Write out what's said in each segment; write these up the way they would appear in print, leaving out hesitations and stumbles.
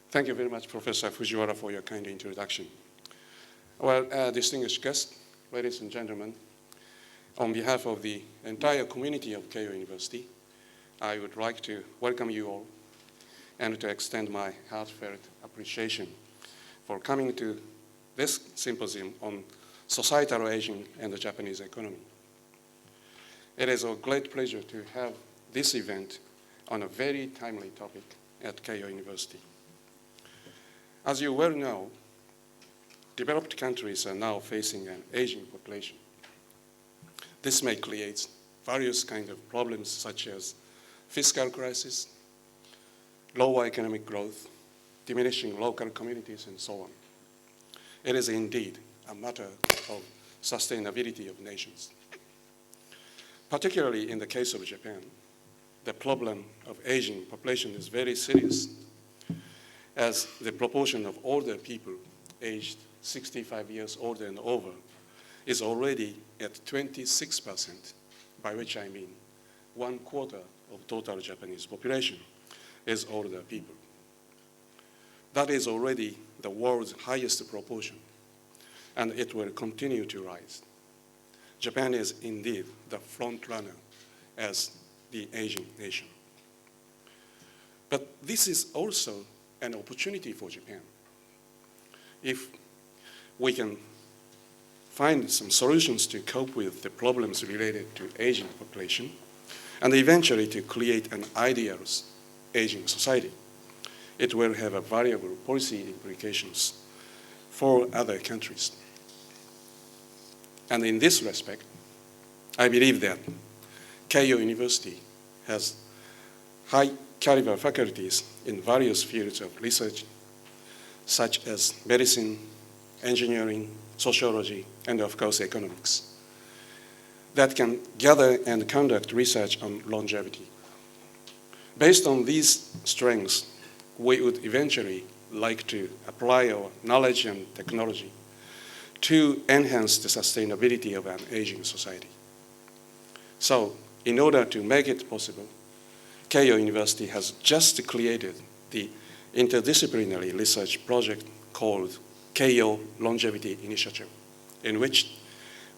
Thank you very much, Professor Fujiwara, for your kind introduction. Well, distinguished guests, ladies and gentlemen, on behalf of the entire community of Keio University, I would like to welcome you all and to extend my heartfelt appreciation for coming to this symposium on societal aging and the Japanese economy. It is a great pleasure to have this event on a very timely topic at Keio University. As you well know, developed countries are now facing an aging population. This may create various kinds of problems such as fiscal crisis, lower economic growth, diminishing local communities, and so on. It is indeed a matter of sustainability of nations. Particularly in the case of Japan, the problem of aging population is very serious, as the proportion of older people aged 65 years older and over is already at 26%, by which I mean 1/4 of total Japanese population is older people. That is already the world's highest proportion, and it will continue to rise. Japan is indeed the front runner as the aging nation. But this is also an opportunity for Japan. If we can find some solutions to cope with the problems related to aging population, and eventually to create an ideal aging society, it will have a valuable policy implications for other countries. And in this respect, I believe that Keio University has high caliber faculties in various fields of research, such as medicine, engineering, sociology, and of course economics, that can gather and conduct research on longevity. Based on these strengths, we would eventually like to apply our knowledge and technology to enhance the sustainability of an aging society. So, in order to make it possible, Keio University has just created the interdisciplinary research project called Keio Longevity Initiative, in which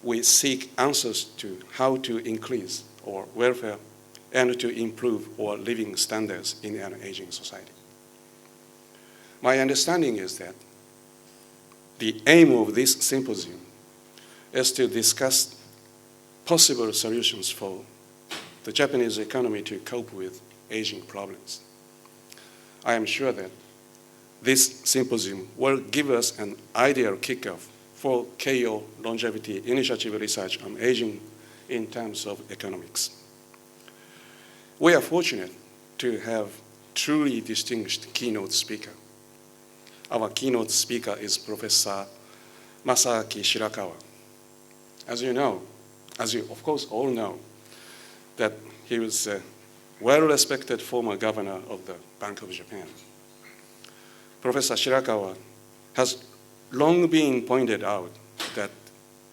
we seek answers to how to increase our welfare and to improve our living standards in an aging society. My understanding is that the aim of this symposium is to discuss possible solutions for the Japanese economy to cope with aging problems. I am sure that this symposium will give us an ideal kickoff for Keio Longevity Initiative research on aging in terms of economics. We are fortunate to have truly distinguished keynote speaker. Our keynote speaker is Professor Masaaki Shirakawa. As you know, as you of course all know, that he was a well-respected former governor of the Bank of Japan. Professor Shirakawa has long been pointed out that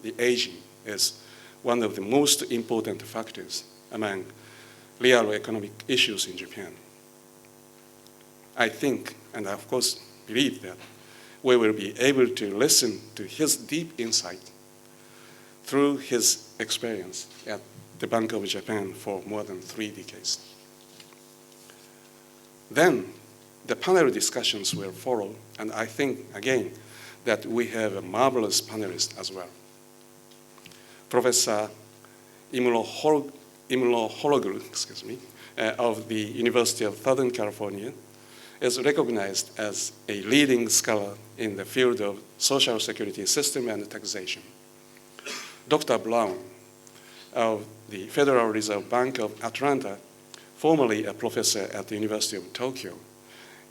the aging is one of the most important factors among real economic issues in Japan. I think, and I of course believe, that we will be able to listen to his deep insight through his experience at the Bank of Japan for more than 3 decades. Then the panel discussions will follow, and I think, again, that we have a marvelous panelist as well. Professor Imro Horoglu, of the University of Southern California, is recognized as a leading scholar in the field of social security system and taxation. Dr. Brown of the Federal Reserve Bank of Atlanta, formerly a professor at the University of Tokyo,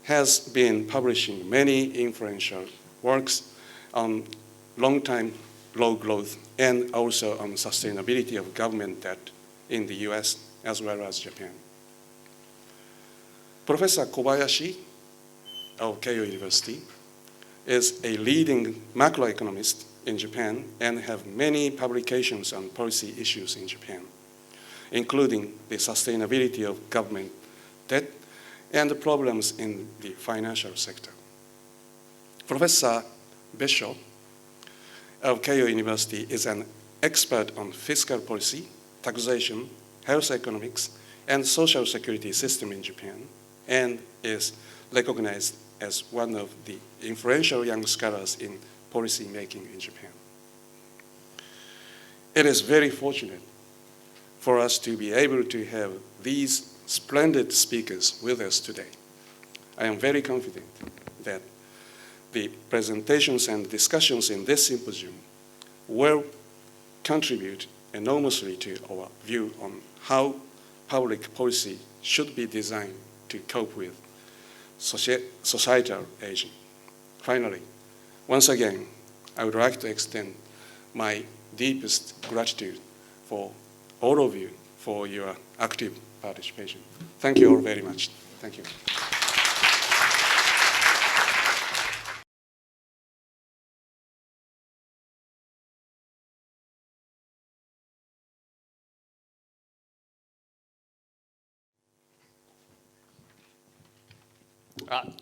has been publishing many influential works on long-time low growth and also on sustainability of government debt in the US as well as Japan. Professor Kobayashi of Keio University is a leading macroeconomist in Japan and have many publications on policy issues in Japan, including the sustainability of government debt and the problems in the financial sector. Professor Besho of Keio University is an expert on fiscal policy, taxation, health economics, and social security system in Japan, and is recognized as one of the influential young scholars in policy making in Japan. It is very fortunate for us to be able to have these splendid speakers with us today. I am very confident that the presentations and discussions in this symposium will contribute enormously to our view on how public policy should be designed to cope with societal aging. Finally, once again, I would like to extend my deepest gratitude for all of you for your active participation. Thank you all very much. Thank you.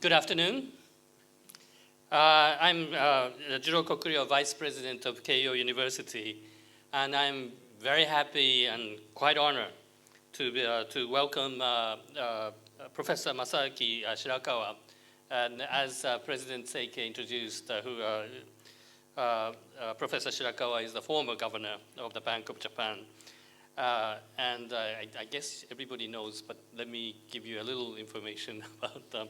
Good afternoon. I'm Jiro Kokurio, Vice President of Keio University, and I'm very happy and quite honored to welcome Professor Masaaki Shirakawa. And as President Seike introduced, Professor Shirakawa is the former governor of the Bank of Japan. And I guess everybody knows, but let me give you a little information about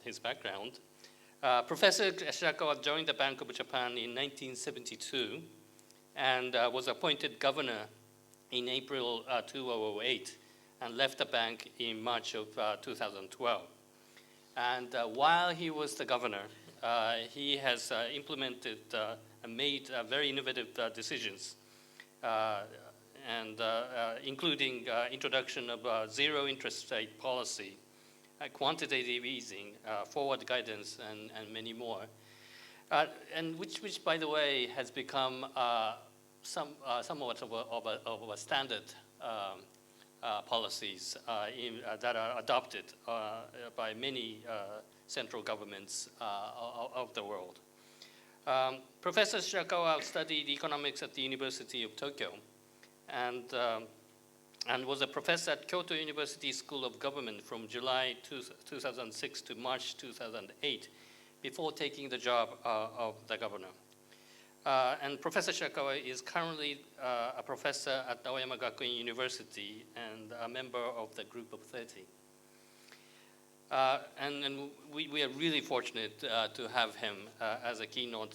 his background. Professor Shirakawa joined the Bank of Japan in 1972 and was appointed governor in April 2008 and left the bank in March of 2012. And while he was the governor, he has implemented and made very innovative decisions, including introduction of zero interest rate policy, quantitative easing, forward guidance, and many more, and which, by the way, has become somewhat of a standard policies that are adopted by many central governments of the world. Professor Shirakawa studied economics at the University of Tokyo, and was a professor at Kyoto University School of Government from July 2006 to March 2008, before taking the job of the governor. And Professor Shirakawa is currently a professor at Aoyama Gakuin University and a member of the Group of 30. And we are really fortunate to have him as a keynote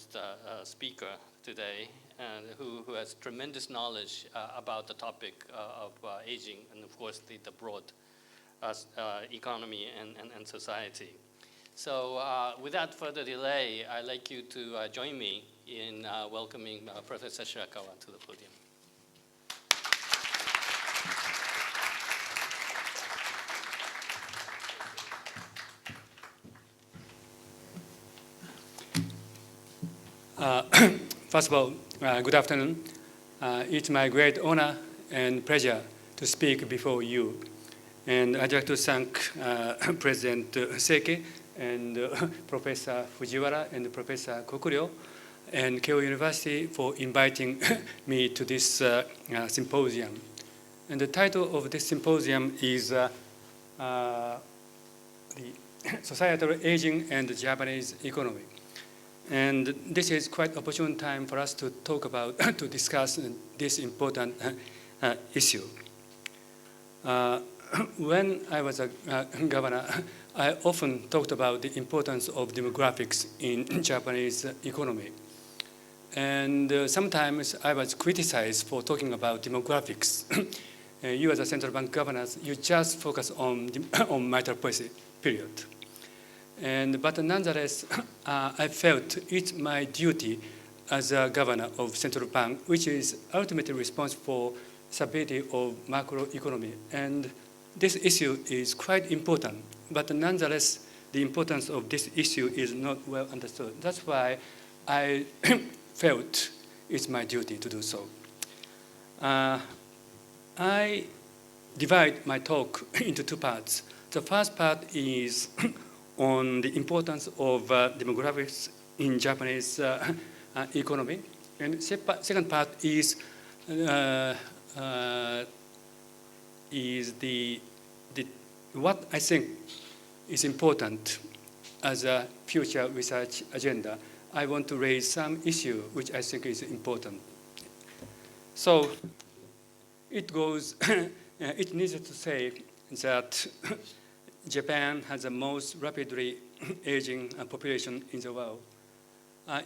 speaker today, who has tremendous knowledge about the topic of aging and, of course, the broad economy and society. So without further delay, I'd like you to join me in welcoming Professor Shirakawa to the podium. First of all, good afternoon. It's my great honor and pleasure to speak before you. And I'd like to thank President Seike and Professor Fujiwara and Professor Kokurio and Keio University for inviting me to this symposium. And the title of this symposium is the Societal Aging and the Japanese Economy. And this is quite an opportune time for us to talk about, to discuss this important issue. When I was a governor, I often talked about the importance of demographics in Japanese economy. And sometimes I was criticized for talking about demographics. You as a central bank governors, you just focus on monetary policy, period. But nonetheless, I felt it's my duty as a governor of central bank, which is ultimately responsible for stability of macroeconomy. And this issue is quite important, but nonetheless, the importance of this issue is not well understood. That's why I felt it's my duty to do so. I divide my talk into two parts. The first part is on the importance of demographics in Japanese economy. And second part is what I think is important as a future research agenda. I want to raise some issue which I think is important. So it goes, it needs to say that Japan has the most rapidly aging population in the world.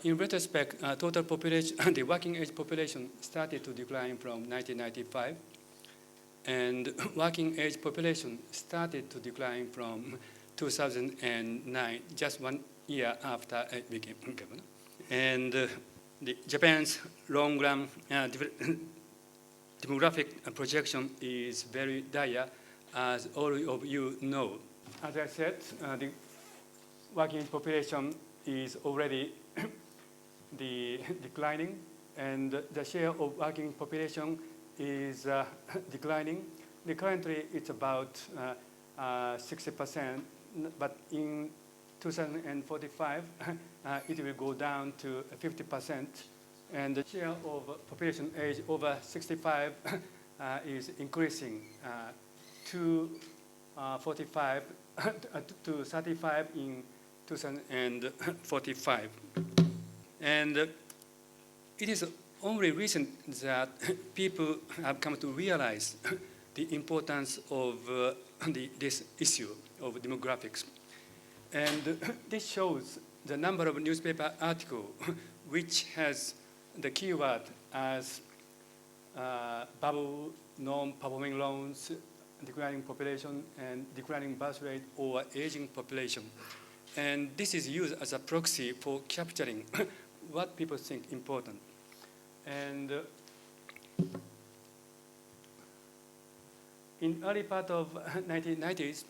In retrospect, total population, the working age population started to decline from 1995, and working age population started to decline from 2009, just 1 year after I became governor. And Japan's long-run demographic projection is very dire, as all of you know. As I said, the working age population is already declining, and the share of working population is declining. Currently, it's about 60%, but in 2045, it will go down to 50%, and the share of population age over 65 is increasing to 45 to 35 in 2045. And it is only recent that people have come to realize the importance of this issue of demographics. And this shows the number of newspaper articles which has the keyword as bubble, non-performing loans, declining population, and declining birth rate or aging population. And this is used as a proxy for capturing what people think important. And in early part of 1990s,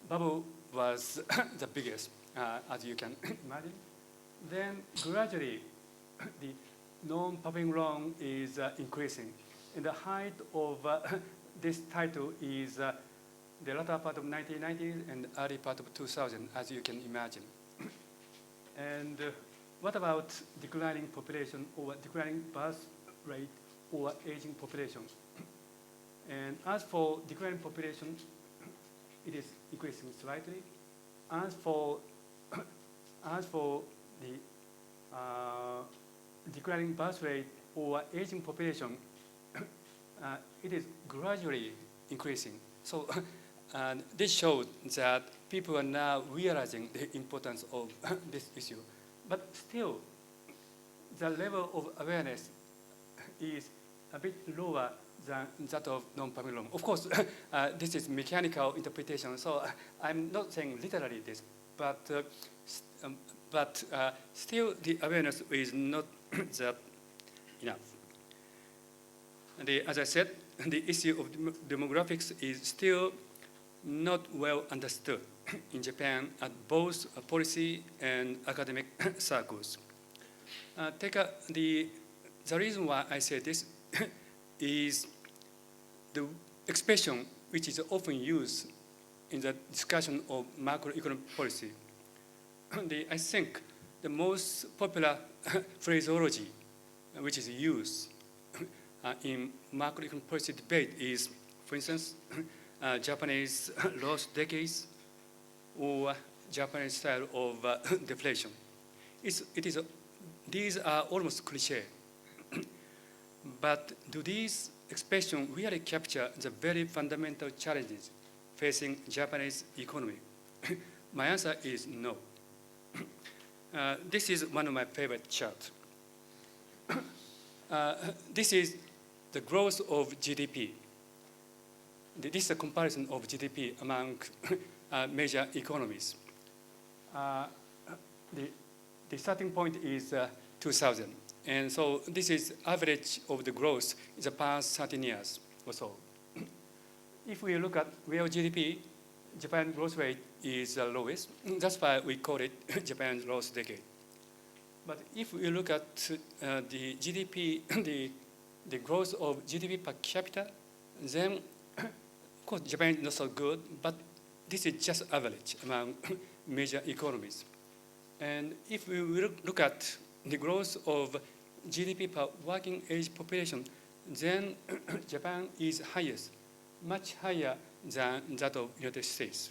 bubble was the biggest, as you can imagine. Then gradually, the non-performing loan is increasing. And the height of this title is the latter part of 1990s and early part of 2000, as you can imagine. And what about declining population or declining birth rate or aging population? And as for declining population, it is increasing slightly. As for the declining birth rate or aging population, it is gradually increasing. So this shows that people are now realizing the importance of this issue. But still, the level of awareness is a bit lower than that of non-performing loan. Of course, this is mechanical interpretation, so I'm not saying literally this, but still the awareness is not that enough. As I said, the issue of demographics is still not well understood in Japan at both policy and academic circles. The reason why I say this is the expression which is often used in the discussion of macroeconomic policy. I think the most popular phraseology which is used in macroeconomic policy debate is, for instance, Japanese lost decades or Japanese style of deflation. These are almost cliché. But do these expressions really capture the very fundamental challenges facing Japanese economy? My answer is no. This is one of my favorite charts. This is the growth of GDP. This is a comparison of GDP among major economies. The starting point is 2000. And so this is average of the growth in the past 13 years or so. If we look at real GDP, Japan's growth rate is the lowest. That's why we call it Japan's lost decade. But if we look at the GDP, the growth of GDP per capita, then of course Japan is not so good, but this is just average among major economies. And if we look at the growth of GDP per working age population, then Japan is highest, much higher than that of United States.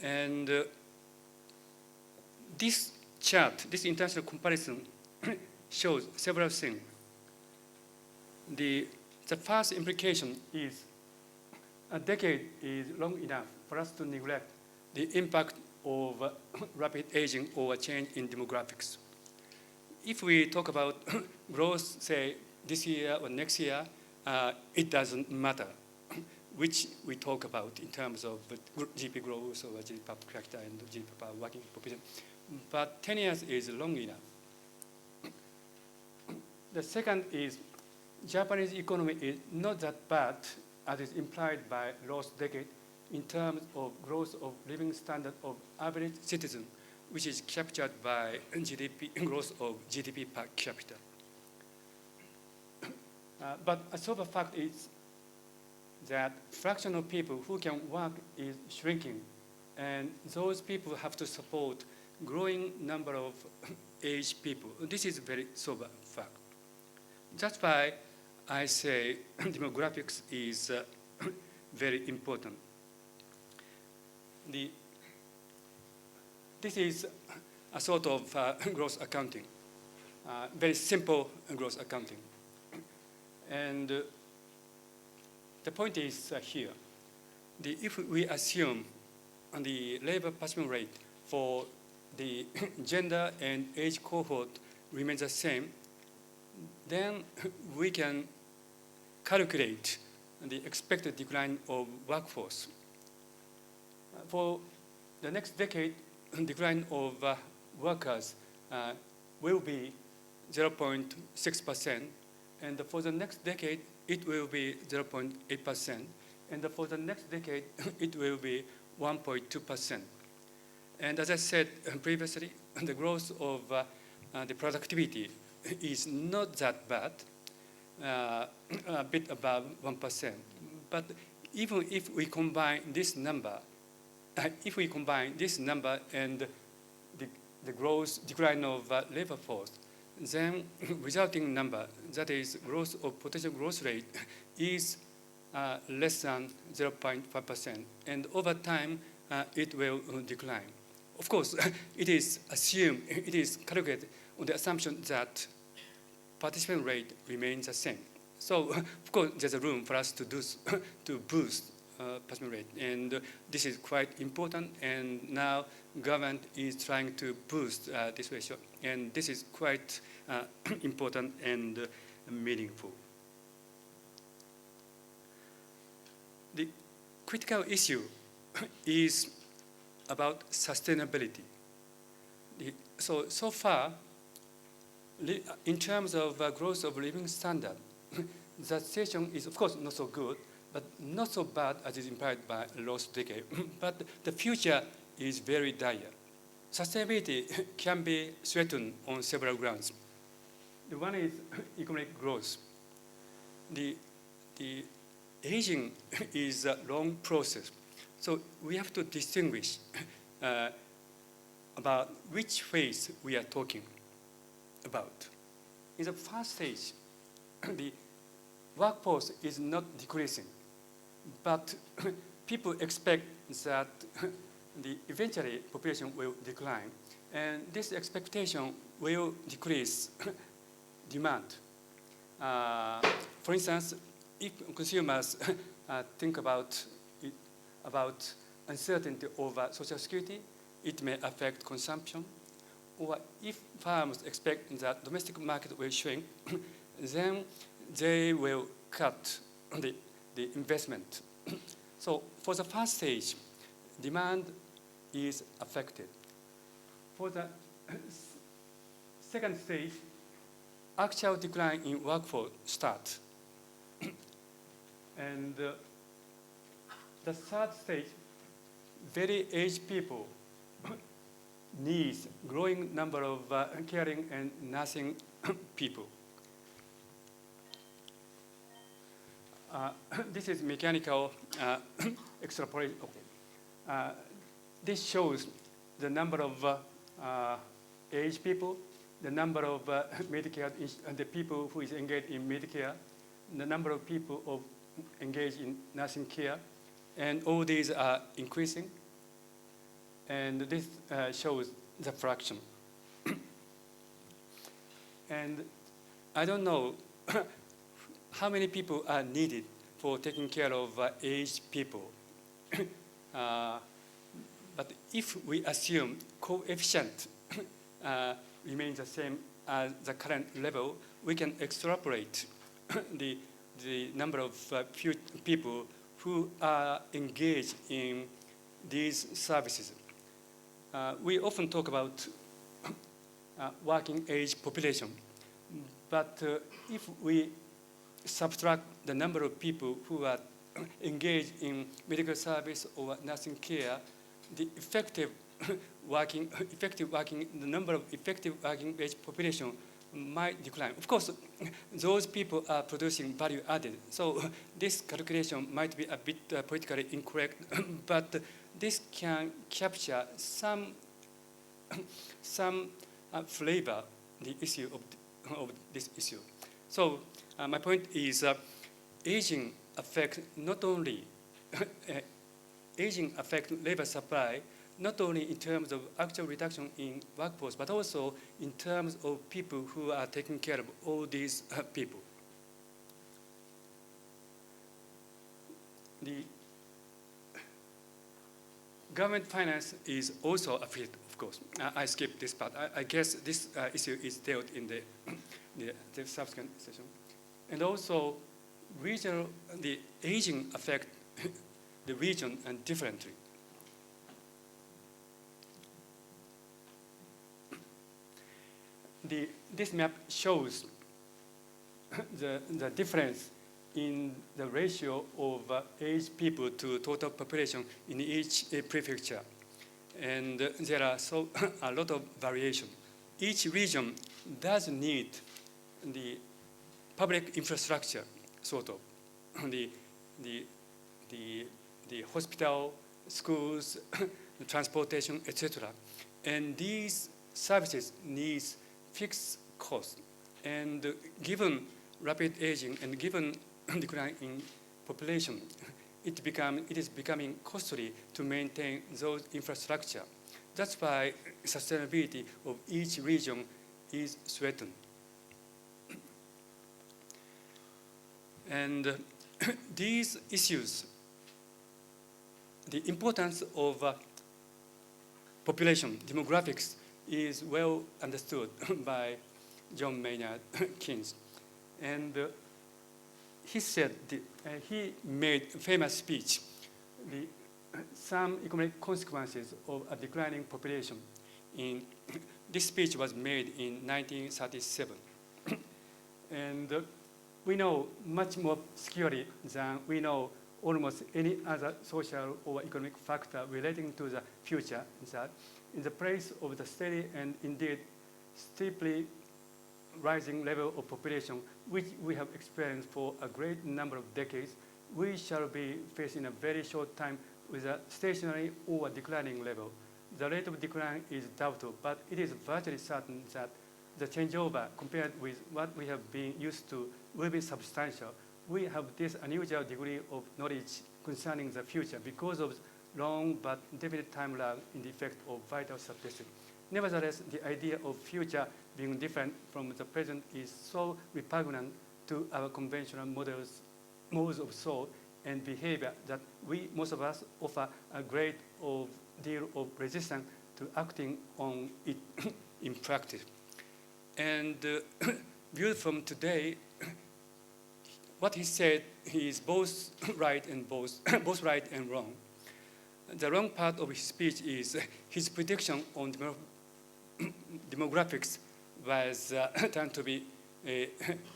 And this chart, this international comparison shows several things. The first implication is a decade is long enough for us to neglect the impact of rapid aging or a change in demographics. If we talk about growth, say, this year or next year, it doesn't matter which we talk about in terms of GDP growth or GDP per capita and GDP per working population. But 10 years is long enough. The second is Japanese economy is not that bad as is implied by last decade in terms of growth of living standard of average citizen, which is captured by GDP, growth of GDP per capita. But a sober fact is that fraction of people who can work is shrinking, and those people have to support growing number of aged people. This is a very sober fact. That's why I say demographics is very important. This is a sort of growth accounting, very simple growth accounting. And the point is here. If we assume the labor participation rate for the gender and age cohort remains the same, then we can calculate the expected decline of workforce. For the next decade, decline of workers will be 0.6%, and for the next decade, it will be 0.8%, and for the next decade, it will be 1.2%. And as I said previously, the growth of the productivity is not that bad, a bit above 1%. But even if we combine this number, and the growth decline of labor force, then resulting number, that is growth of potential growth rate, is less than 0.5%. And over time, it will decline. Of course, it is assumed, it is calculated on the assumption that participant rate remains the same. So, of course, there's a room for us to boost participant rate, and this is quite important. And now, government is trying to boost this ratio, and this is quite important and meaningful. The critical issue is about sustainability. So far, in terms of growth of living standard, the situation is, of course, not so good, but not so bad as is implied by last decade. But the future is very dire. Sustainability can be threatened on several grounds. The one is economic growth. The aging is a long process. So we have to distinguish about which phase we are talking about. In the first stage, the workforce is not decreasing, but people expect that eventually population will decline, and this expectation will decrease demand. For instance, if consumers think about uncertainty over Social Security, it may affect consumption. Or if farmers expect that domestic market will shrink, then they will cut the investment. So for the first stage, demand is affected. For the second stage, actual decline in workforce starts. And the third stage, very aged people needs growing number of caring and nursing people. This is mechanical extrapolation. Okay. this shows the number of aged people, the number of Medicare, the people who is engaged in Medicare, the number of people engaged in nursing care, and all these are increasing. And this shows the fraction. And I don't know how many people are needed for taking care of aged people. But if we assume coefficient remains the same as the current level, we can extrapolate the number of people who are engaged in these services. We often talk about working age population, but if we subtract the number of people who are engaged in medical service or nursing care, the the number of effective working age population might decline. Of course, those people are producing value added, so this calculation might be a bit politically incorrect, but this can capture some flavor the issue of this issue. So my point is aging affects not only aging affects labor supply, not only in terms of actual reduction in workforce, but also in terms of people who are taking care of all these people. The government finance is also a field, of course. I skipped this part. I guess this issue is dealt in the subsequent session. And also, the aging affect the region and differently. This map shows the difference in the ratio of aged people to total population in each prefecture. And there are a lot of variation. Each region does need the public infrastructure, sort of, the hospital, schools, transportation, etc. And these services need fixed costs. And given rapid aging and given decline in population, it is becoming costly to maintain those infrastructure. That's why sustainability of each region is threatened. And these issues, the importance of population demographics is well understood by John Maynard Keynes. And he said, he made a famous speech, some economic consequences of a declining population. This speech was made in 1937. And we know much more securely than we know almost any other social or economic factor relating to the future, that in the place of the steady and indeed steeply rising level of population, which we have experienced for a great number of decades, we shall be facing a very short time with a stationary or declining level. The rate of decline is doubtful, but it is virtually certain that the changeover compared with what we have been used to will be substantial. We have this unusual degree of knowledge concerning the future because of long but definite time lag in the effect of vital statistics. Nevertheless, the idea of future being different from the present is so repugnant to our conventional modes of thought and behavior that most of us offer a great deal of resistance to acting on it in practice. And viewed from today, what he said is both right and both right and wrong. The wrong part of his speech is his prediction on demographics was turned to be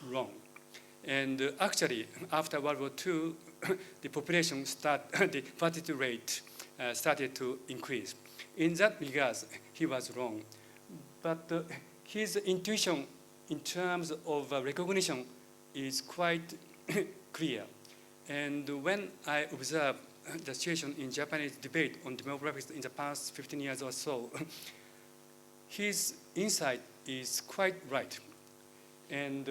wrong. And actually, after World War II, the population the fertility rate started to increase. In that regard, he was wrong. But his intuition in terms of recognition is quite clear. And when I observe the situation in Japanese debate on demographics in the past 15 years or so, his insight is quite right. And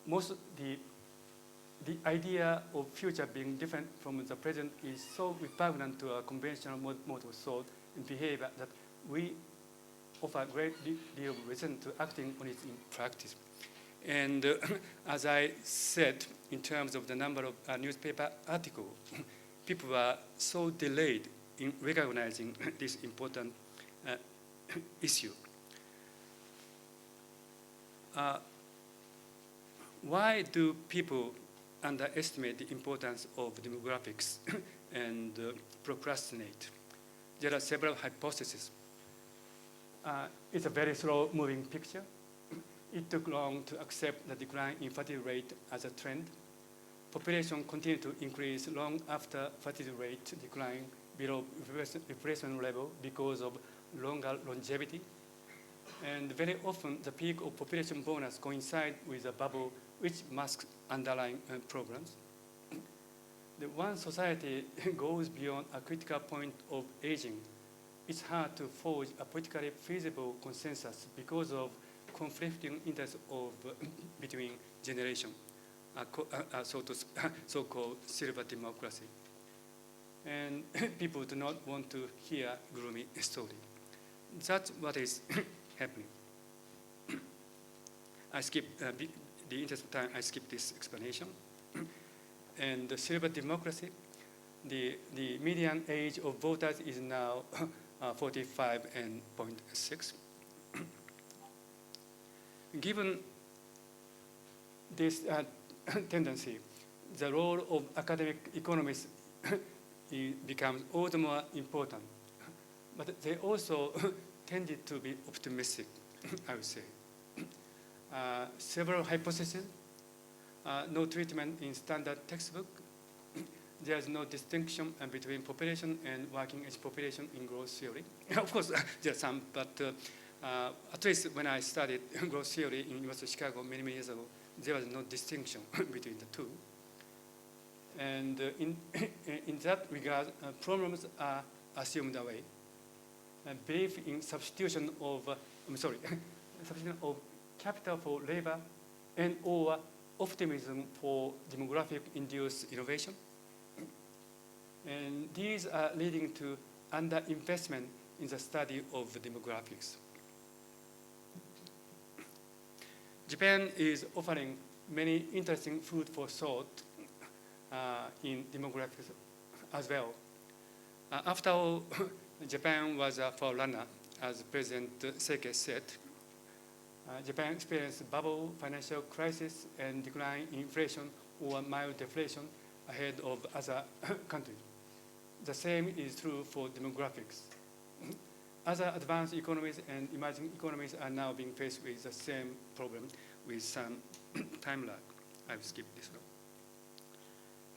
most of the idea of future being different from the present is so repugnant to a conventional mode of thought and behavior that we offer a great deal of reason to acting on it in practice. And as I said, in terms of the number of newspaper articles, people were so delayed in recognizing this important issue. Why do people underestimate the importance of demographics and procrastinate? There are several hypotheses. It's a very slow-moving picture. It took long to accept the decline in fertility rate as a trend. Population continued to increase long after fertility rate declined below replacement level because of longer longevity. And very often, the peak of population bonus coincides with a bubble which masks underlying problems. Once society goes beyond a critical point of aging, it's hard to forge a politically feasible consensus because of conflicting interests between generations, so-called silver democracy. And people do not want to hear gloomy story. That's what is happening. I skip the interest of time. I skip this explanation. And the silver democracy, the median age of voters is now 45.6. Given this tendency, the role of academic economists becomes all the more important. But they also tended to be optimistic, I would say. Several hypotheses, no treatment in standard textbook. There is no distinction between population and working age population in growth theory. Of course, there are some, but at least when I studied growth theory in University of Chicago many years ago, there was no distinction between the two. And in that regard, problems are assumed away. Belief in substitution of capital for labor and or optimism for demographic-induced innovation. And these are leading to underinvestment in the study of demographics. Japan is offering many interesting food for thought in demographics as well. After all, Japan was a forerunner, as President Seike said. Japan experienced bubble financial crisis and decline in inflation or mild deflation ahead of other countries. The same is true for demographics. Other advanced economies and emerging economies are now being faced with the same problem with some time lag. I will skip this one.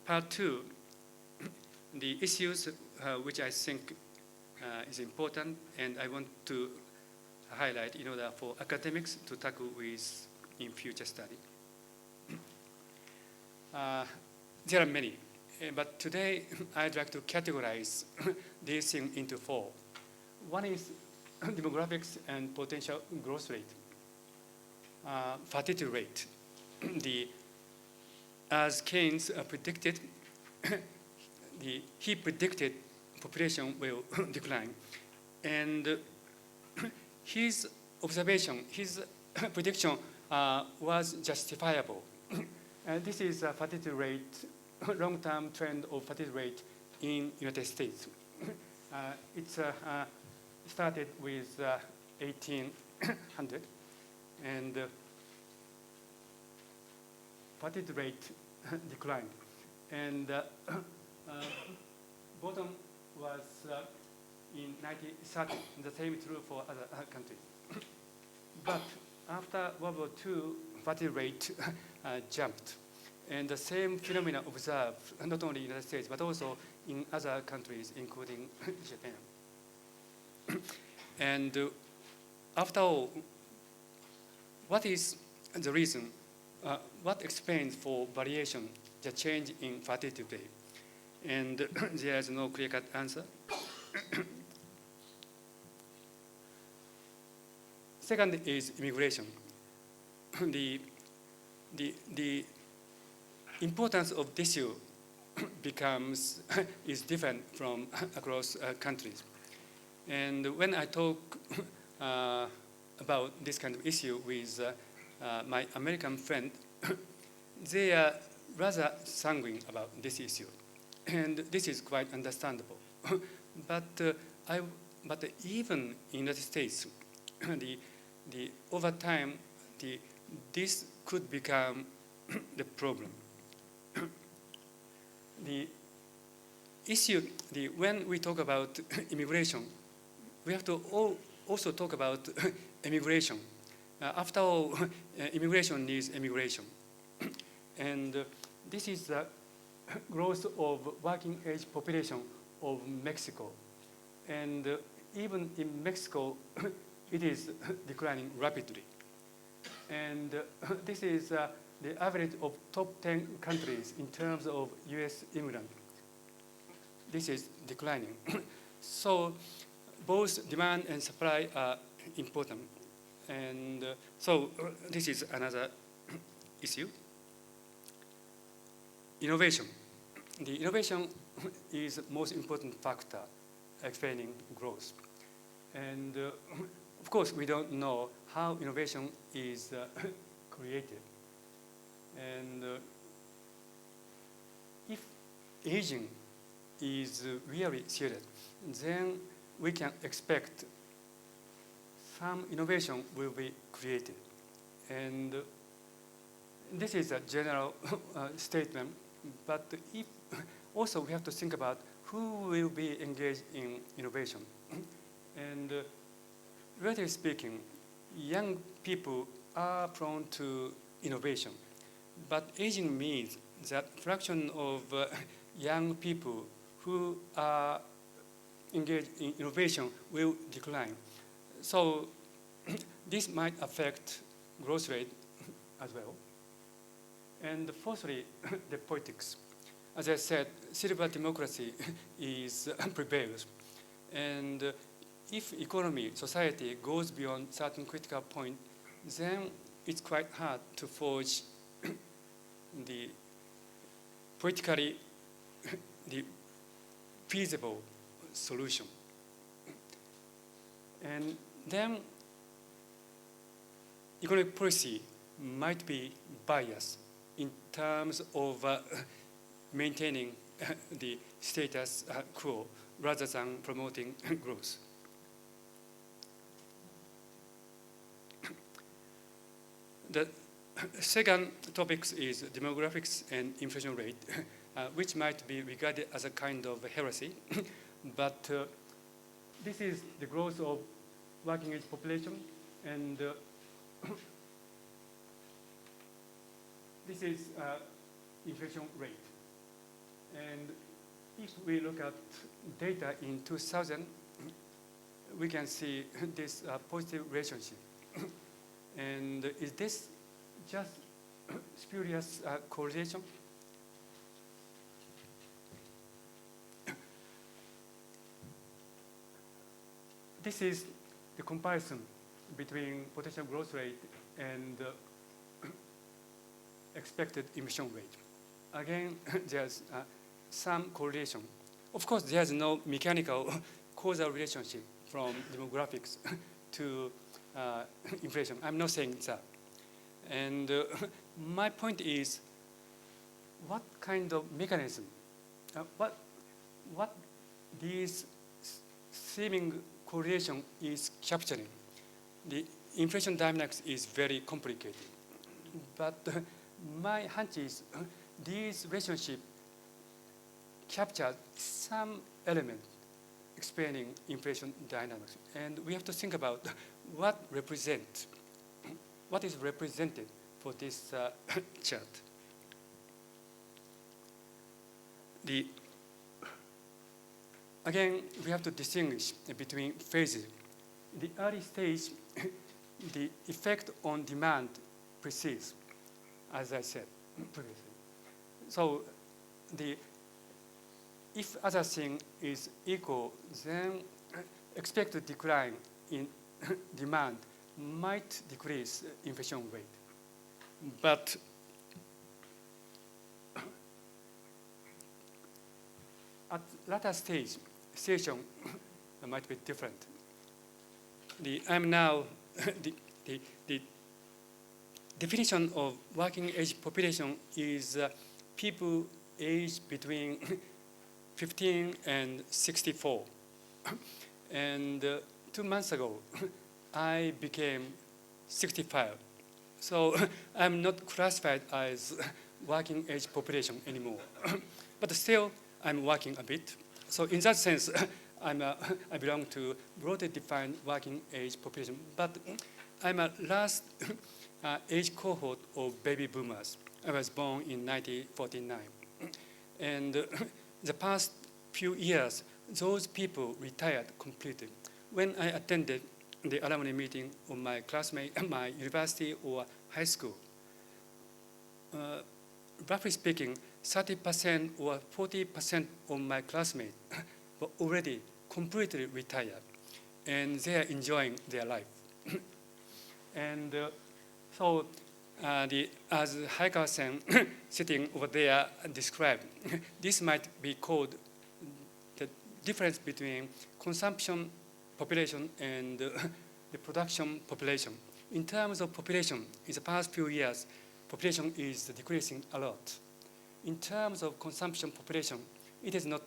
Part 2, the issues which I think is important and I want to highlight in order for academics to tackle with in future study. There are many, but today I'd like to categorize these things into 4. One is demographics and potential growth rate. Fertility rate. As Keynes predicted, he predicted population will decline. And his observation, his prediction was justifiable. And this is a fertility rate, long-term trend of fertility rate in United States. It's started with 1800, and fertility rate declined. And bottom was in 1930. The same is true for other countries. But after World War II, fertility rate jumped. And the same phenomena observed not only in the United States, but also in other countries, including Japan. And after all, what is the reason? What explains for variation, the change in fertility rate? and there is no clear-cut answer. Second is immigration. The importance of this issue is different from across countries. And when I talk about this kind of issue with my American friend, they are rather sanguine about this issue. And this is quite understandable. But even in the United States, over time, this could become the problem. The issue, when we talk about immigration, we have to also talk about immigration. After all, immigration needs immigration. And this is the growth of working age population of Mexico. And even in Mexico, it is declining rapidly. And this is the average of top 10 countries in terms of US immigrant. This is declining. So both demand and supply are important. And so this is another issue. Innovation. The innovation is the most important factor explaining growth. And of course, we don't know how innovation is created. And if aging is really serious, then we can expect some innovation will be created. And this is a general statement, but also we have to think about who will be engaged in innovation. And relatively speaking, young people are prone to innovation. But aging means that fraction of young people who are engaged in innovation will decline. So this might affect growth rate as well. And fourthly, the politics. As I said, silver democracy prevails. And if economy, society goes beyond certain critical point, then it's quite hard to forge the politically feasible solution. And then economic policy might be biased in terms of maintaining the status quo rather than promoting growth. The second topic is demographics and inflation rate, which might be regarded as a kind of heresy. But this is the growth of working age population, and this is inflation rate. And if we look at data in 2000, we can see this positive relationship. And is this just spurious correlation? This is the comparison between potential growth rate and expected emission rate. Again, there's some correlation. Of course, there's no mechanical causal relationship from demographics to inflation. I'm not saying that. And my point is, what kind of mechanism, what these seeming correlation is capturing? The inflation dynamics is very complicated. But my hunch is these relationships capture some element explaining inflation dynamics. And we have to think about what is represented for this chart. Again, we have to distinguish between phases. The early stage, the effect on demand precedes, as I said previously. So if other thing is equal, then expected decline in demand might decrease inflation rate. But at later stage, situation might be different. I'm now the definition of working age population is people aged between 15 and 64. And 2 months ago, I became 65. So I'm not classified as working age population anymore. But still, I'm working a bit. So in that sense, I belong to broadly defined working age population. But I'm a last age cohort of baby boomers. I was born in 1949. And the past few years, those people retired completely. When I attended the alumni meeting of my classmate at my university or high school, roughly speaking, 30% or 40% of my classmates were already completely retired, and they are enjoying their life. And so, as Haikawa-san sitting over there described, this might be called the difference between consumption population and the production population. In terms of population, in the past few years, population is decreasing a lot. In terms of consumption population, it is not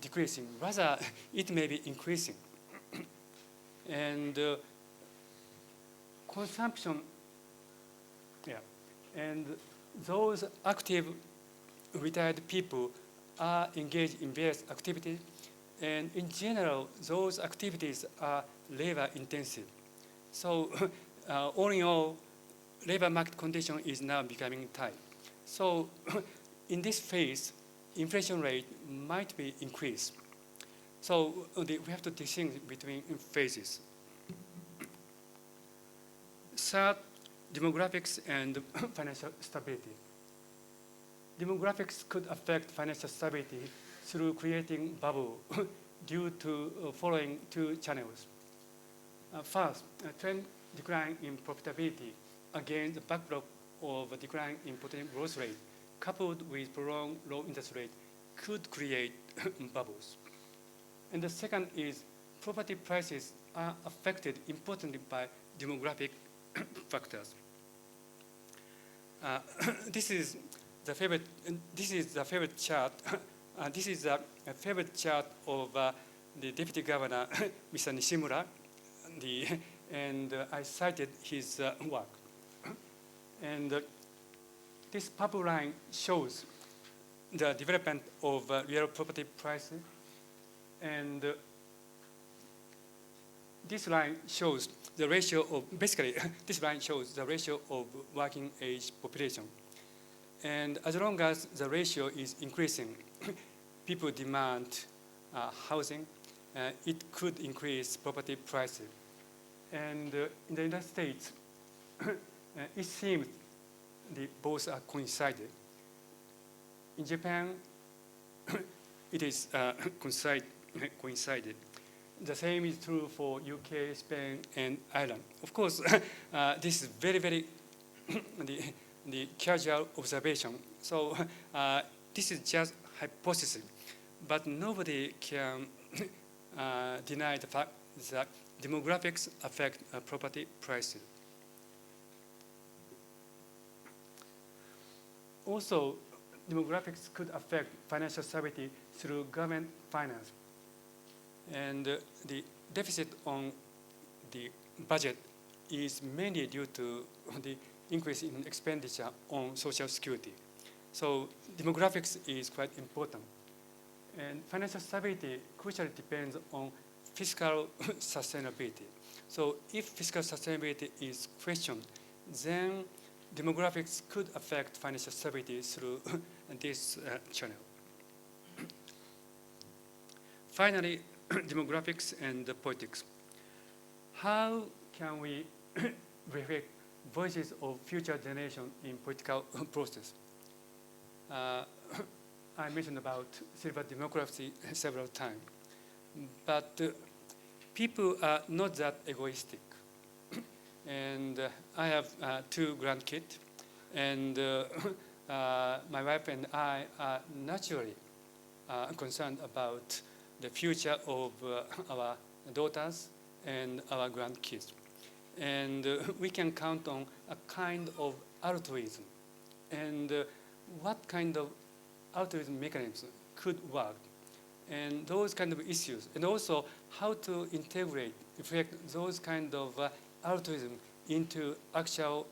decreasing. Rather, it may be increasing. And consumption, and those active retired people are engaged in various activities. And in general, those activities are labor intensive. So all in all, labor market condition is now becoming tight. So in this phase, inflation rate might be increased. So we have to distinguish between phases. Third, demographics and financial stability. Demographics could affect financial stability through creating bubble due to following two channels. First, a trend decline in profitability against the backdrop of a decline in potential growth rate, coupled with prolonged low interest rate, could create bubbles. And the second is property prices are affected importantly by demographic factors. This is the favorite chart. This is a favorite chart of the Deputy Governor, Mr. Nishimura, and I cited his work. And this purple line shows the development of real property prices, and this line shows the ratio of, basically, this line shows the ratio of working age population. And as long as the ratio is increasing, people demand housing, it could increase property prices. And in the United States, it seems both are coincided. In Japan, it is coincided. The same is true for UK, Spain, and Ireland. Of course, this is very, very the casual observation. So this is just hypothesis, but nobody can deny the fact that demographics affect property prices. Also, demographics could affect financial stability through government finance. And the deficit on the budget is mainly due to the increase in expenditure on Social Security. So demographics is quite important. And financial stability crucially depends on fiscal sustainability. So if fiscal sustainability is questioned, then demographics could affect financial stability through this channel. Finally, demographics and politics. How can we reflect voices of future generation in political process? I I mentioned about silver democracy several times, but people are not that egoistic. And I have 2 grandkids, and my wife and I are naturally concerned about the future of our daughters and our grandkids. And we can count on a kind of altruism. And what kind of altruism mechanism could work? And those kind of issues. And also how to integrate, reflect those kind of altruism into actual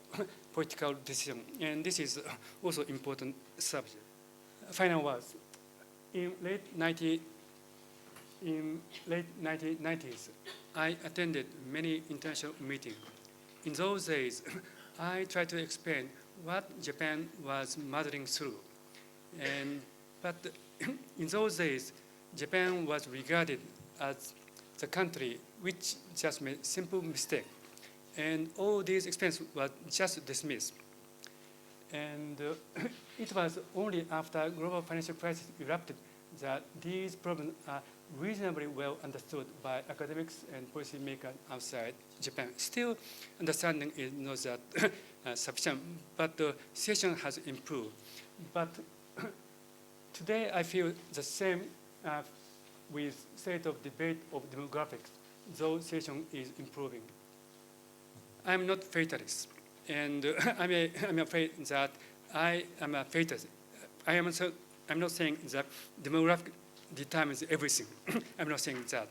political decision. And this is also important subject. Final words. In late 1990s, I attended many international meetings. In those days, I tried to explain what Japan was muddling through. But in those days, Japan was regarded as the country which just made simple mistake. And all these expenses were just dismissed. And it was only after global financial crisis erupted that these problems are reasonably well understood by academics and policymakers outside Japan. Still, understanding is not that sufficient, but the situation has improved. But today, I feel the same with state of debate of demographics, though situation is improving. I'm not fatalist, and I'm afraid that I am a fatalist. I'm not saying that demographic determines everything. I'm not saying that.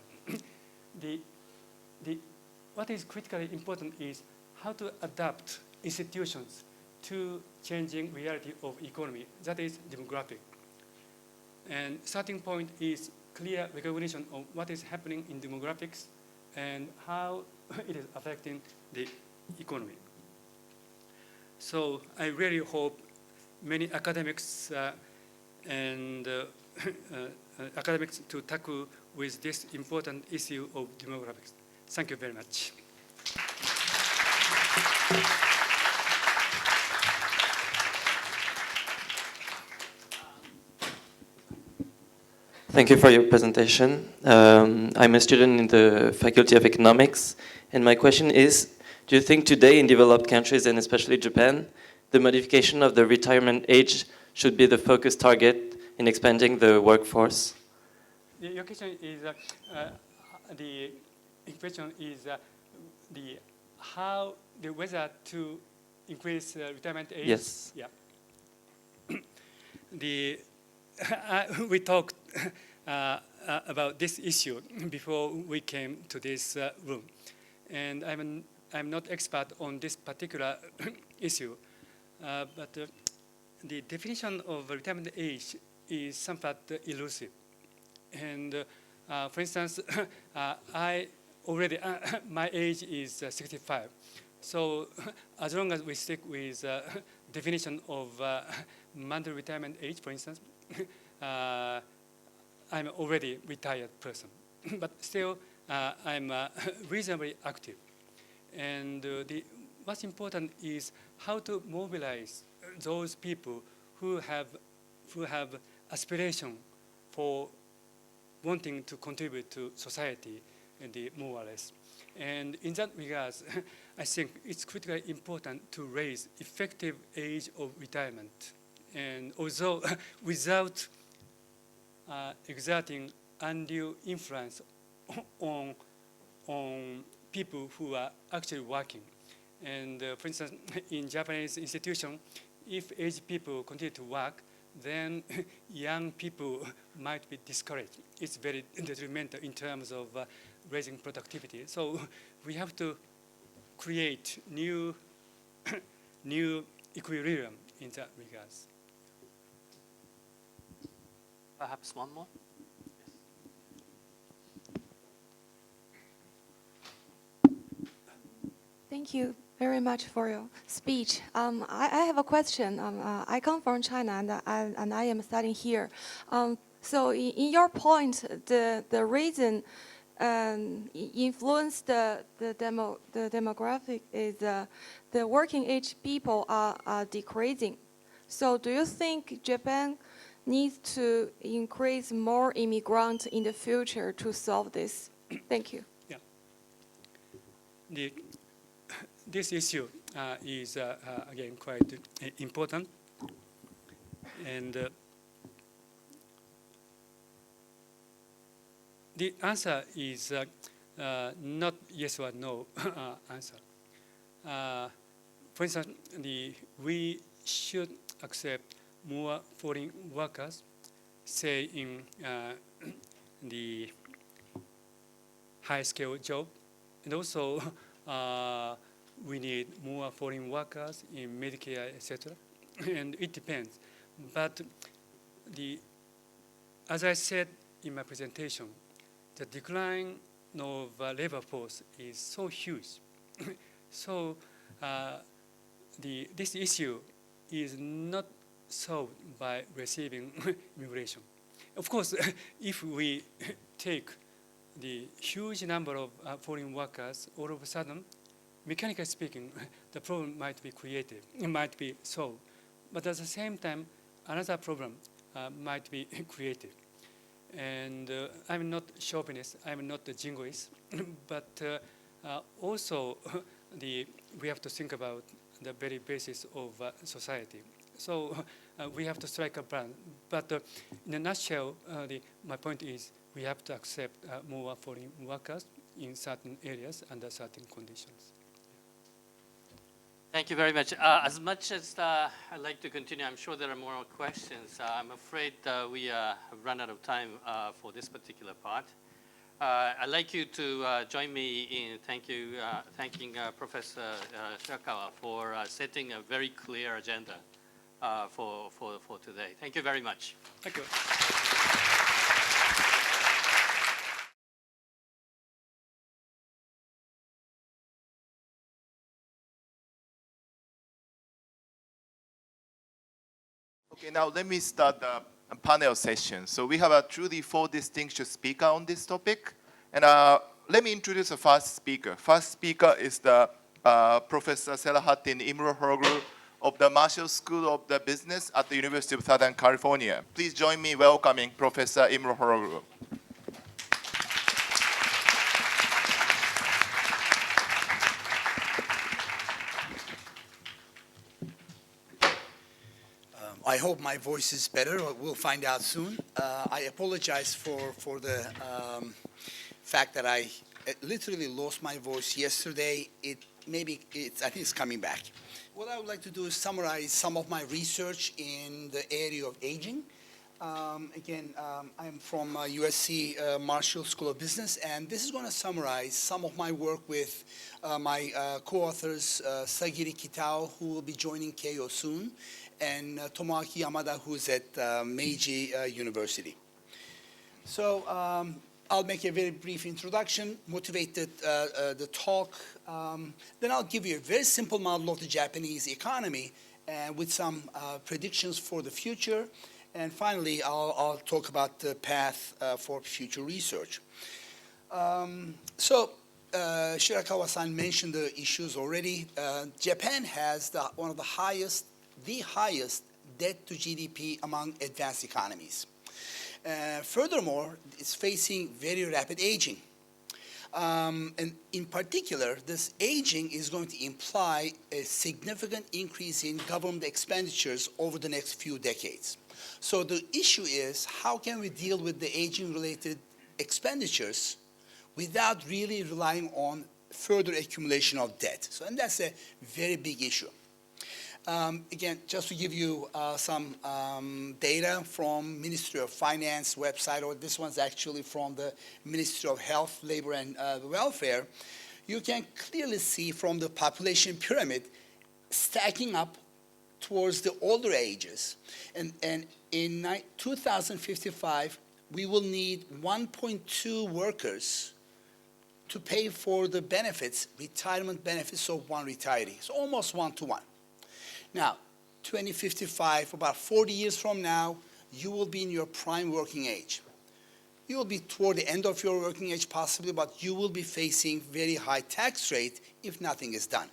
What is critically important is how to adapt institutions to changing reality of economy. That is demographic. And starting point is clear recognition of what is happening in demographics and how it is affecting the economy. So I really hope many academics and academics to tackle with this important issue of demographics. Thank you very much. Thank you for your presentation. I'm a student in the Faculty of Economics, and my question is, do you think today in developed countries, and especially Japan, the modification of the retirement age should be the focus target in expanding the workforce? Your question is, whether to increase retirement age? Yes. Yeah. We talked about this issue before we came to this room, and I'm not expert on this particular issue, but the definition of retirement age is somewhat elusive. And for instance, I already my age is 65. So as long as we stick with definition of mandatory retirement age, for instance, I'm already retired person, but still I'm reasonably active. And what's important is how to mobilize those people who have aspiration for wanting to contribute to society, and more or less. And in that regard, I think it's critically important to raise effective age of retirement. And although without exerting undue influence on people who are actually working. And for instance, in Japanese institution, if aged people continue to work, then young people might be discouraged. It's very detrimental in terms of raising productivity. So we have to create new equilibrium in that regards. Perhaps one more? Thank you very much for your speech. I have a question. I come from China, and I am studying here. So in your point, the reason influence the demographic is the working age people are decreasing. So do you think Japan needs to increase more immigrants in the future to solve this? Thank you. Yeah. This issue is, again, quite important. And the answer is not yes or no answer. For instance, we should accept more foreign workers, say in the high-scale job, and also we need more foreign workers in Medicare, etc. And it depends. But as I said in my presentation, the decline of labor force is so huge. So this issue is not solved by receiving immigration. Of course, if we take the huge number of foreign workers, all of a sudden, mechanically speaking, the problem might be created, it might be solved. But at the same time, another problem might be created. And I'm not chauvinist, I'm not a jingoist, but also we have to think about the very basis of society. So we have to strike a balance. But in a nutshell, my point is we have to accept more foreign workers in certain areas under certain conditions. Thank you very much. As much as I'd like to continue, I'm sure there are more questions. I'm afraid we have run out of time for this particular part. I'd like you to join me in thanking Professor Shirakawa for setting a very clear agenda for today. Thank you very much. Thank you. Okay, now let me start the panel session. So we have truly 4 distinguished speakers on this topic. And let me introduce the first speaker. First speaker is the Professor Selahattin Imrohoglu of the Marshall School of the Business at the University of Southern California. Please join me welcoming Professor Imrohoglu. I hope my voice is better. We'll find out soon. I apologize for the fact that I literally lost my voice yesterday. I think it's coming back. What I would like to do is summarize some of my research in the area of aging. Again, I'm from USC Marshall School of Business, and this is going to summarize some of my work with my co-authors, Sagiri Kitao, who will be joining Keio soon, and Tomoaki Yamada, who's at Meiji University. So I'll make a very brief introduction, motivate the talk. Then I'll give you a very simple model of the Japanese economy with some predictions for the future. And finally, I'll talk about the path for future research. Shirakawa-san mentioned the issues already. Japan has one of the highest debt to GDP among advanced economies. Furthermore, it's facing very rapid aging. And in particular, this aging is going to imply a significant increase in government expenditures over the next few decades. So the issue is, how can we deal with the aging-related expenditures without really relying on further accumulation of debt? And that's a very big issue. Again, just to give you some data from Ministry of Finance website, or this one's actually from the Ministry of Health, Labor, and Welfare, you can clearly see from the population pyramid stacking up towards the older ages. And in 2055, we will need 1.2 workers to pay for the benefits, retirement benefits of one retiree. So almost 1-to-1. Now, 2055, about 40 years from now, you will be in your prime working age. You will be toward the end of your working age possibly, but you will be facing very high tax rate if nothing is done.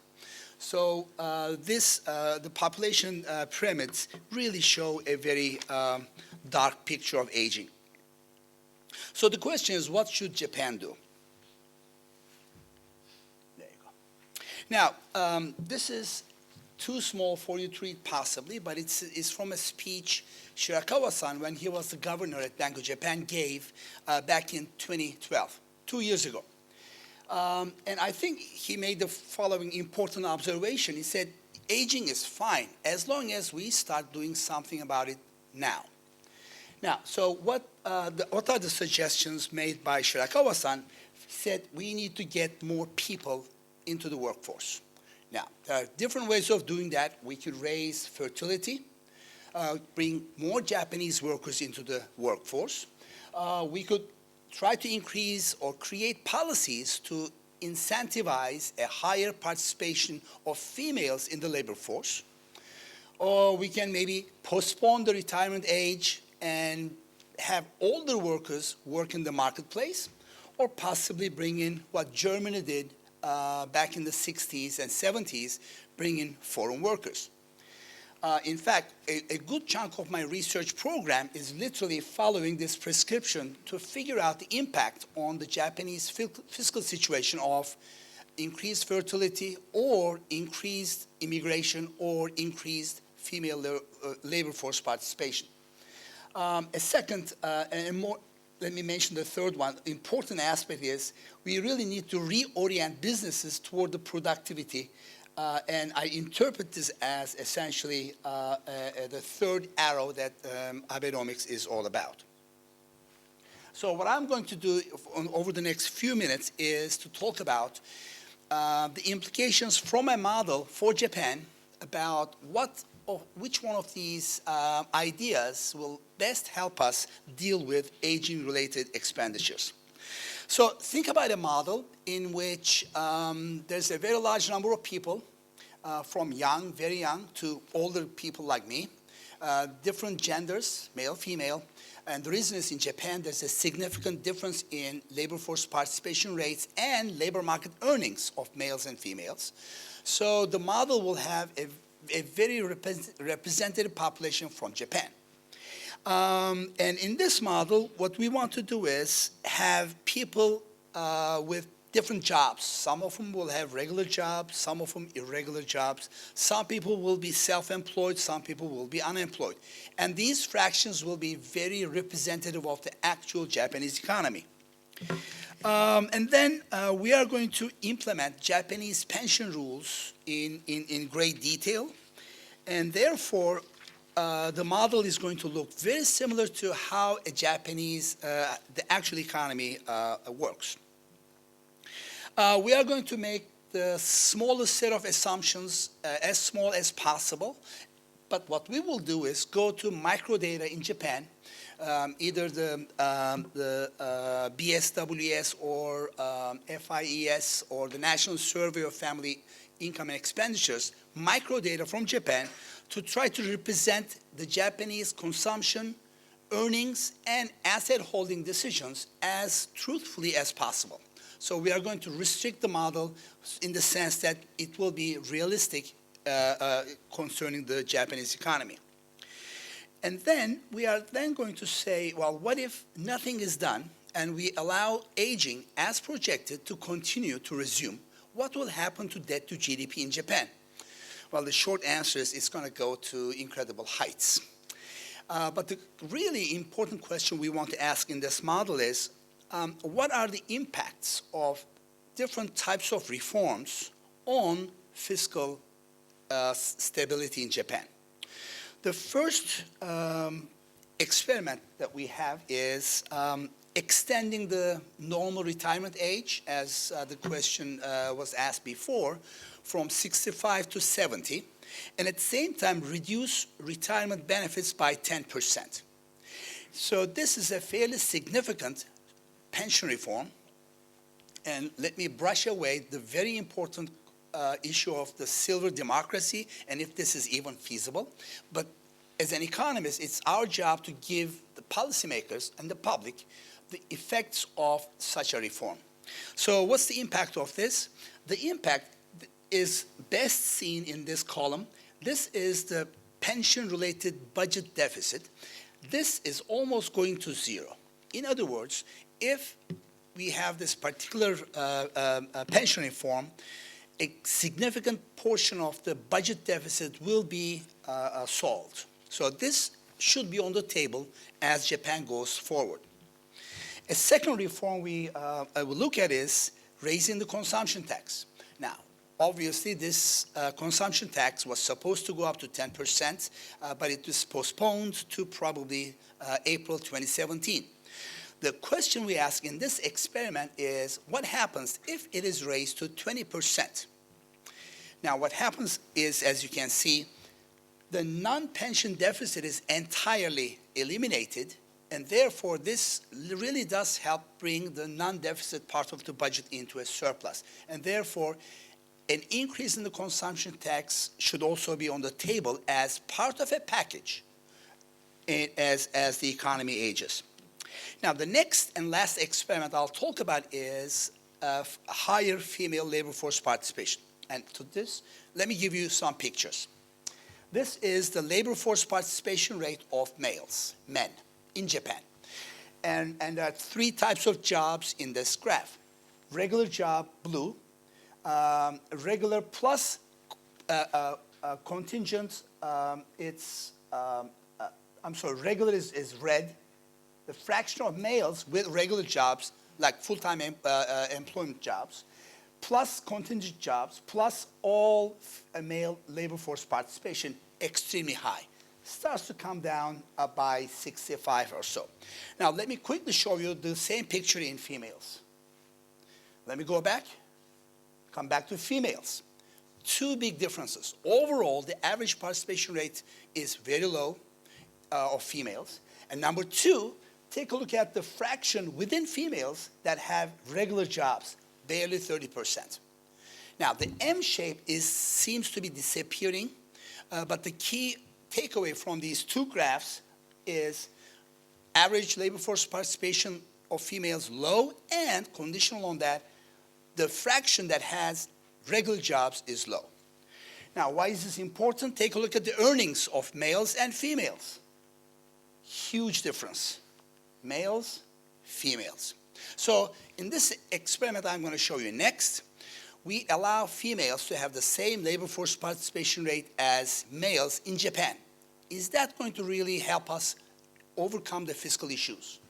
So the population pyramids really show a very dark picture of aging. So the question is, what should Japan do? There you go. Now, this is too small for you to read possibly, but it's from a speech Shirakawa-san, when he was the governor at Bank of Japan, gave back in 2012, 2 years ago. And I think he made the following important observation. He said, aging is fine as long as we start doing something about it now. Now, so what are the suggestions made by Shirakawa-san? He said, we need to get more people into the workforce. Now, there are different ways of doing that. We could raise fertility, bring more Japanese workers into the workforce. We could try to increase or create policies to incentivize a higher participation of females in the labor force. Or we can maybe postpone the retirement age and have older workers work in the marketplace, or possibly bring in what Germany did back in the 60s and 70s, bring in foreign workers. In fact, a good chunk of my research program is literally following this prescription to figure out the impact on the Japanese fiscal situation of increased fertility or increased immigration or increased female labor force participation. A second, and more, let me mention the third one, important aspect is we really need to reorient businesses toward the productivity. And I interpret this as essentially the third arrow that Abenomics is all about. So what I'm going to do over the next few minutes is to talk about the implications from a model for Japan about which one of these ideas will best help us deal with aging-related expenditures. So think about a model in which there's a very large number of people, from young, very young, to older people like me, different genders, male, female. And the reason is in Japan, there's a significant difference in labor force participation rates and labor market earnings of males and females. So the model will have a very representative population from Japan. And in this model, what we want to do is have people with different jobs. Some of them will have regular jobs, some of them irregular jobs. Some people will be self-employed, some people will be unemployed. And these fractions will be very representative of the actual Japanese economy. And then we are going to implement Japanese pension rules in great detail. And therefore, the model is going to look very similar to how a Japanese, the actual economy works. We are going to make the smallest set of assumptions as small as possible. But what we will do is go to microdata in Japan, either the BSWS or FIES or the National Survey of Family Income and Expenditures, microdata from Japan, to try to represent the Japanese consumption, earnings, and asset holding decisions as truthfully as possible. So we are going to restrict the model in the sense that it will be realistic concerning the Japanese economy. And then we are then going to say, well, what if nothing is done and we allow aging as projected to continue to resume? What will happen to debt to GDP in Japan? Well, the short answer is it's going to go to incredible heights. But the really important question we want to ask in this model is, what are the impacts of different types of reforms on fiscal stability in Japan? The first experiment that we have is extending the normal retirement age, as the question was asked before, from 65 to 70, and at the same time reduce retirement benefits by 10%. So this is a fairly significant pension reform, and let me brush away the very important issue of the silver democracy and if this is even feasible. But as an economist, it's our job to give the policymakers and the public the effects of such a reform. So what's the impact of this? The impact is best seen in this column. This is the pension-related budget deficit. this is almost going to zero. In other words, if we have this particular pension reform, a significant portion of the budget deficit will be solved. So this should be on the table as Japan goes forward. A second reform we will look at is raising the consumption tax. Now, obviously, this consumption tax was supposed to go up to 10%, but it was postponed to probably April 2017. The question we ask in this experiment is, what happens if it is raised to 20%? Now, what happens is, as you can see, the non-pension deficit is entirely eliminated, and therefore this really does help bring the non-deficit part of the budget into a surplus. And therefore, an increase in the consumption tax should also be on the table as part of a package as the economy ages. Now, the next and last experiment I'll talk about is higher female labor force participation. And to this, let me give you some pictures. This is the labor force participation rate of males, men, in Japan. And there are three types of jobs in this graph. Regular job, blue. Regular plus contingent, regular is red. The fraction of males with regular jobs, like full-time employment jobs, plus contingent jobs, plus all male labor force participation, extremely high. Starts to come down by 65 or so. Now, let me quickly show you the same picture in females. Let me go back. Come back to females. Two big differences. Overall, the average participation rate is very low of females. And number two, take a look at the fraction within females that have regular jobs, barely 30%. Now, the M shape seems to be disappearing, but the key takeaway from these two graphs is average labor force participation of females low, and conditional on that, the fraction that has regular jobs is low. Now, why is this important? Take a look at the earnings of males and females. Huge difference. Males, females. So in this experiment I'm going to show you next, we allow females to have the same labor force participation rate as males in Japan. Is that going to really help us overcome the fiscal issues?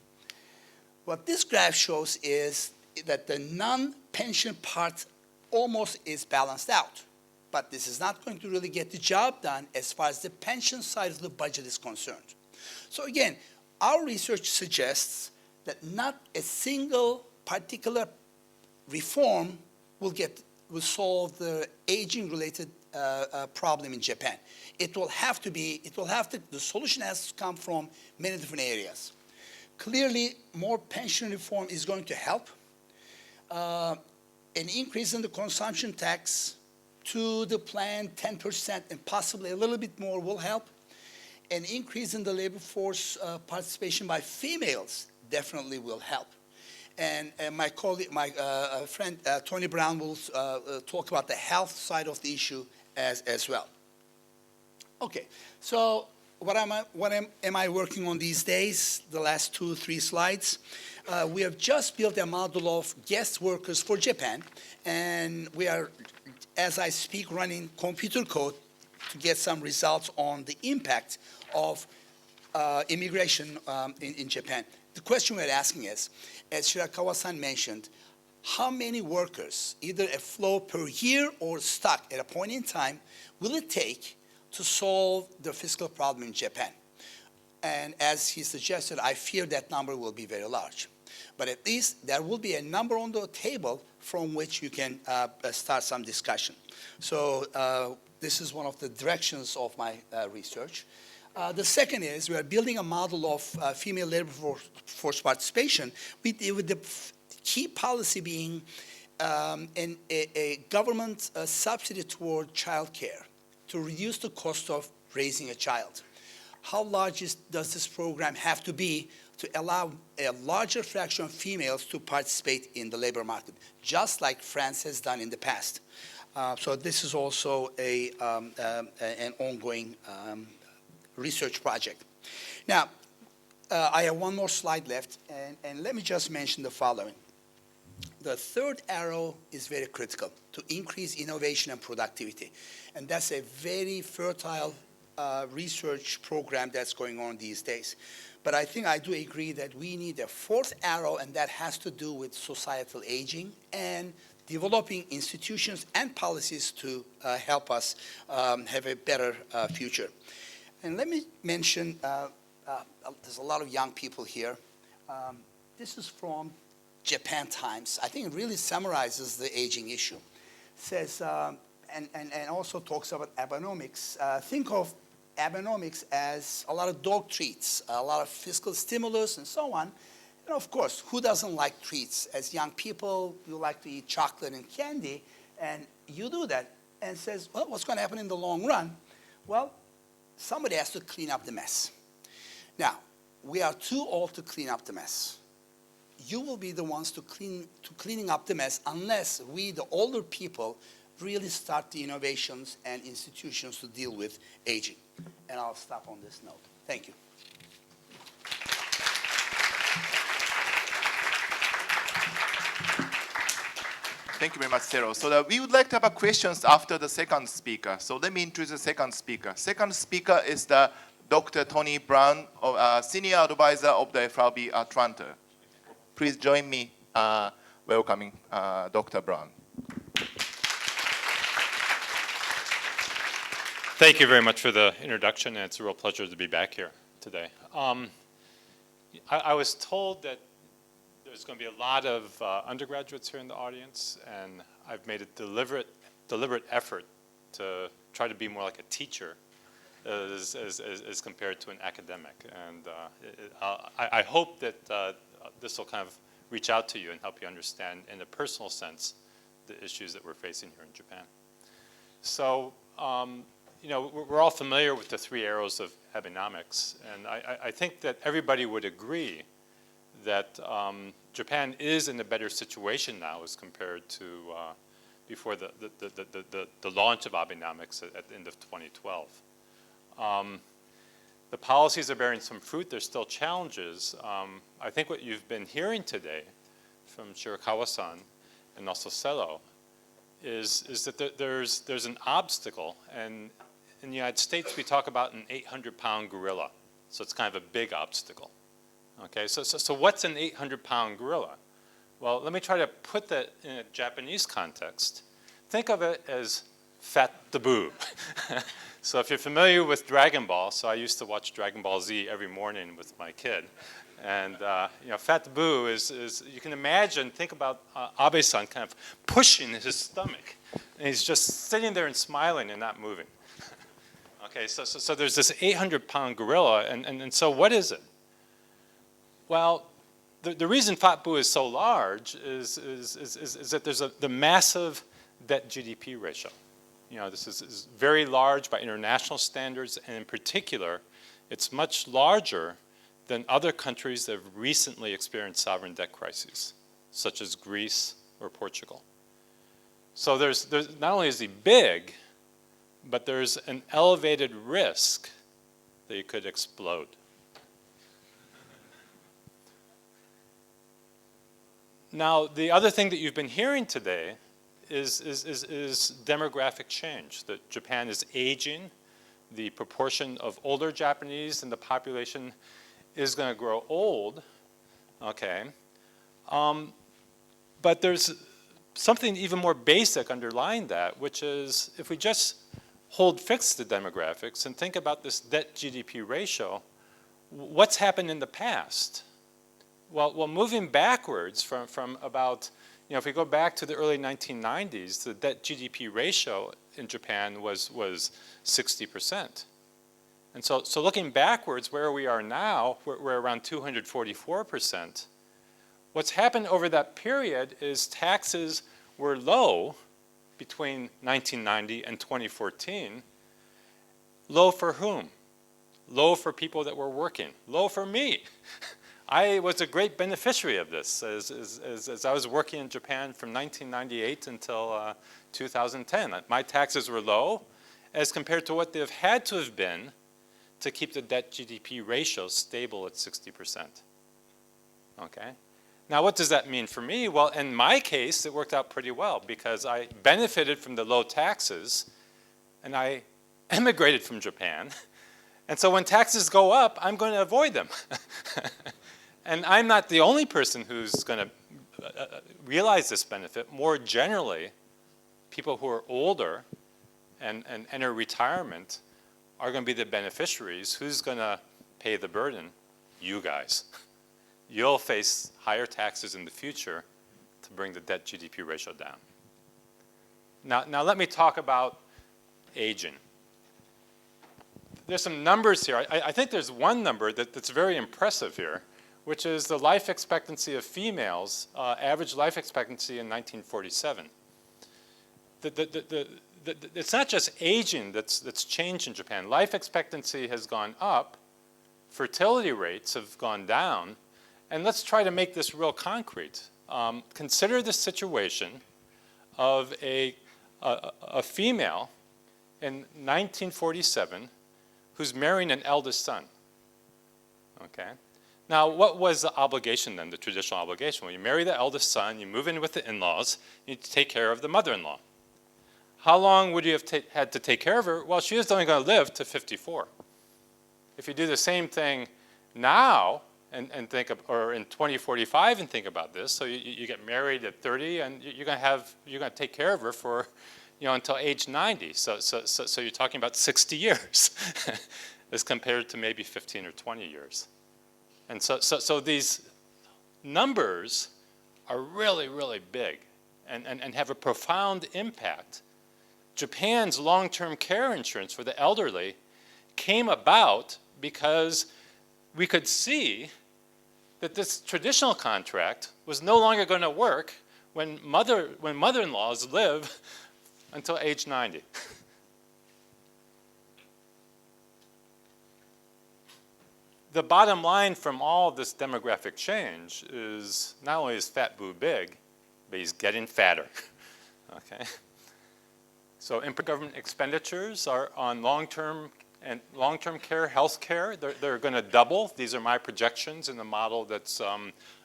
What this graph shows is that the non-pension part almost is balanced out. But this is not going to really get the job done as far as the pension side of the budget is concerned. So again, our research suggests that not a single particular reform will solve the aging-related problem in Japan. The solution has to come from many different areas. Clearly, more pension reform is going to help. An increase in the consumption tax to the plan, 10% and possibly a little bit more will help. An increase in the labor force participation by females definitely will help. And my colleague, my friend Tony Brown will talk about the health side of the issue as well. Okay, so what am I working on these days? The last 2-3 slides. We have just built a model of guest workers for Japan, and we are, as I speak, running computer code to get some results on the impact of immigration in Japan. The question we're asking is, as Shirakawa-san mentioned, how many workers, either a flow per year or stock at a point in time, will it take to solve the fiscal problem in Japan? And as he suggested, I fear that number will be very large. But at least there will be a number on the table from which you can start some discussion. So this is one of the directions of my research. The second is we are building a model of female labor force participation with the key policy being a government subsidy toward child care to reduce the cost of raising a child. How large does this program have to be to allow a larger fraction of females to participate in the labor market, just like France has done in the past? So this is also an ongoing research project. Now, I have one more slide left, and let me just mention the following. The third arrow is very critical to increase innovation and productivity. And that's a very fertile research program that's going on these days. But I think I do agree that we need a fourth arrow, and that has to do with societal aging and developing institutions and policies to help us have a better future. And let me mention, there's a lot of young people here. This is from Japan Times. I think it really summarizes the aging issue. It says, and also talks about Abenomics. Think of Abenomics as a lot of dog treats, a lot of fiscal stimulus and so on. And of course, who doesn't like treats? As young people, you like to eat chocolate and candy, and you do that. And says, well, what's going to happen in the long run? Well, somebody has to clean up the mess. Now, we are too old to clean up the mess. You will be the ones to cleaning up the mess unless we, the older people, really start the innovations and institutions to deal with aging. And I'll stop on this note. Thank you. Thank you very much, Sero. So we would like to have questions after the second speaker. So let me introduce the second speaker. Second speaker is the Dr. Tony Brown, Senior Advisor of the FRB Atlanta. Please join me welcoming Dr. Brown. Thank you very much for the introduction, and it's a real pleasure to be back here today. I was told that there's going to be a lot of undergraduates here in the audience, and I've made a deliberate effort to try to be more like a teacher as compared to an academic. And I hope that this will kind of reach out to you and help you understand in a personal sense the issues that we're facing here in Japan. So, you know, we're all familiar with the three arrows of Abenomics, and I think that everybody would agree that Japan is in a better situation now as compared to before the launch of Abenomics at the end of 2012. The policies are bearing some fruit. There's still challenges. I think what you've been hearing today from Shirakawa-san and also Selo is that there's an obstacle. And in the United States, we talk about an 800-pound gorilla. So it's kind of a big obstacle. Okay, so what's an 800-pound gorilla? Well, let me try to put that in a Japanese context. Think of it as Fat the Boo. So if you're familiar with Dragon Ball, so I used to watch Dragon Ball Z every morning with my kid. And you know, Fat the Boo is you can imagine, think about Abe-san kind of pushing his stomach. And he's just sitting there and smiling and not moving. Okay, so there's this 800-pound gorilla, and so what is it? Well, the reason Fat Boo is so large is that there's the massive debt-GDP ratio. You know, this is very large by international standards, and in particular, it's much larger than other countries that have recently experienced sovereign debt crises, such as Greece or Portugal. So there's not only is he big, but there's an elevated risk that he could explode. Now, the other thing that you've been hearing today is demographic change, that Japan is aging, the proportion of older Japanese in the population is going to grow old, okay? But there's something even more basic underlying that, which is if we just hold fixed the demographics and think about this debt-GDP ratio, what's happened in the past? Well, moving backwards from about, you know, if we go back to the early 1990s, the debt-GDP ratio in Japan was 60%. And so looking backwards, where we are now, we're around 244%. What's happened over that period is taxes were low between 1990 and 2014. Low for whom? Low for people that were working. Low for me. I was a great beneficiary of this as I was working in Japan from 1998 until 2010. My taxes were low as compared to what they've had to have been to keep the debt GDP ratio stable at 60%. Okay? Now, what does that mean for me? Well, in my case, it worked out pretty well because I benefited from the low taxes and I emigrated from Japan. And so when taxes go up, I'm going to avoid them. And I'm not the only person who's going to realize this benefit. More generally, people who are older and enter retirement are going to be the beneficiaries. Who's going to pay the burden? You guys. You'll face higher taxes in the future to bring the debt GDP ratio down. Now let me talk about aging. There's some numbers here. I think there's one number that's very impressive here, which is the life expectancy of females, average life expectancy in 1947. It's not just aging that's changed in Japan. Life expectancy has gone up, fertility rates have gone down, and let's try to make this real concrete. Consider the situation of a female in 1947 who's marrying an eldest son, okay? Now, what was the obligation then, the traditional obligation? Well, you marry the eldest son, you move in with the in-laws, you need to take care of the mother-in-law. How long would you have had to take care of her? Well, she was only going to live to 54. If you do the same thing now, and think of, or in 2045 and think about this, so you get married at 30 and you're going to take care of her for, until age 90. So you're talking about 60 years as compared to maybe 15 or 20 years. And so these numbers are really, really big and have a profound impact. Japan's long-term care insurance for the elderly came about because we could see that this traditional contract was no longer going to work when mother-in-laws live until age 90. The bottom line from all this demographic change is not only is Fat Boo big, but he's getting fatter. Okay? So government expenditures are on long-term care, health care. They're going to double. These are my projections in the model that's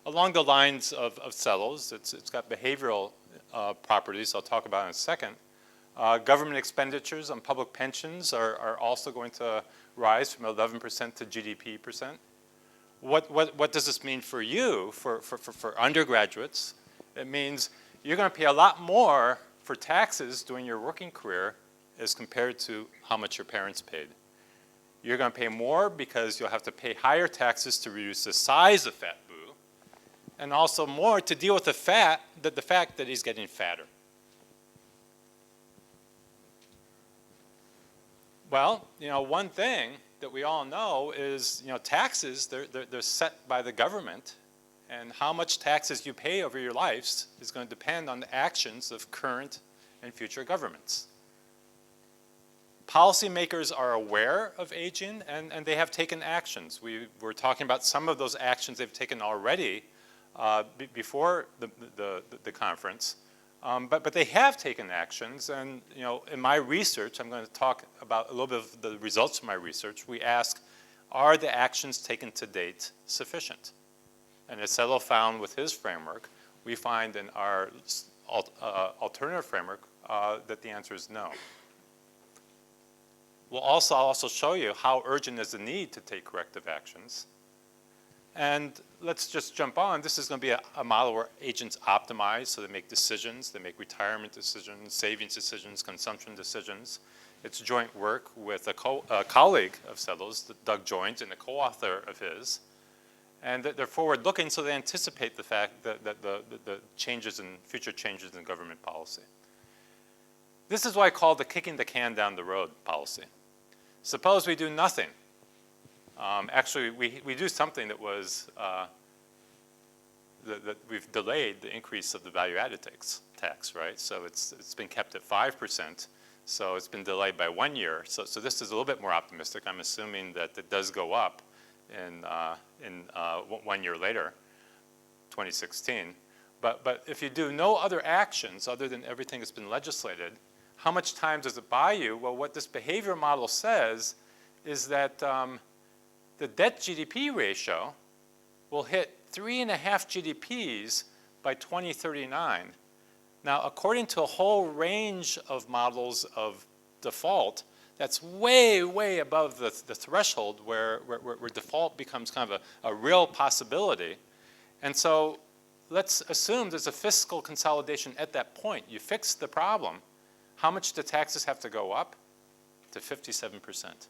along the lines of Cello's. It's got behavioral properties I'll talk about in a second. Government expenditures on public pensions are also going to rise from 11% to GDP percent. What does this mean for you, for undergraduates? It means you're going to pay a lot more for taxes during your working career as compared to how much your parents paid. You're going to pay more because you'll have to pay higher taxes to reduce the size of Fat Boo, and also more to deal with the fact that he's getting fatter. Well, one thing that we all know is, taxes, they're set by the government, and how much taxes you pay over your lives is going to depend on the actions of current and future governments. Policymakers are aware of aging, and they have taken actions. We were talking about some of those actions they've taken already before the conference. But they have taken actions, and in my research, I'm going to talk about a little bit of the results of my research. We ask, are the actions taken to date sufficient? And as Cello found with his framework, we find in our alternative framework that the answer is no. I'll also show you how urgent is the need to take corrective actions. And let's just jump on. This is going to be a model where agents optimize, so they make decisions. They make retirement decisions, savings decisions, consumption decisions. It's joint work with a colleague of Cello's, Doug Joines, and a co-author of his. And they're forward-looking, so they anticipate the fact that the changes in future changes in government policy. This is what I call the kicking the can down the road policy. Suppose we do nothing. Actually, we do something that was that we've delayed the increase of the value-added tax, right? So it's been kept at 5%. So it's been delayed by 1 year. So this is a little bit more optimistic. I'm assuming that it does go up in 1 year later, 2016. But if you do no other actions other than everything that's been legislated, how much time does it buy you? Well, what this behavior model says is that the debt GDP ratio will hit 3.5 GDPs by 2039. Now, according to a whole range of models of default, that's way, way above the threshold where default becomes kind of a real possibility. And so let's assume there's a fiscal consolidation at that point. You fix the problem. How much do taxes have to go up? To 57%.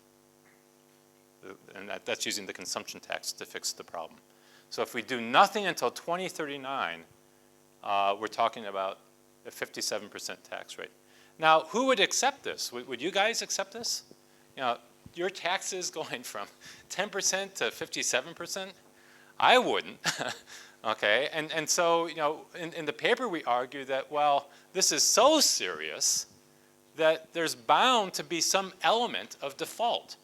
And that's using the consumption tax to fix the problem. So if we do nothing until 2039, we're talking about a 57% tax rate. Now, who would accept this? Would you guys accept this? You know, your taxes going from 10% to 57%? I wouldn't. Okay, and so, you know, in the paper we argue that, well, this is so serious that there's bound to be some element of default.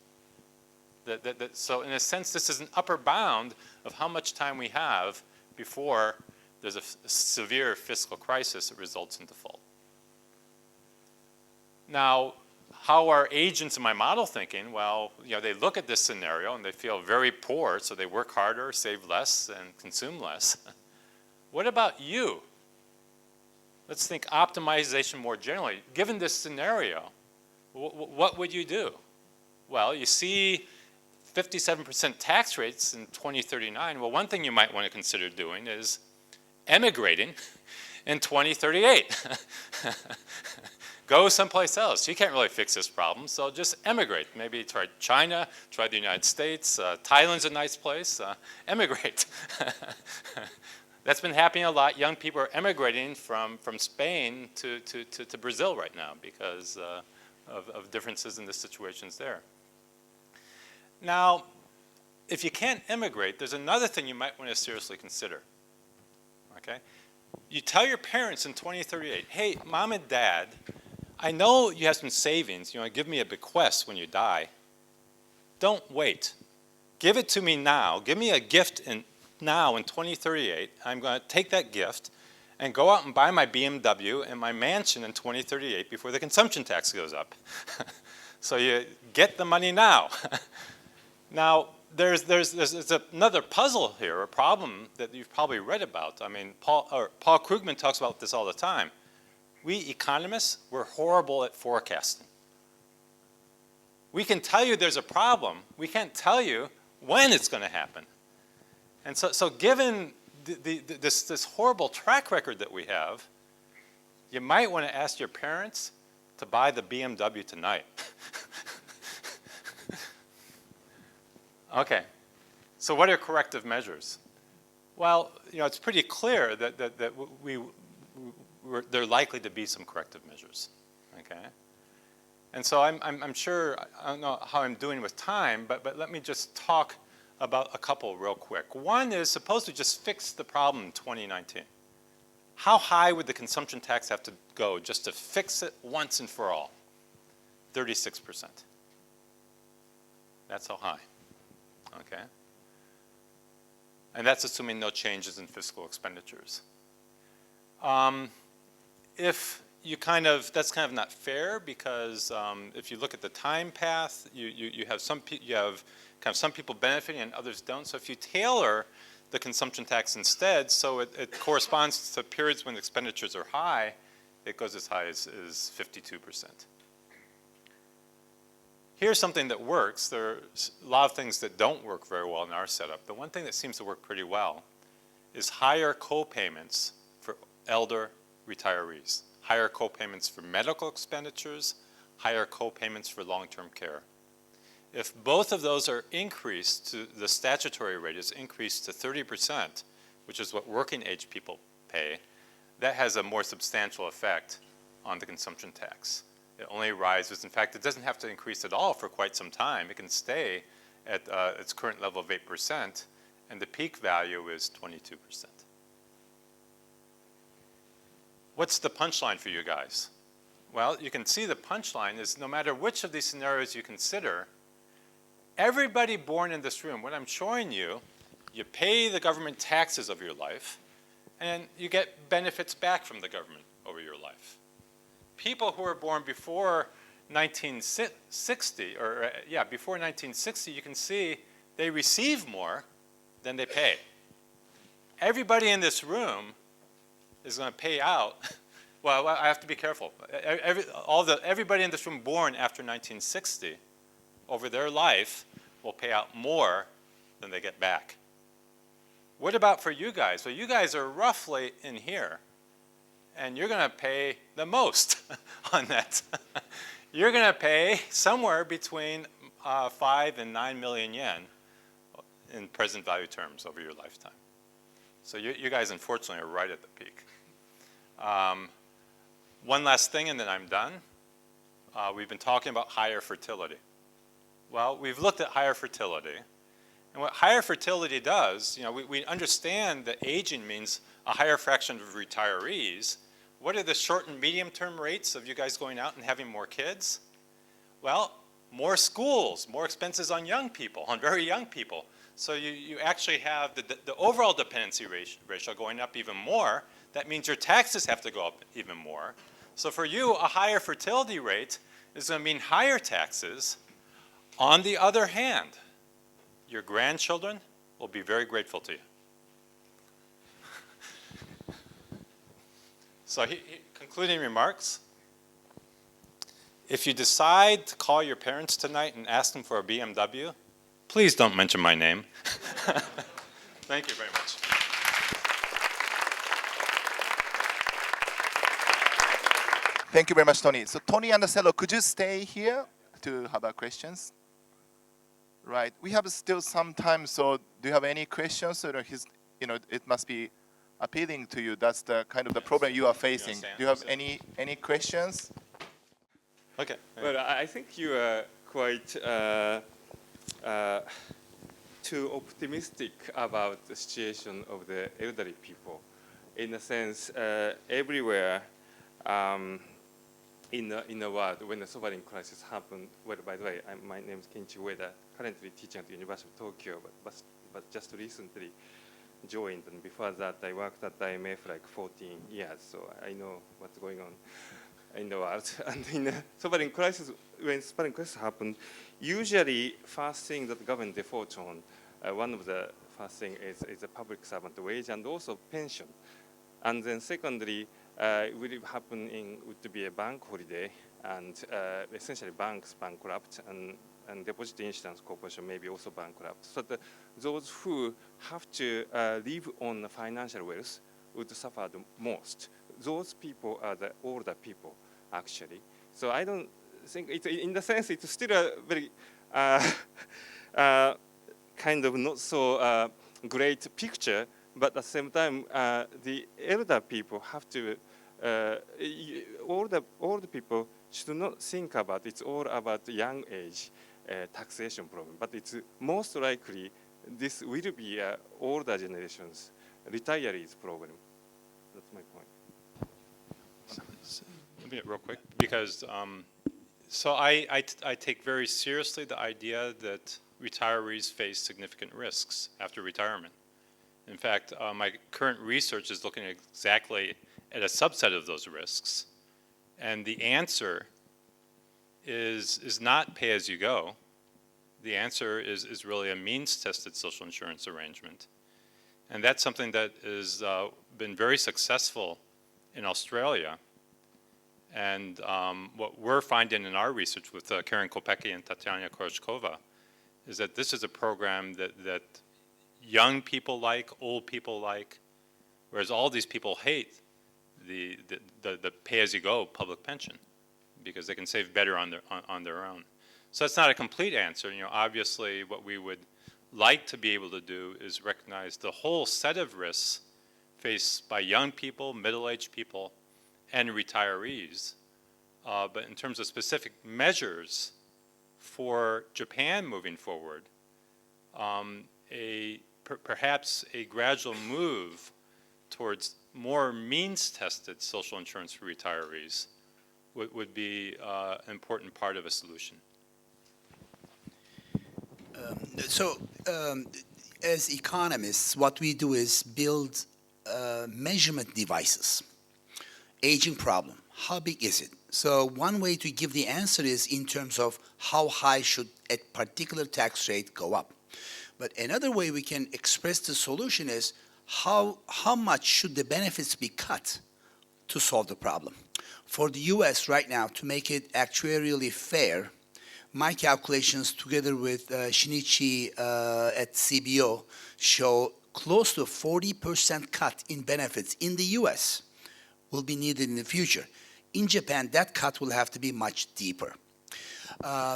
So in a sense, this is an upper bound of how much time we have before there's a severe fiscal crisis that results in default. Now, how are agents in my model thinking? Well, you know, they look at this scenario and they feel very poor, so they work harder, save less, and consume less. What about you? Let's think optimization more generally. Given this scenario, what would you do? Well, you see 57% tax rates in 2039. Well, one thing you might want to consider doing is emigrating in 2038. Go someplace else. You can't really fix this problem, so just emigrate. Maybe try China, try the United States. Thailand's a nice place. Emigrate. That's been happening a lot. Young people are emigrating from Spain to Brazil right now because of differences in the situations there. Now, if you can't emigrate, there's another thing you might want to seriously consider. Okay? You tell your parents in 2038, hey, mom and dad, I know you have some savings. You want to give me a bequest when you die. Don't wait. Give it to me now. Give me a gift now in 2038. I'm going to take that gift and go out and buy my BMW and my mansion in 2038 before the consumption tax goes up. So you get the money now. Now, there's another puzzle here, a problem that you've probably read about. I mean, Paul Krugman talks about this all the time. We economists, we're horrible at forecasting. We can tell you there's a problem. We can't tell you when it's going to happen. And so given this horrible track record that we have, you might want to ask your parents to buy the BMW tonight. Okay, so what are corrective measures? Well, you know, it's pretty clear that there are likely to be some corrective measures, okay? And so I'm sure, I don't know how I'm doing with time, but let me just talk about a couple real quick. One is, suppose we just fix the problem in 2019. How high would the consumption tax have to go just to fix it once and for all? 36%. That's how high, okay? And that's assuming no changes in fiscal expenditures. If you that's kind of not fair because if you look at the time path, you have some people benefiting and others don't. So if you tailor the consumption tax instead, so it corresponds to periods when expenditures are high, it goes as high as 52%. Here's something that works. There are a lot of things that don't work very well in our setup. The one thing that seems to work pretty well is higher co-payments for elder retirees, higher co-payments for medical expenditures, higher co-payments for long-term care. If both of those are increased to, the statutory rate is increased to 30%, which is what working age people pay, that has a more substantial effect on the consumption tax. It only rises, in fact, it doesn't have to increase at all for quite some time. It can stay at its current level of 8%, and the peak value is 22%. What's the punchline for you guys? Well, you can see the punchline is no matter which of these scenarios you consider, everybody born in this room, what I'm showing you, you pay the government taxes of your life, and you get benefits back from the government over your life. People who were born before 1960, before 1960, you can see they receive more than they pay. Everybody in this room is going to pay out. Well, I have to be careful. Everybody in this room born after 1960, over their life, will pay out more than they get back. What about for you guys? Well, you guys are roughly in here, and you're going to pay the most on that. You're going to pay somewhere between 5 and 9 million yen in present value terms over your lifetime. So you guys, unfortunately, are right at the peak. One last thing, and then I'm done. We've been talking about higher fertility. Well, we've looked at higher fertility. And what higher fertility does, we understand that aging means a higher fraction of retirees. What are the short and medium-term rates of you guys going out and having more kids? Well, more schools, more expenses on young people, on very young people. So you actually have the overall dependency ratio going up even more. That means your taxes have to go up even more. So for you, a higher fertility rate is going to mean higher taxes. On the other hand, your grandchildren will be very grateful to you. So concluding remarks. If you decide to call your parents tonight and ask them for a BMW, please don't mention my name. Thank you very much. Thank you very much, Tony. So Tony and Cello, could you stay here to have our questions? Right. We have still some time, so do you have any questions? Or it must be appealing to you. That's the kind of the problem you are facing. Do you have any questions? Okay. Well, I think you are quite too optimistic about the situation of the elderly people. In a sense, everywhere in the world, when the sovereign crisis happened, well, by the way, my name is Keio, currently teaching at the University of Tokyo, but just recently joined, and before that I worked at IMF like 14 years, so I know what's going on in the world. And in the sovereign crisis, when sovereign crisis happened, usually first thing that the government defaults on, one of the first thing is a public servant wage and also pension. And then secondly, it will happen would be a bank holiday, and essentially banks bankrupt, and deposit insurance corporation may be also bankrupt. So those who have to live on financial wealth would suffer the most. Those people are the older people, actually. So I don't think, in the sense, it's still a very kind of not so great picture, but at the same time, the elder people have to, older people should not think about it's all about the young age taxation problem, but it's most likely this will be older generations, retirees problem. That's my point. Let me real quick, because so I take very seriously the idea that retirees face significant risks after retirement. In fact, my current research is looking exactly at a subset of those risks, and the answer is not pay as you go. The answer is really a means-tested social insurance arrangement, and that's something that has been very successful in Australia. And what we're finding in our research with Karen Kopecki and Tatiana Koroshkova is that this is a program that young people like, old people like, whereas all these people hate the pay-as-you-go public pension because they can save better on their own. So that's not a complete answer. Obviously, what we would like to be able to do is recognize the whole set of risks faced by young people, middle-aged people, and retirees. But in terms of specific measures for Japan moving forward, perhaps a gradual move towards more means-tested social insurance for retirees would be an important part of a solution. As economists, what we do is build measurement devices. Aging problem, how big is it? So one way to give the answer is in terms of how high should a particular tax rate go up. But another way we can express the solution is how much should the benefits be cut to solve the problem. For the US right now, to make it actuarially fair, my calculations together with Shinichi at CBO show close to 40% cut in benefits in the US will be needed in the future. In Japan, that cut will have to be much deeper.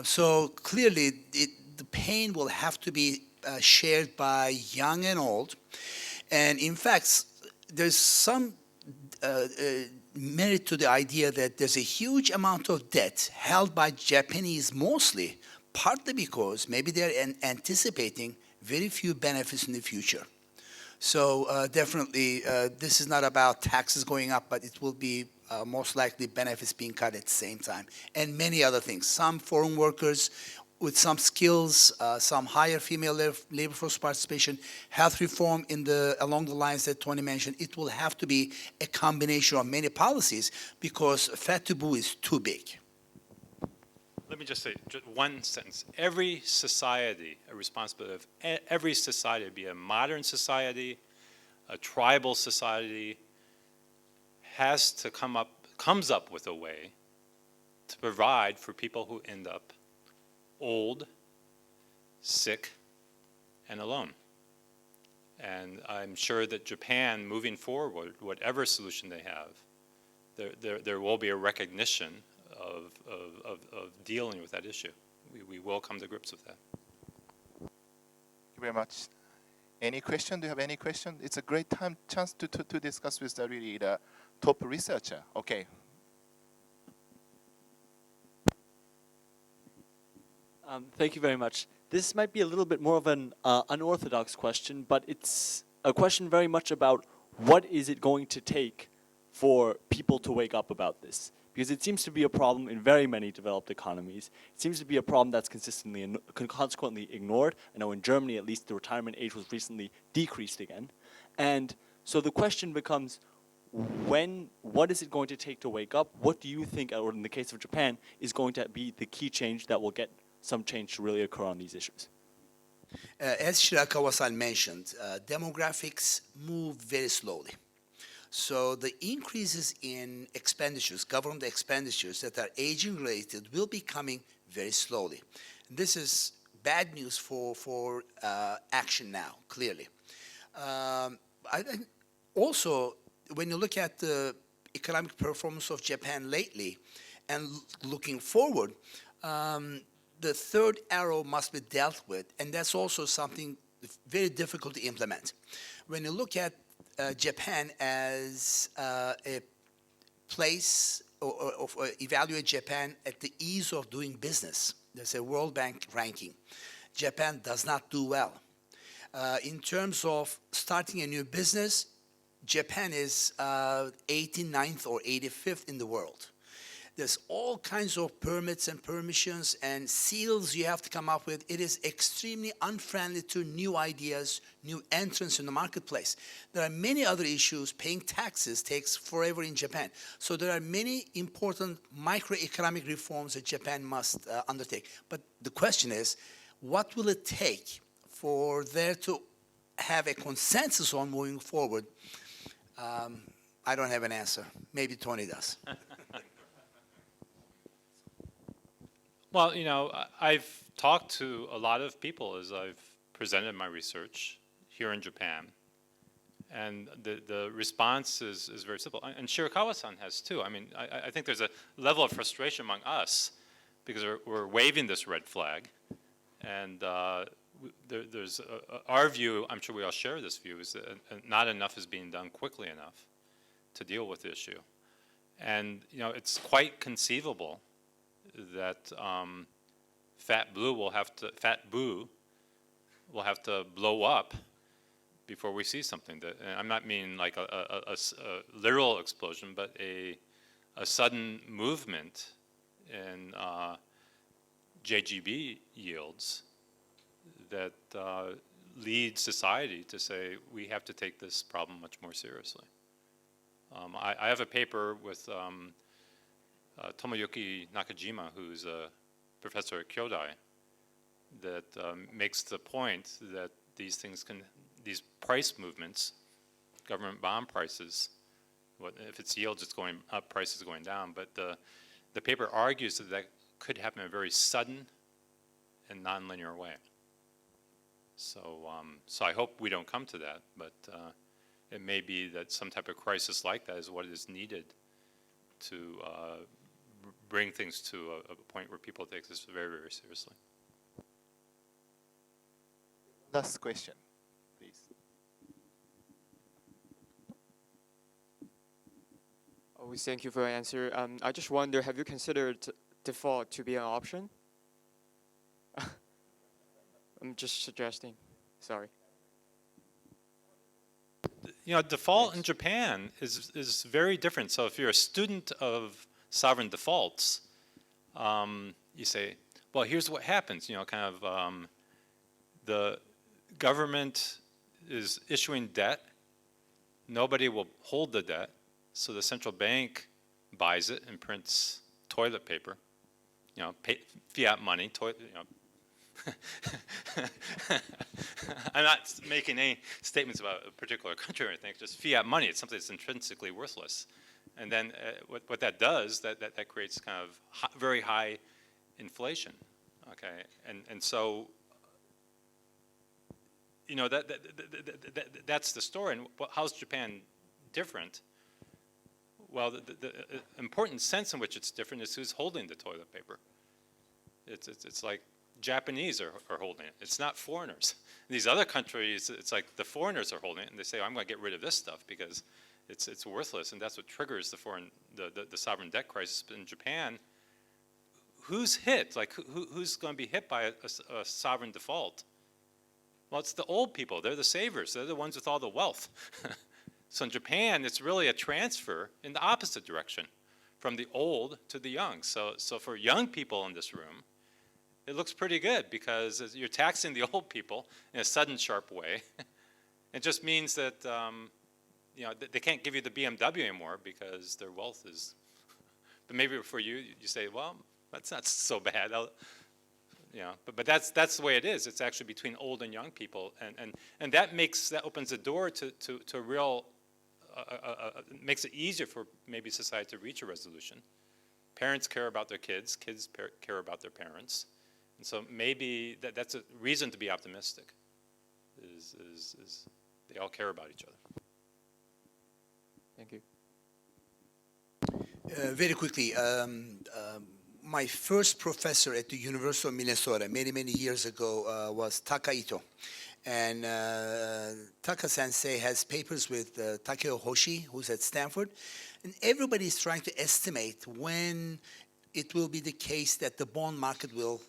So clearly, the pain will have to be shared by young and old. And in fact, there's some merit to the idea that there's a huge amount of debt held by Japanese mostly, partly because maybe they're anticipating very few benefits in the future. So definitely, this is not about taxes going up, but it will be most likely benefits being cut at the same time, and many other things. Some foreign workers with some skills, some higher female labor force participation, health reform along the lines that Tony mentioned. It will have to be a combination of many policies because fat taboo is too big. Let me just say just one sentence. Every society, a responsibility of every society, be a modern society, a tribal society, comes up with a way to provide for people who end up old, sick, and alone. And I'm sure that Japan, moving forward, whatever solution they have, there will be a recognition of dealing with that issue. We will come to grips with that. Thank you very much. Any question? Do you have any question? It's a great chance to discuss with the top researcher. Okay. Thank you very much. This might be a little bit more of an unorthodox question, but it's a question very much about what is it going to take for people to wake up about this? Because it seems to be a problem in very many developed economies. It seems to be a problem that's consistently and consequently ignored. I know in Germany, at least, the retirement age was recently decreased again. And so the question becomes, what is it going to take to wake up? What do you think, or in the case of Japan, is going to be the key change that will get some change to really occur on these issues? As Shirakawa-san mentioned, demographics move very slowly. So the increases in expenditures, government expenditures that are aging related will be coming very slowly. This is bad news for action now, clearly. I think also, when you look at the economic performance of Japan lately and looking forward, the third arrow must be dealt with, and that's also something very difficult to implement. When you look at Japan as a place, or evaluate Japan at the ease of doing business, there's a World Bank ranking. Japan does not do well. In terms of starting a new business, Japan is 89th or 85th in the world. There's all kinds of permits and permissions and seals you have to come up with. It is extremely unfriendly to new ideas, new entrants in the marketplace. There are many other issues. Paying taxes takes forever in Japan. So there are many important microeconomic reforms that Japan must undertake. But the question is, what will it take for there to have a consensus on moving forward? I don't have an answer. Maybe Tony does. Well, I've talked to a lot of people as I've presented my research here in Japan, and the response is very simple. And Shirakawa-san has too. I mean, I think there's a level of frustration among us because we're waving this red flag, and there's our view, I'm sure we all share this view, is that not enough is being done quickly enough to deal with the issue. And it's quite conceivable that fat boo will have to blow up before we see something. That, and I'm not meaning like a literal explosion, but a sudden movement in JGB yields that lead society to say we have to take this problem much more seriously. I have a paper with Tomoyuki Nakajima, who's a professor at Kyodai, that makes the point that these price movements, government bond prices, if it's yields, it's going up, prices going down. But the paper argues that could happen in a very sudden and nonlinear way. So I hope we don't come to that, but it may be that some type of crisis like that is what is needed to bring things to a point where people take this very, very seriously. Last question, please. Oh, thank you for your answer. I just wonder, have you considered default to be an option? I'm just suggesting. Sorry. You know, default in Japan is very different. So if you're a student of sovereign defaults, you say, well, here's what happens. You know, kind of the government is issuing debt. Nobody will hold the debt. So the central bank buys it and prints toilet paper, you know, fiat money, you know. I'm not making any statements about a particular country or anything, just fiat money. It's something that's intrinsically worthless. And then what that does, that creates kind of very high inflation, okay? And so, you know, that's the story. And how's Japan different? Well, the important sense in which it's different is who's holding the toilet paper. It's like Japanese are holding it. It's not foreigners. In these other countries, it's like the foreigners are holding it, and they say, I'm going to get rid of this stuff because it's worthless, and that's what triggers the sovereign debt crisis. But in Japan, who's hit? Like, who's going to be hit by a sovereign default? Well, it's the old people. They're the savers. They're the ones with all the wealth. So in Japan, it's really a transfer in the opposite direction, from the old to the young. So for young people in this room, it looks pretty good because you're taxing the old people in a sudden, sharp way. It just means that you know, they can't give you the BMW anymore because their wealth is. But maybe for you, you say, well, that's not so bad. You know, but that's the way it is. It's actually between old and young people, and that opens the door to real. Makes it easier for maybe society to reach a resolution. Parents care about their kids. Kids care about their parents. And so maybe that's a reason to be optimistic, is they all care about each other. Thank you. Very quickly, my first professor at the University of Minnesota many, many years ago was Taka Ito. And Taka-sensei has papers with Takeo Hoshi, who's at Stanford. And everybody is trying to estimate when it will be the case that the bond market will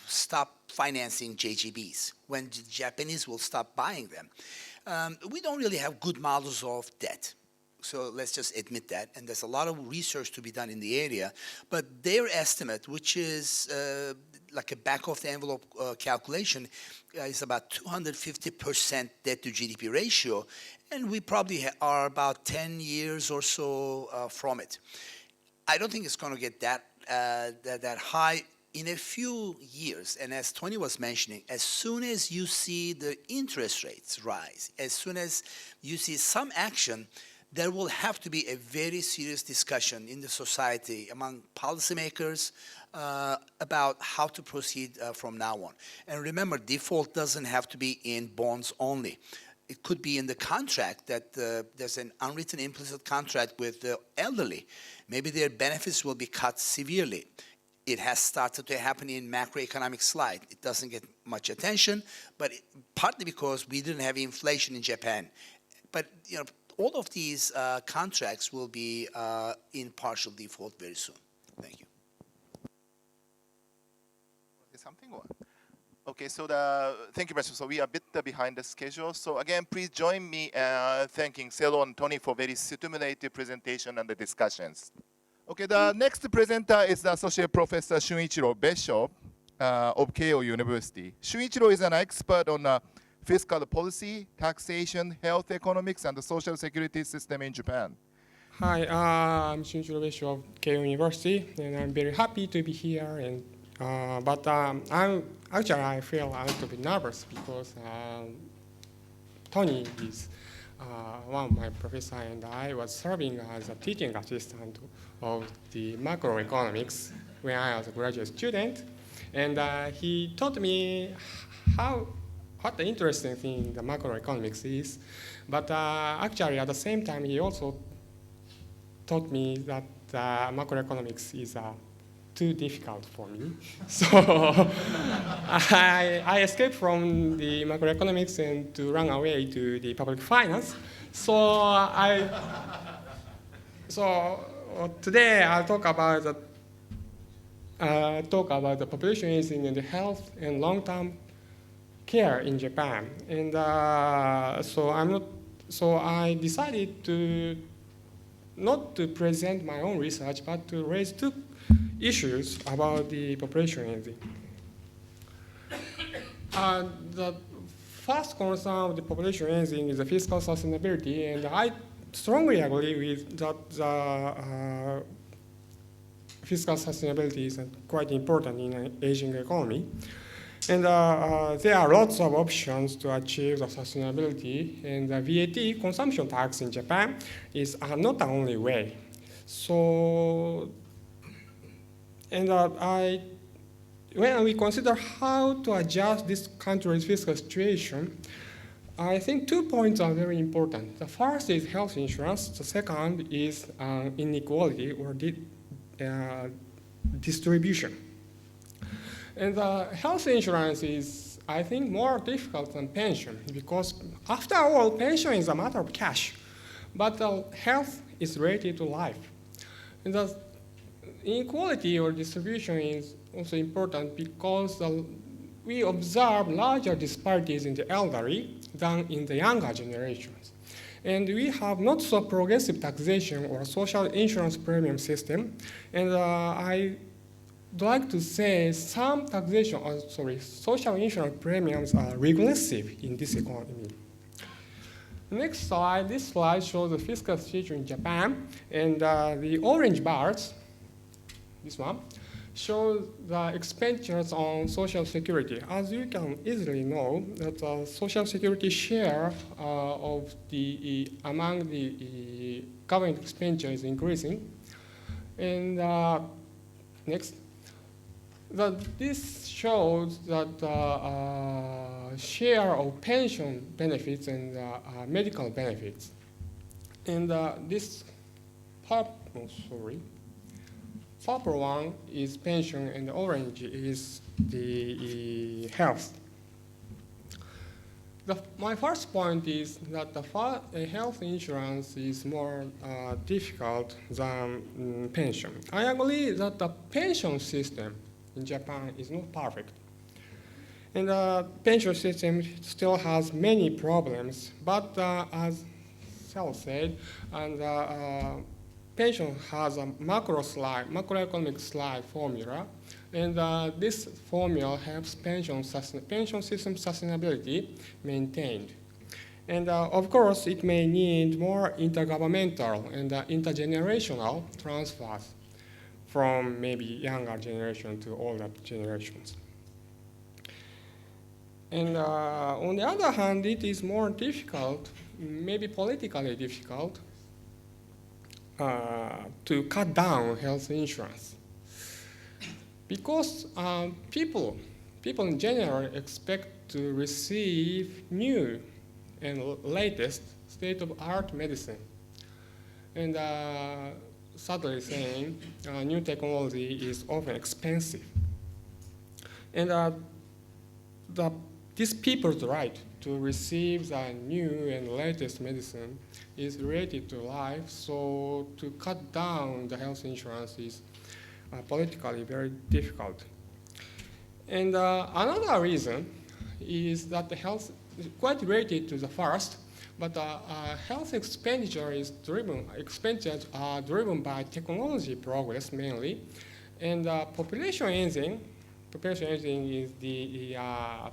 stop financing JGBs, when the Japanese will stop buying them. We don't really have good models of debt. So let's just admit that. And there's a lot of research to be done in the area. But their estimate, which is like a back-of-the-envelope calculation, is about 250% debt to GDP ratio. And we probably are about 10 years or so from it. I don't think it's going to get that high in a few years. And as Tony was mentioning, as soon as you see the interest rates rise, as soon as you see some action, there will have to be a very serious discussion in the society among policymakers about how to proceed from now on. And remember, default doesn't have to be in bonds only. It could be in the contract that there's an unwritten implicit contract with the elderly. Maybe their benefits will be cut severely. It has started to happen in macroeconomic slide. It doesn't get much attention, but partly because we didn't have inflation in Japan. But you know, all of these contracts will be in partial default very soon. Thank you. Something or? Okay, so thank you, Professor. So we are a bit behind the schedule. So again, please join me thanking Selo and Tony for very stimulating presentation and the discussions. Okay, the next presenter is the Associate Professor Shunichiro Besho of Keio University. Shunichiro is an expert on fiscal policy, taxation, health economics, and the social security system in Japan. Hi, I'm Shinichiro Besho of Keio University, and I'm very happy to be here. And but I feel a little bit nervous because Tony is one of my professors, and I was serving as a teaching assistant of the macroeconomics when I was a graduate student. And he taught me what the interesting thing in the macroeconomics is. But actually, at the same time, he also taught me that macroeconomics is too difficult for me. So I escaped from the macroeconomics and to run away to the public finance. So today I'll talk about the population aging and the health and long-term care in Japan. And so I decided to not to present my own research, but to raise two issues about the population aging. The first concern of the population aging is the fiscal sustainability, and I strongly agree with that the fiscal sustainability is quite important in an aging economy. And there are lots of options to achieve the sustainability, and the VAT consumption tax in Japan is not the only way. So, and when we consider how to adjust this country's fiscal situation, I think 2 points are very important. The first is health insurance. The second is inequality or distribution. And health insurance is, I think, more difficult than pension because, after all, pension is a matter of cash, but health is related to life. And the inequality or distribution is also important because we observe larger disparities in the elderly than in the younger generations. And we have not so progressive taxation or social insurance premium system. And I'd like to say some social insurance premiums are regressive in this economy. Next slide, this slide shows the fiscal situation in Japan, and the orange bars, this one, shows the expenditures on social security. As you can easily know, that the social security share among the government expenditure is increasing. And next. This shows that share of pension benefits and medical benefits. And this purple one is pension and the orange is the health. My first point is that the health insurance is more difficult than pension. I agree that the pension system in Japan is not perfect. And the pension system still has many problems, but as Sal said, and pension has a macroeconomic slide formula, and this formula helps pension system sustainability maintained. And of course, it may need more intergovernmental and intergenerational transfers from maybe younger generation to older generations. And on the other hand, it is more difficult, maybe politically difficult, to cut down health insurance. Because people in general expect to receive new and latest state-of-art medicine. And sadly saying, new technology is often expensive. And these people's right to receive the new and latest medicine is related to life, so to cut down the health insurance is politically very difficult. And another reason is that the health is quite related to the first, but health expenditures are driven by technology progress mainly, and population aging population aging is the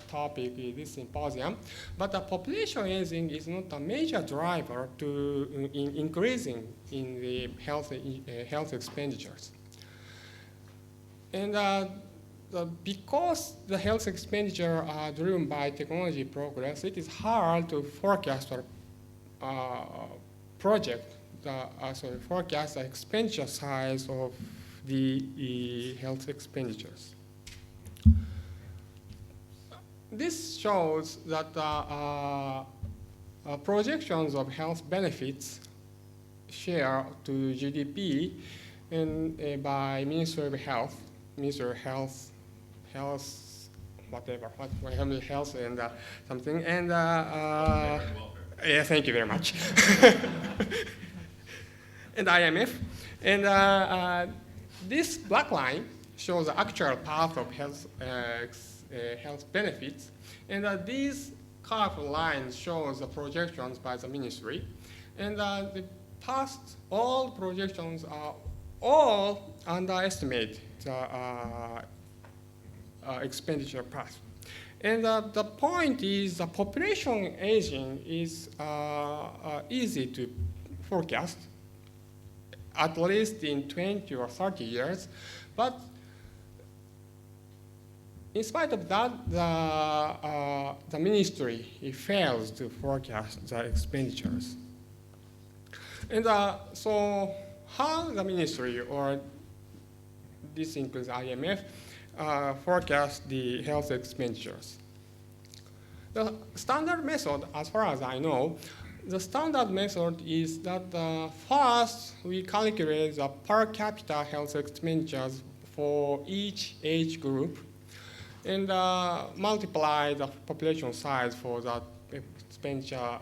topic in this symposium, but the population aging is not a major driver to in increasing in the health expenditures. And because the health expenditure are driven by technology progress, it is hard to forecast or forecast the expenditure size of the health expenditures. This shows that projections of health benefits share to GDP and by Ministry of Health, whatever, health and something, and yeah, thank you very much. And IMF, and this black line shows the actual path of health benefits, and these colorful lines shows the projections by the ministry, and the past all projections are all underestimate the expenditure path. And the point is the population aging is easy to forecast, at least in 20 or 30 years. But in spite of that, the ministry fails to forecast the expenditures. And so how the ministry, or this includes IMF, forecast the health expenditures? The standard method, as far as I know, the standard method is that first we calculate the per capita health expenditures for each age group and multiply the population size for that expenditure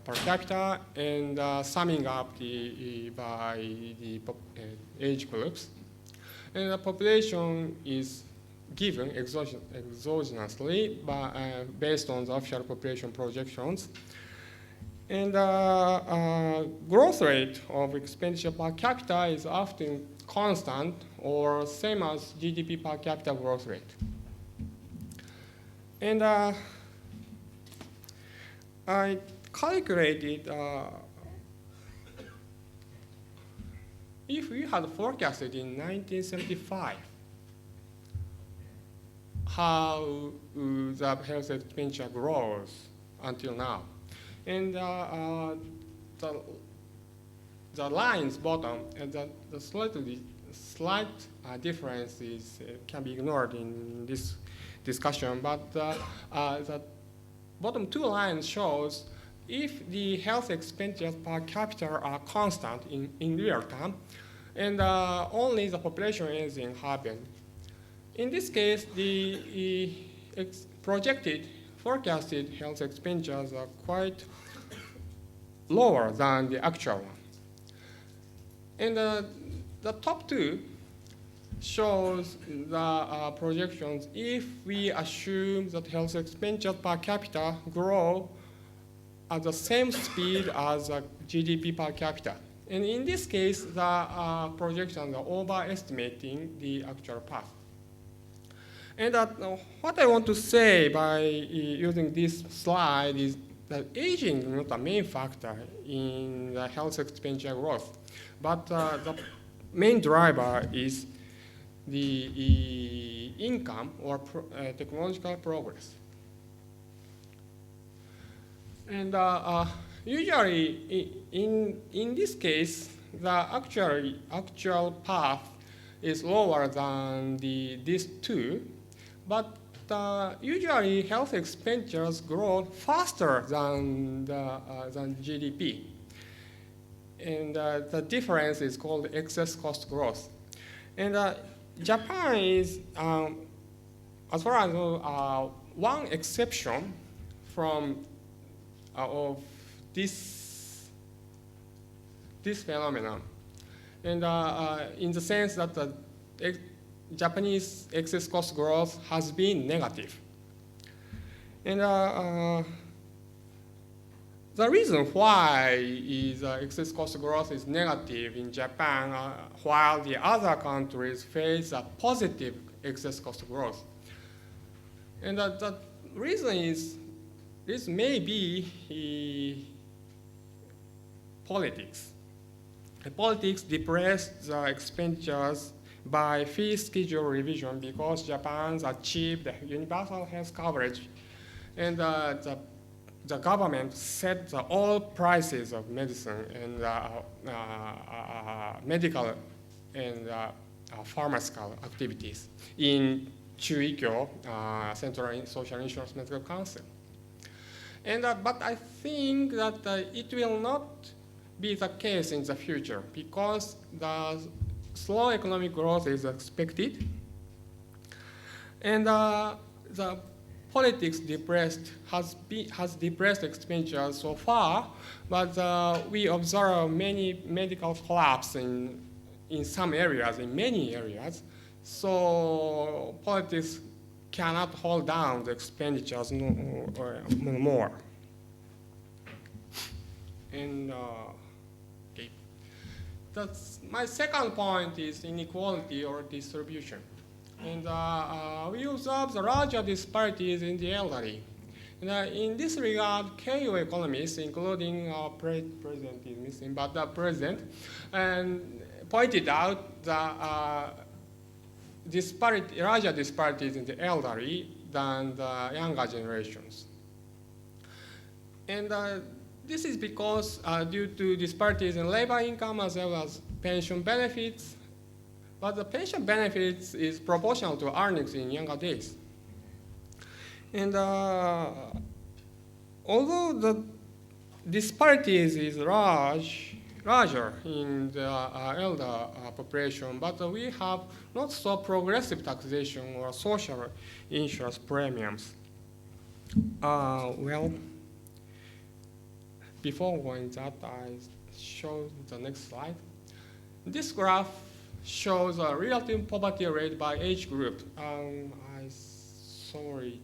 per capita and summing up by the age groups. And the population is given exogenously based on the official population projections. And growth rate of expenditure per capita is often constant or same as GDP per capita growth rate. And I calculated if we had forecasted in 1975 how the health expenditure grows until now. And the lines bottom, and the slight differences can be ignored in this discussion, but the bottom two lines shows if the health expenditures per capita are constant in real term, and only the population aging happened. In this case, the forecasted health expenditures are quite lower than the actual one. And the top two shows the projections if we assume that health expenditure per capita grow at the same speed as GDP per capita. And in this case, the projections are overestimating the actual path. And what I want to say by using this slide is that aging is not a main factor in the health expenditure growth, but the main driver is the income or technological progress. And usually, in this case, the actual path is lower than these two, but usually health expenditures grow faster than GDP. And the difference is called excess cost growth. And Japan is, as far as I know, one exception from of this phenomenon. And in the sense that the Japanese excess cost growth has been negative. And the reason why is excess cost growth is negative in Japan while the other countries face a positive excess cost growth. And the reason is this may be politics. Politics depressed the expenditures by fee schedule revision because Japan achieved universal health coverage, and the government set all prices of medicine and medical and pharmaceutical activities in Keio, Central Social Insurance Medical Council. And, but I think that it will not be the case in the future because the slow economic growth is expected, and the politics has depressed expenditures so far, but we observe many medical collapse in some areas, in many areas. So politics cannot hold down the expenditures no more. And okay. My second point is inequality or distribution. And we observe the larger disparities in the elderly. And in this regard, Keio economists, including president is missing, but the president, and pointed out the larger disparities in the elderly than the younger generations. And this is because due to disparities in labor income as well as pension benefits, but the pension benefits is proportional to earnings in younger days. And although the disparities is larger in the elder population, but we have not so progressive taxation or social insurance premiums. Well, before going that, I show the next slide. This graph shows a relative poverty rate by age group. Sorry,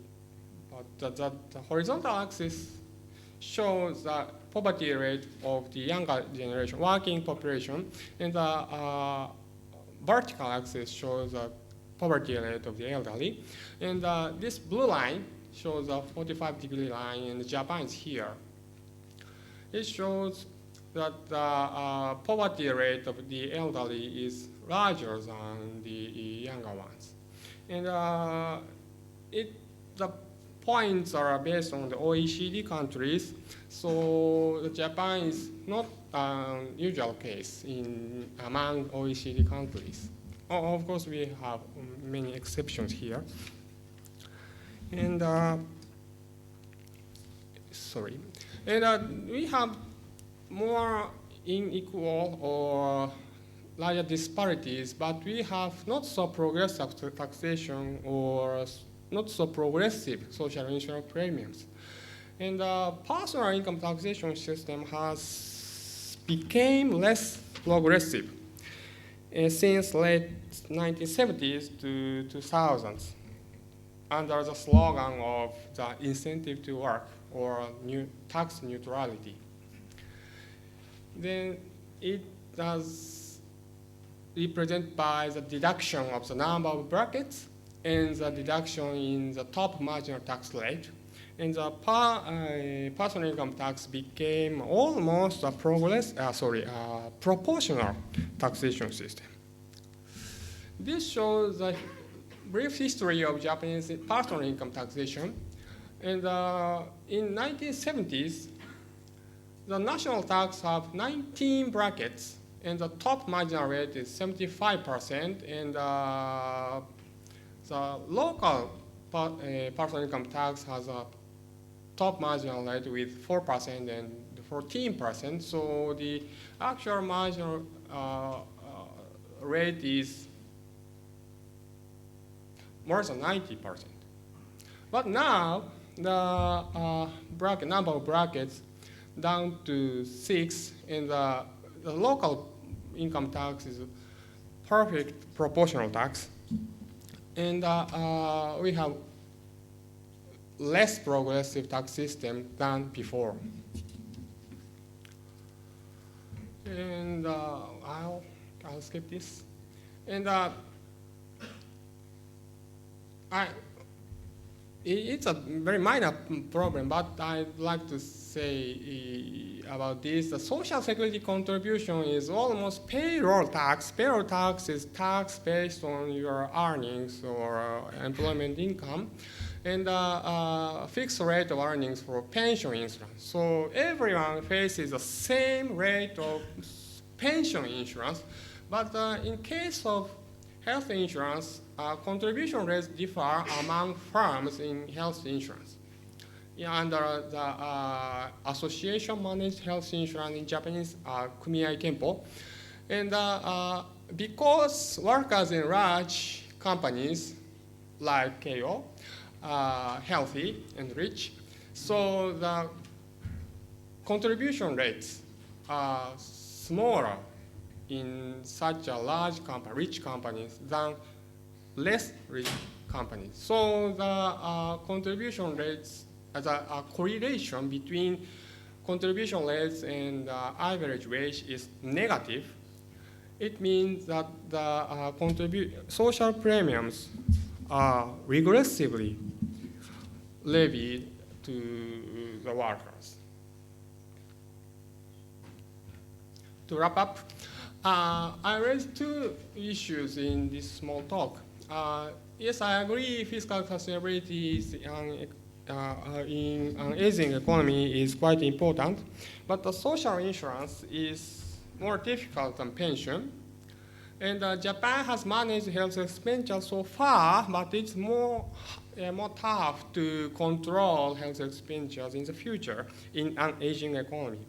but the horizontal axis shows the poverty rate of the younger generation, working population, and the vertical axis shows the poverty rate of the elderly. And this blue line shows a 45-degree line, and Japan is here. It shows that the poverty rate of the elderly is larger than the younger ones. And the points are based on the OECD countries, so Japan is not an usual case among OECD countries. Of course, we have many exceptions here. And sorry. And we have more unequal or larger disparities, but we have not so progressive taxation or not so progressive social insurance premiums. And the personal income taxation system has become less progressive since late 1970s to 2000s under the slogan of the incentive to work or tax neutrality. Then it does represent by the deduction of the number of brackets and the deduction in the top marginal tax rate. And the personal income tax became almost a proportional taxation system. This shows the brief history of Japanese personal income taxation. And in 1970s, the national tax have 19 brackets, and the top marginal rate is 75%, and the local personal income tax has a top marginal rate with 4% and 14%, so the actual marginal rate is more than 90%. But now, the number of brackets down to 6, and the local income tax is perfect proportional tax. And we have less progressive tax system than before. And I'll skip this. And it's a very minor problem, but I'd like to say about this. The social security contribution is almost payroll tax. Payroll tax is tax based on your earnings or employment income, and fixed rate of earnings for pension insurance. So everyone faces the same rate of pension insurance, but in case of health insurance, contribution rates differ among firms in health insurance. Under the association managed health insurance in Japanese, Kumiai Kenpo. And because workers in large companies like Keio are healthy and rich, so the contribution rates are smaller in such a large company, rich companies, than less rich companies. So the contribution rates, as a correlation between contribution rates and average wage is negative. It means that the social premiums are regressively levied to the workers. To wrap up, I raised two issues in this small talk. Yes, I agree fiscal sustainability in an aging economy is quite important, but the social insurance is more difficult than pension. And Japan has managed health expenditure so far, but it's more tough to control health expenditures in the future in an aging economy.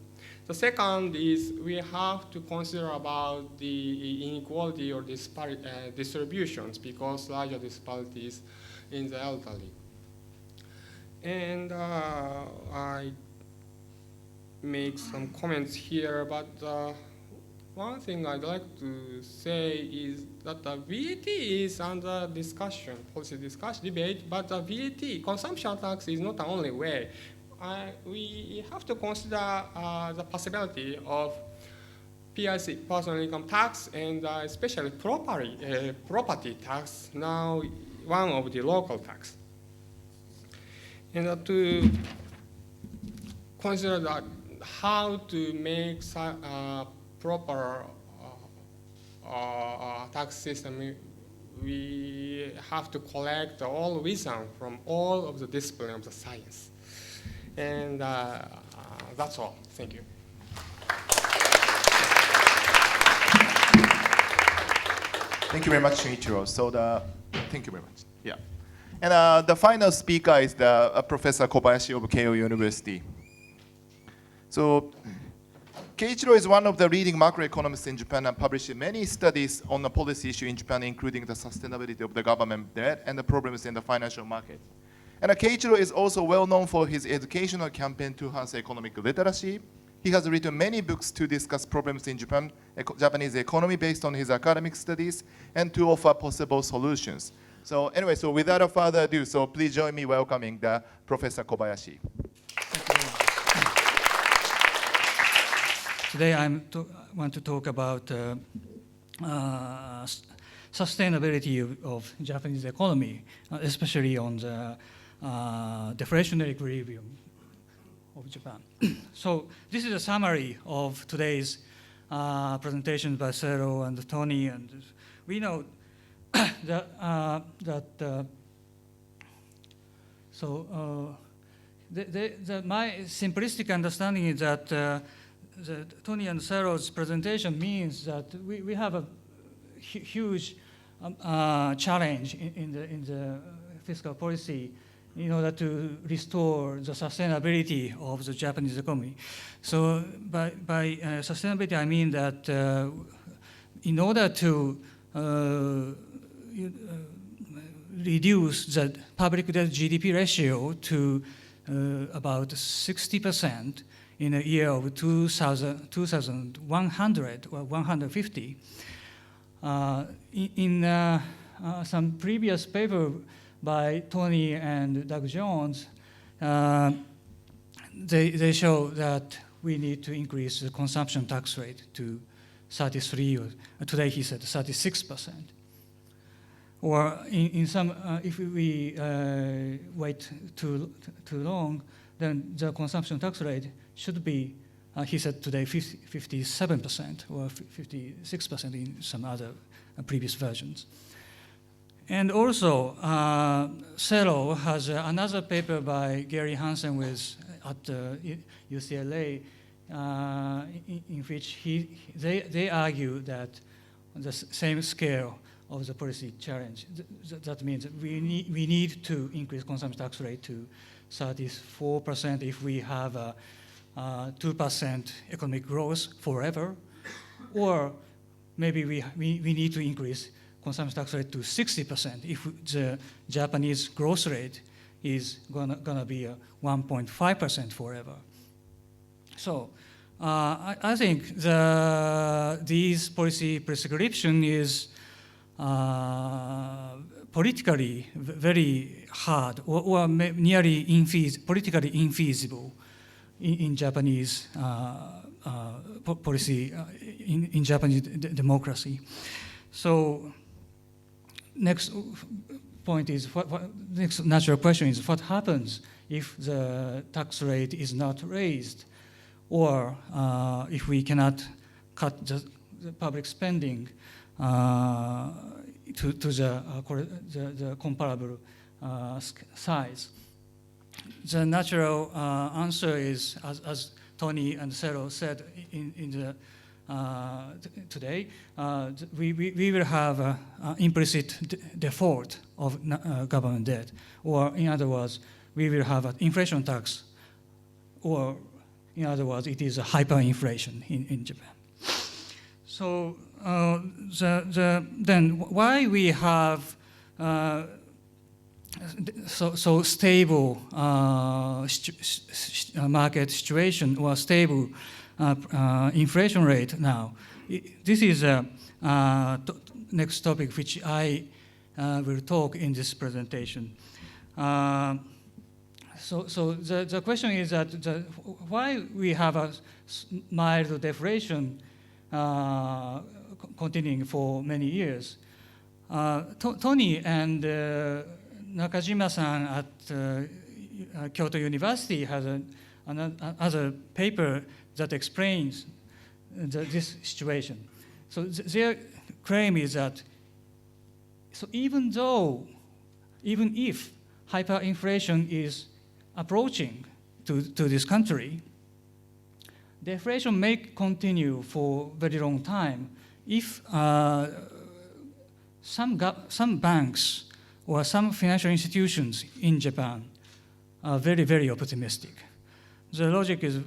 The second is we have to consider about the inequality or distributions, because larger disparities in the elderly. And I make some comments here, but one thing I'd like to say is that the VAT is under discussion, policy discussion, debate, but the VAT, consumption tax, is not the only way. We have to consider the possibility of PIC, personal income tax, and especially property tax, now one of the local tax. And to consider that how to make proper tax system, we have to collect all wisdom from all of the disciplines of the science. And that's all. Thank you. Thank you very much, Shinichiro. Thank you very much. Yeah. And the final speaker is Professor Kobayashi of Keio University. So Keiichiro is one of the leading macroeconomists in Japan and published many studies on the policy issue in Japan, including the sustainability of the government debt and the problems in the financial market. And Keiichiro is also well known for his educational campaign to enhance economic literacy. He has written many books to discuss problems in Japanese economy based on his academic studies and to offer possible solutions. So anyway, so without further ado, so please join me welcoming the Professor Kobayashi. Today I want to talk about sustainability of Japanese economy, especially on the deflationary equilibrium of Japan. So this is a summary of today's presentation by Sero and Tony, and we know that my simplistic understanding is that Tony and Sero's presentation means that we have a huge challenge in the fiscal policy in order to restore the sustainability of the Japanese economy. So by sustainability, I mean that in order to reduce the public debt GDP ratio to about 60% in a year of 2100 or 150, in some previous paper by Tony and Doug Jones, they show that we need to increase the consumption tax rate to 33, or today he said 36%. or in some, if we wait too long, then the consumption tax rate should be, he said today, 57% or 56% in some other previous versions. And also, Celo has another paper by Gary Hansen at UCLA, in which they argue that the same scale of the policy challenge. That means we need to increase consumption tax rate to 34% if we have a 2% economic growth forever, or maybe we need to increase consumption tax rate to 60% if the Japanese growth rate is gonna be 1.5% forever. So I think these policy prescription is politically very hard or nearly politically infeasible in Japanese policy, in Japanese democracy. So next point is, next natural question is, what happens if the tax rate is not raised, or if we cannot cut the public spending to the comparable size? The natural answer is, as Tony and Celo said today, we will have an implicit default of government debt, or in other words, we will have an inflation tax, or in other words, it is a hyperinflation in Japan. So then why we have so stable market situation or stable inflation rate now? This is a next topic which I will talk in this presentation. So the question is that why we have a mild deflation continuing for many years. Tony and Nakajima-san at Kyoto University has another paper that explains this situation. So their claim is that, so even if hyperinflation is approaching to this country, deflation may continue for a very long time if some banks or some financial institutions in Japan are very, very optimistic. The logic is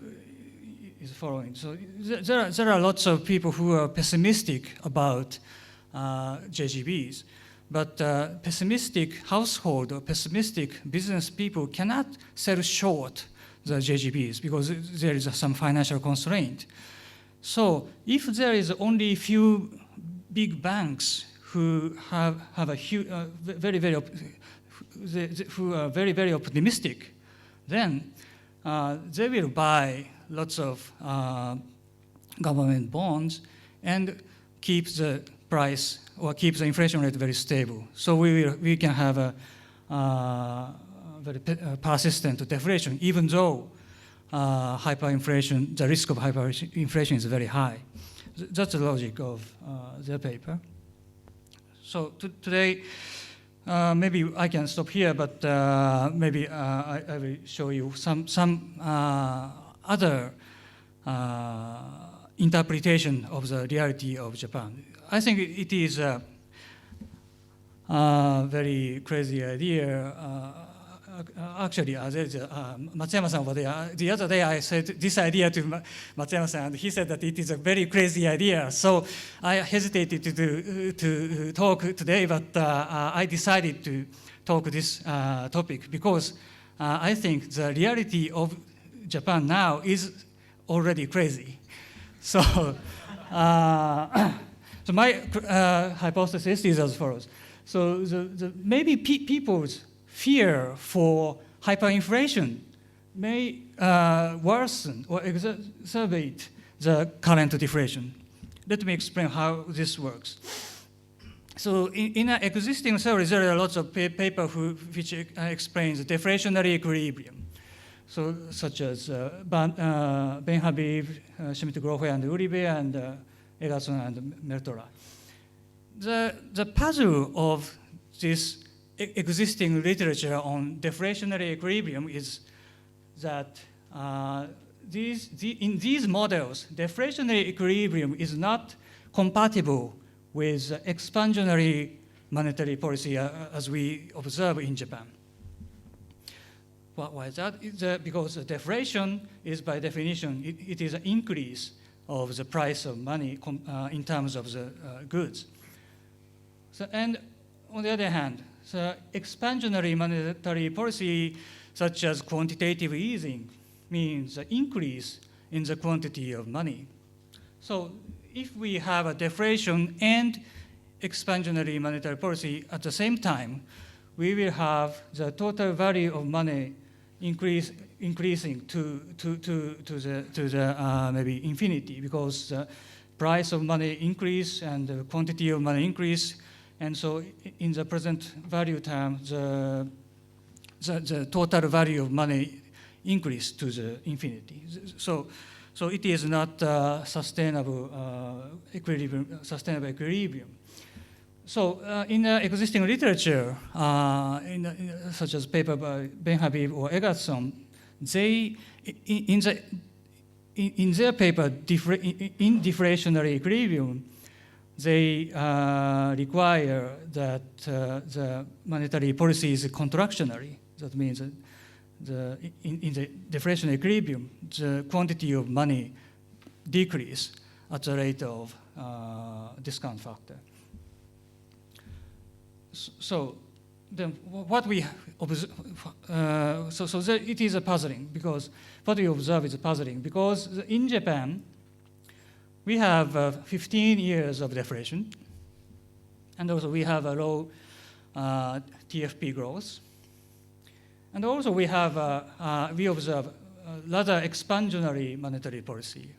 following. So there are lots of people who are pessimistic about JGBs, but pessimistic household or pessimistic business people cannot sell short the JGBs because there is some financial constraint. So if there is only few big banks who have a huge, who are very, very optimistic, then they will buy lots of government bonds and keep the price or keep the inflation rate very stable. So we can have a very persistent deflation, even though hyperinflation, the risk of hyperinflation is very high. That's the logic of their paper. So today, maybe I can stop here, but maybe I will show you some other interpretation of the reality of Japan. I think it is a very crazy idea. Actually, there's Matsuyama-san over there. The other day I said this idea to Matsuyama-san, and he said that it is a very crazy idea. So I hesitated to talk today, but I decided to talk this topic because I think the reality of Japan now is already crazy. So, so my hypothesis is as follows. So maybe people's fear for hyperinflation may worsen or exacerbate the current deflation. Let me explain how this works. So in an existing theory, there are lots of paper which explains the deflationary equilibrium. So such as Ben Habib, Schmidt-Grohe and Uribe, and Egerton and Mertola. The puzzle of this existing literature on deflationary equilibrium is that in these models, deflationary equilibrium is not compatible with expansionary monetary policy as we observe in Japan. Why is that? Because deflation is by definition, it is an increase of the price of money in terms of the goods. So, and on the other hand, the expansionary monetary policy, such as quantitative easing, means an increase in the quantity of money. So if we have a deflation and expansionary monetary policy at the same time, we will have the total value of money increasing to the maybe infinity, because the price of money increase and the quantity of money increase, and so in the present value term, the total value of money increase to the infinity. So it is not sustainable equilibrium. So in the existing literature, such as paper by Ben Habib or Egerton, they in their paper in deflationary equilibrium, they require that the monetary policy is contractionary. That means that in the deflationary equilibrium, the quantity of money decrease at the rate of discount factor. So then what we observe, it is a puzzling, because what we observe is puzzling, because in Japan, we have 15 years of deflation, and also we have a low TFP growth. And also we have, we observe rather expansionary monetary policy.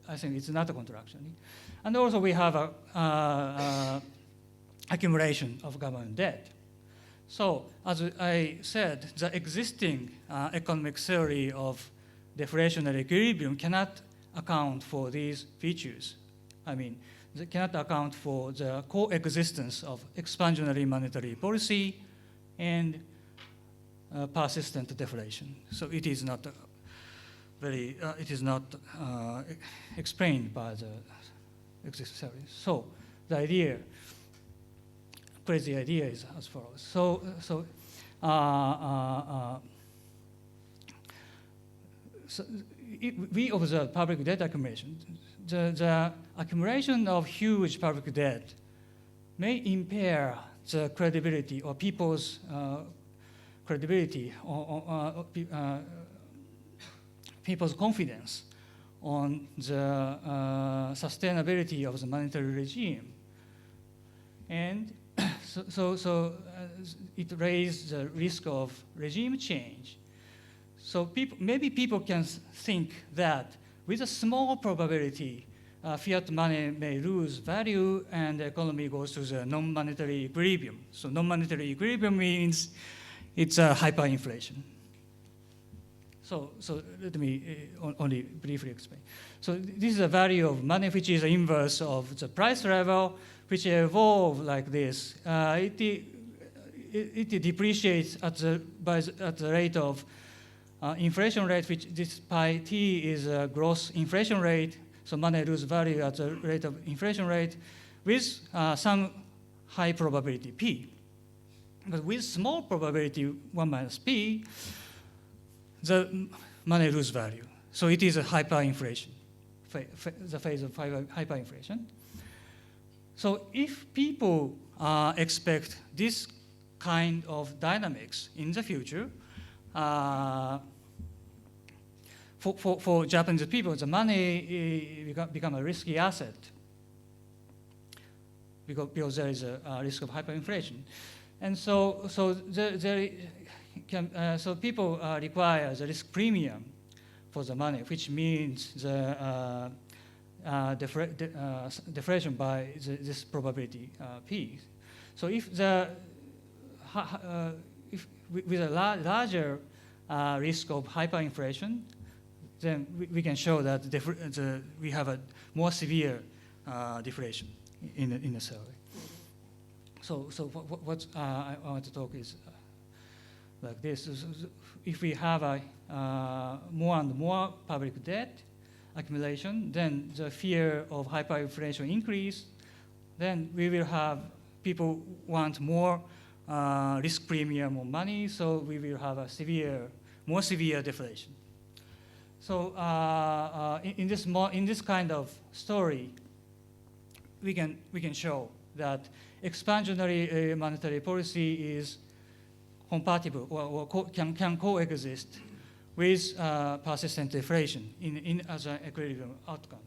I think it's not a contraction. And also we have a accumulation of government debt. So as I said, the existing economic theory of deflationary equilibrium cannot account for these features. I mean, they cannot account for the coexistence of expansionary monetary policy and persistent deflation. So it is not explained by the existing theory. So the crazy idea is as follows. We observe public debt accumulation. The accumulation of huge public debt may impair the credibility or people's credibility or people's confidence on the sustainability of the monetary regime. And so it raises the risk of regime change. So maybe people can think that with a small probability, fiat money may lose value and the economy goes to the non-monetary equilibrium. So non-monetary equilibrium means it's a hyperinflation. So let me only briefly explain. So this is a value of money which is the inverse of the price level, which evolve like this. It depreciates at the rate of inflation rate, which this pi t is a gross inflation rate. So money lose value at the rate of inflation rate with some high probability p. But with small probability 1 minus p, the money lose value. So it is a hyperinflation, the phase of hyperinflation. So if people expect this kind of dynamics in the future, for Japanese people, the money become a risky asset because there is a risk of hyperinflation. And so people require the risk premium for the money, which means the deflation by this probability p. So if with a larger risk of hyperinflation, then we can show that we have a more severe deflation in the survey. So what I want to talk is like this. If we have a more and more public debt accumulation, then the fear of hyperinflation increase, then we will have people want more risk premium on money, so we will have a more severe deflation. So in this kind of story, we can show that expansionary monetary policy is compatible or can coexist with persistent deflation as an equilibrium outcome.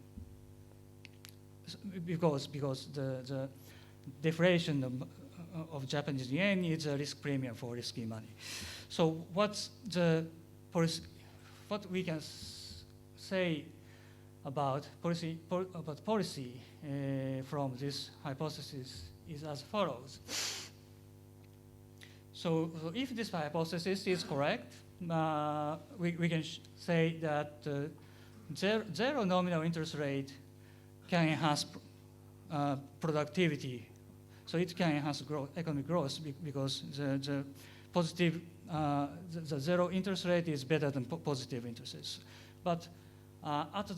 Because the deflation of Japanese yen is a risk premium for risky money. So what's the policy? What we can say about policy from this hypothesis is as follows. So if this hypothesis is correct, we can say that zero nominal interest rate can enhance productivity. So it can enhance economic growth because the positive, the zero interest rate is better than positive interest rates. But at the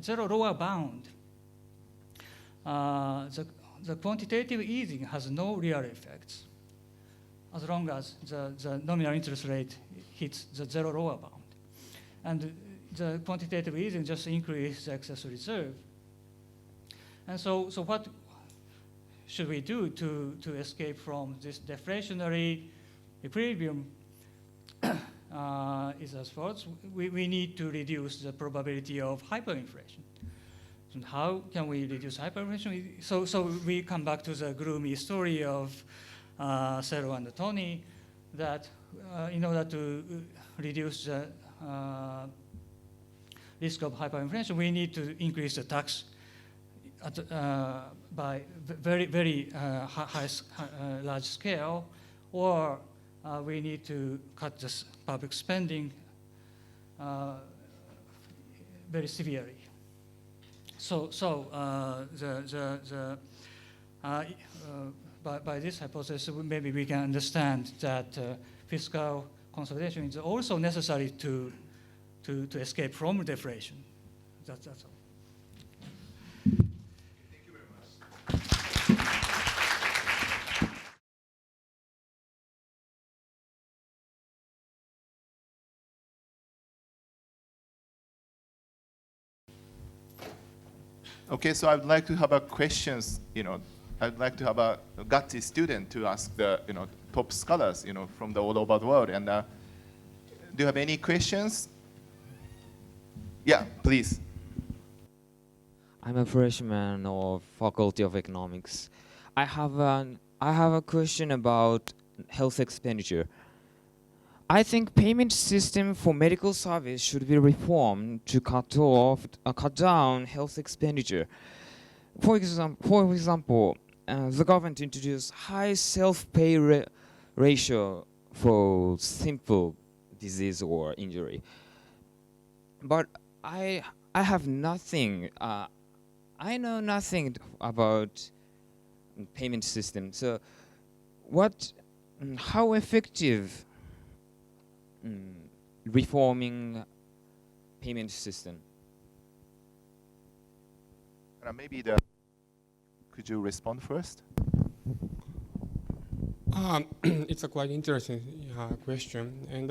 zero lower bound, the quantitative easing has no real effects as long as the nominal interest rate hits the zero lower bound. And the quantitative easing just increases the excess reserve. And so what should we do to escape from this deflationary equilibrium is as follows. We need to reduce the probability of hyperinflation. And how can we reduce hyperinflation? So we come back to the gloomy story of Sero and Tony, that in order to reduce the risk of hyperinflation, we need to increase the tax by very large scale, or we need to cut the public spending very severely. So by this hypothesis, maybe we can understand that fiscal consolidation is also necessary to escape from deflation. That's all. Thank you very much. Okay, so I would like to have a questions, I'd like to have a gutsy student to ask the, top scholars, from all over the world. And do you have any questions? Yeah, please. I'm a freshman of Faculty of Economics. I have a question about health expenditure. I think payment system for medical service should be reformed to cut down health expenditure. For example, the government introduced high self-pay ratio for simple disease or injury. But I have nothing. I know nothing about payment system. So, how effective reforming payment system? Maybe could you respond first? It's a quite interesting question, and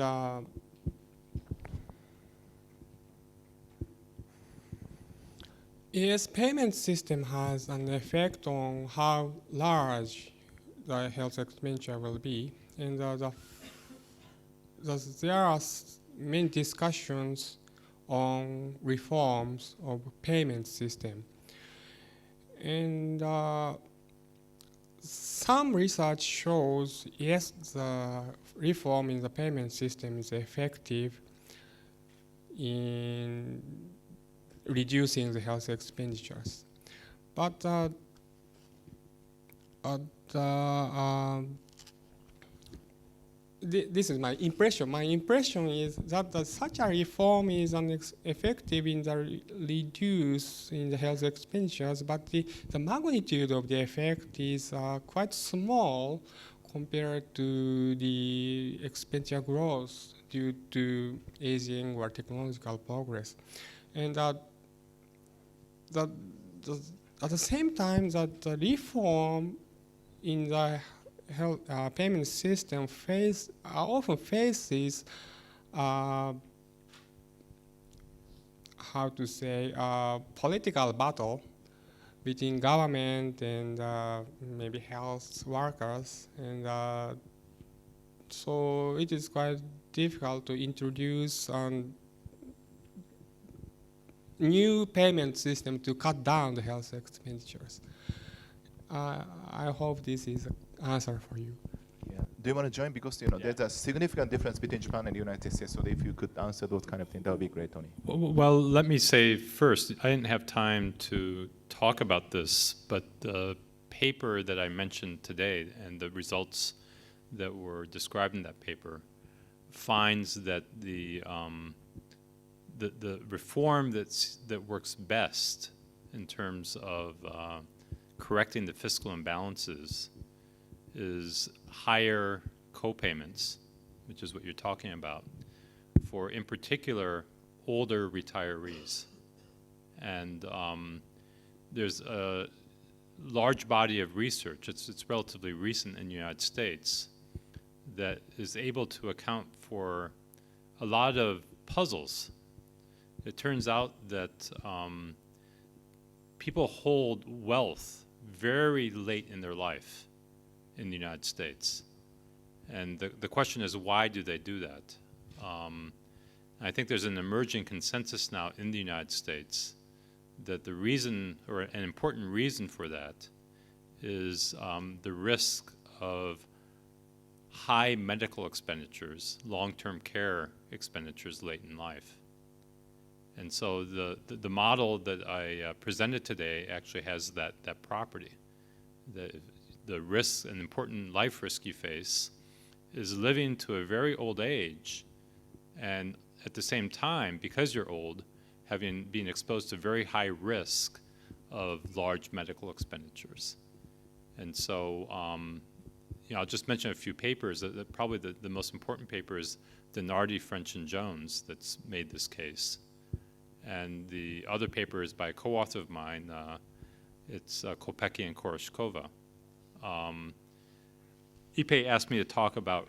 yes, payment system has an effect on how large the health expenditure will be, and there are many discussions on reforms of payment system. And some research shows, yes, the reform in the payment system is effective in reducing the health expenditures. But this is my impression. My impression is that such a reform is effective in the reducing the health expenditures, but the magnitude of the effect is quite small compared to the expenditure growth due to aging or technological progress. And at the same time, that the reform in the health payment system often faces how to say political battle between government and maybe health workers, and so it is quite difficult to introduce new payment system to cut down the health expenditures. I hope this is an answer for you. Yeah. Do you want to join? Because there's a significant difference between Japan and the United States. So if you could answer those kind of things, that would be great, Tony. Well, let me say first, I didn't have time to talk about this, but the paper that I mentioned today and the results that were described in that paper finds that the reform that works best in terms of correcting the fiscal imbalances is higher co-payments, which is what you're talking about, for, in particular, older retirees. And there's a large body of research, it's relatively recent in the United States, that is able to account for a lot of puzzles. It turns out that people hold wealth very late in their life in the United States. And the question is, why do they do that? I think there's an emerging consensus now in the United States that the reason, or an important reason for that, is the risk of high medical expenditures, long-term care expenditures late in life. And so the model that I presented today actually has that property. The risks, an important life risk you face, is living to a very old age, and at the same time, because you're old, having been exposed to very high risk of large medical expenditures. And so, I'll just mention a few papers. Probably the most important paper is Denardi, French, and Jones that's made this case. And the other paper is by a co-author of mine. It's Kopecki and Koroshkova. Ipe asked me to talk about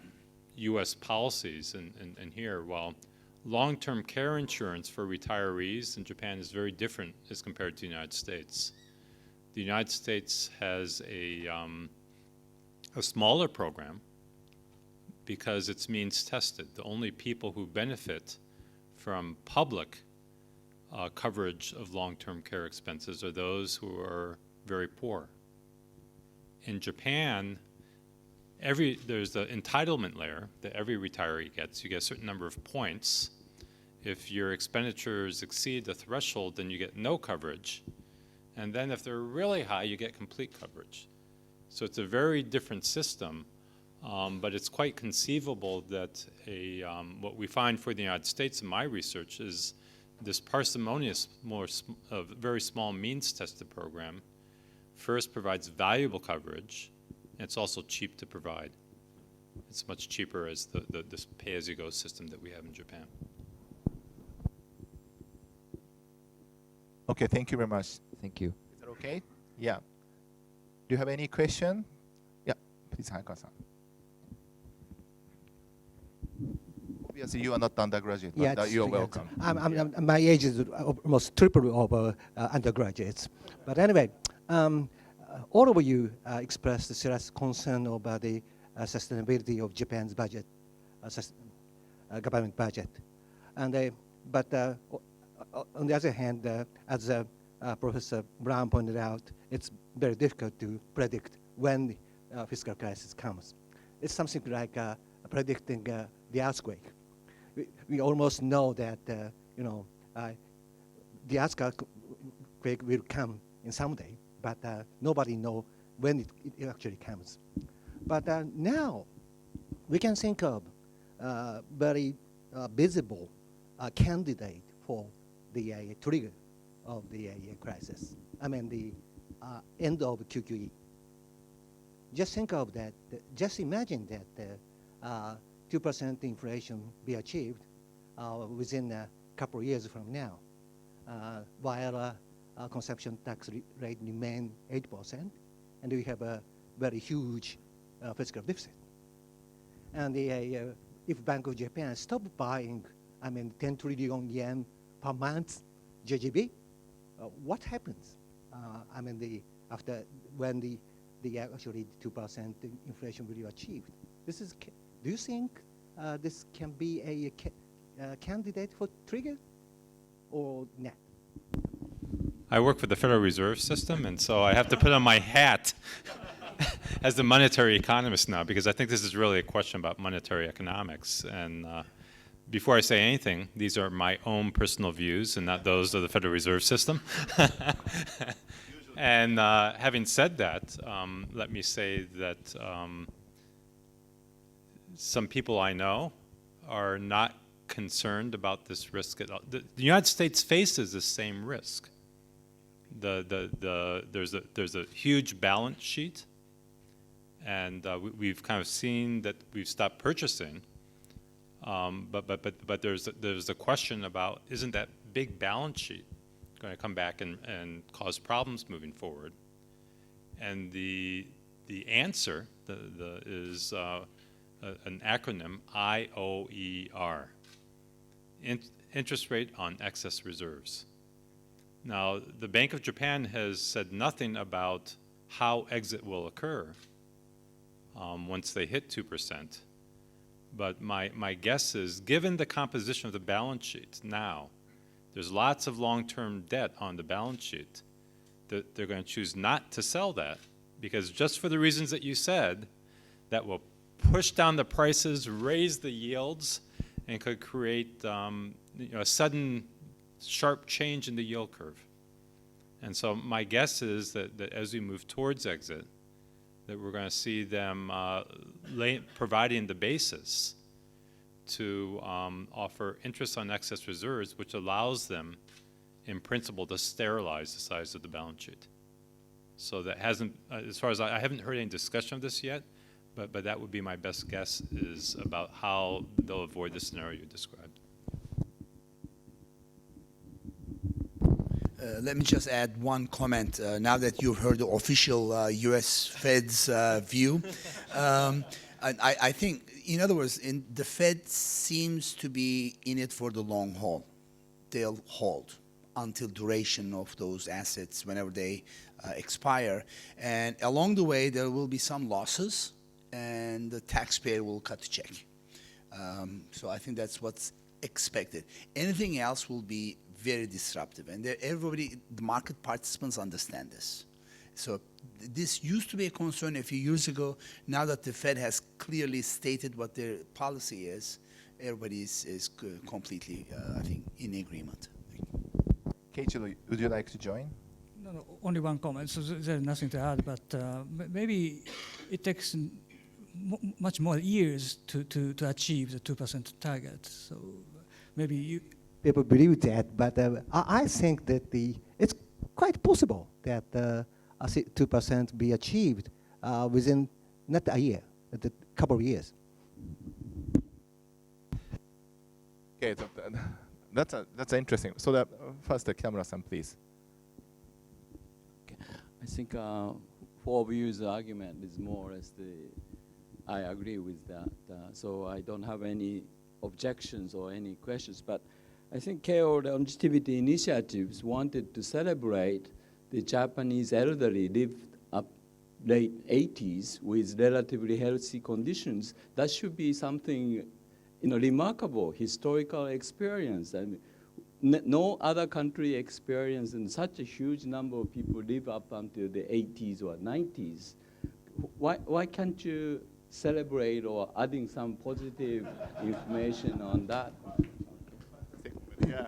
U.S. policies, and here, well, long-term care insurance for retirees in Japan is very different as compared to the United States. The United States has a smaller program because it's means tested. The only people who benefit from public coverage of long-term care expenses are those who are very poor. In Japan, there's the entitlement layer that every retiree gets. You get a certain number of points. If your expenditures exceed the threshold, then you get no coverage. And then if they're really high, you get complete coverage. So it's a very different system, but it's quite conceivable that what we find for the United States in my research is this parsimonious, very small means-tested program first provides valuable coverage, and it's also cheap to provide. It's much cheaper as this pay-as-you-go system that we have in Japan. Okay, thank you very much. Thank you. Is that okay? Yeah. Do you have any question? Yeah, please, Hayakawa-san. Obviously, you are not undergraduate, but you are welcome. My age is almost triple of undergraduates. But anyway, all of you expressed a serious concern about the sustainability of Japan's budget, government budget. And but on the other hand, as Professor Brown pointed out, it's very difficult to predict when the fiscal crisis comes. It's something like predicting the earthquake. We almost know that the earthquake will come in someday, but nobody knows when it actually comes. But now we can think of very visible candidate for the trigger of the crisis. I mean the end of QQE. Just think of that. Just imagine that 2% inflation be achieved within a couple of years from now, while consumption tax rate remain 8%, and we have a very huge fiscal deficit. And if Bank of Japan stop buying, 10 trillion yen per month JGB, what happens? After when the actually 2% inflation will be achieved. Do you think this can be a candidate for trigger or not? I work for the Federal Reserve System, and so I have to put on my hat as the monetary economist now, because I think this is really a question about monetary economics. And before I say anything, these are my own personal views and not those of the Federal Reserve System. And having said that, let me say that some people I know are not concerned about this risk at all. The United States faces the same risk. There's a huge balance sheet, and we've kind of seen that we've stopped purchasing. But there's a question about, isn't that big balance sheet going to come back and cause problems moving forward? And the answer is an acronym, IOER, interest rate on excess reserves. Now, the Bank of Japan has said nothing about how exit will occur once they hit 2%. But my guess is, given the composition of the balance sheet now, there's lots of long-term debt on the balance sheet, that they're going to choose not to sell that, because just for the reasons that you said, that will push down the prices, raise the yields, and could create a sudden sharp change in the yield curve. And so my guess is that as we move towards exit, that we're going to see them providing the basis to offer interest on excess reserves, which allows them, in principle, to sterilize the size of the balance sheet. So that hasn't, as far as I haven't heard any discussion of this yet, but that would be my best guess, is about how they'll avoid the scenario you described. Let me just add one comment. Now that you've heard the official U.S. Fed's view, I think, in other words, the Fed seems to be in it for the long haul. They'll hold until duration of those assets whenever they expire. And along the way, there will be some losses, and the taxpayer will cut the check. So I think that's what's expected. Anything else will be very disruptive, and everybody, the market participants, understand this. So this used to be a concern a few years ago. Now that the Fed has clearly stated what their policy is, everybody is completely, I think, in agreement. Keio, would you like to join? No, only one comment. So there's nothing to add, but maybe it takes much more years to achieve the 2% target. So maybe you. People believe that, but I think that it's quite possible that 2% be achieved within not a year, but a couple of years. Okay, that's interesting. So first, Kamura-san, please. Okay. I think for views argument is more or less I agree with that. So I don't have any objections or any questions, but I think Keio Longevity Initiatives wanted to celebrate the Japanese elderly lived up late 80s with relatively healthy conditions. That should be something, remarkable historical experience. I mean, no other country experienced such a huge number of people live up until the 80s or 90s. Why can't you celebrate or adding some positive information on that? Yeah.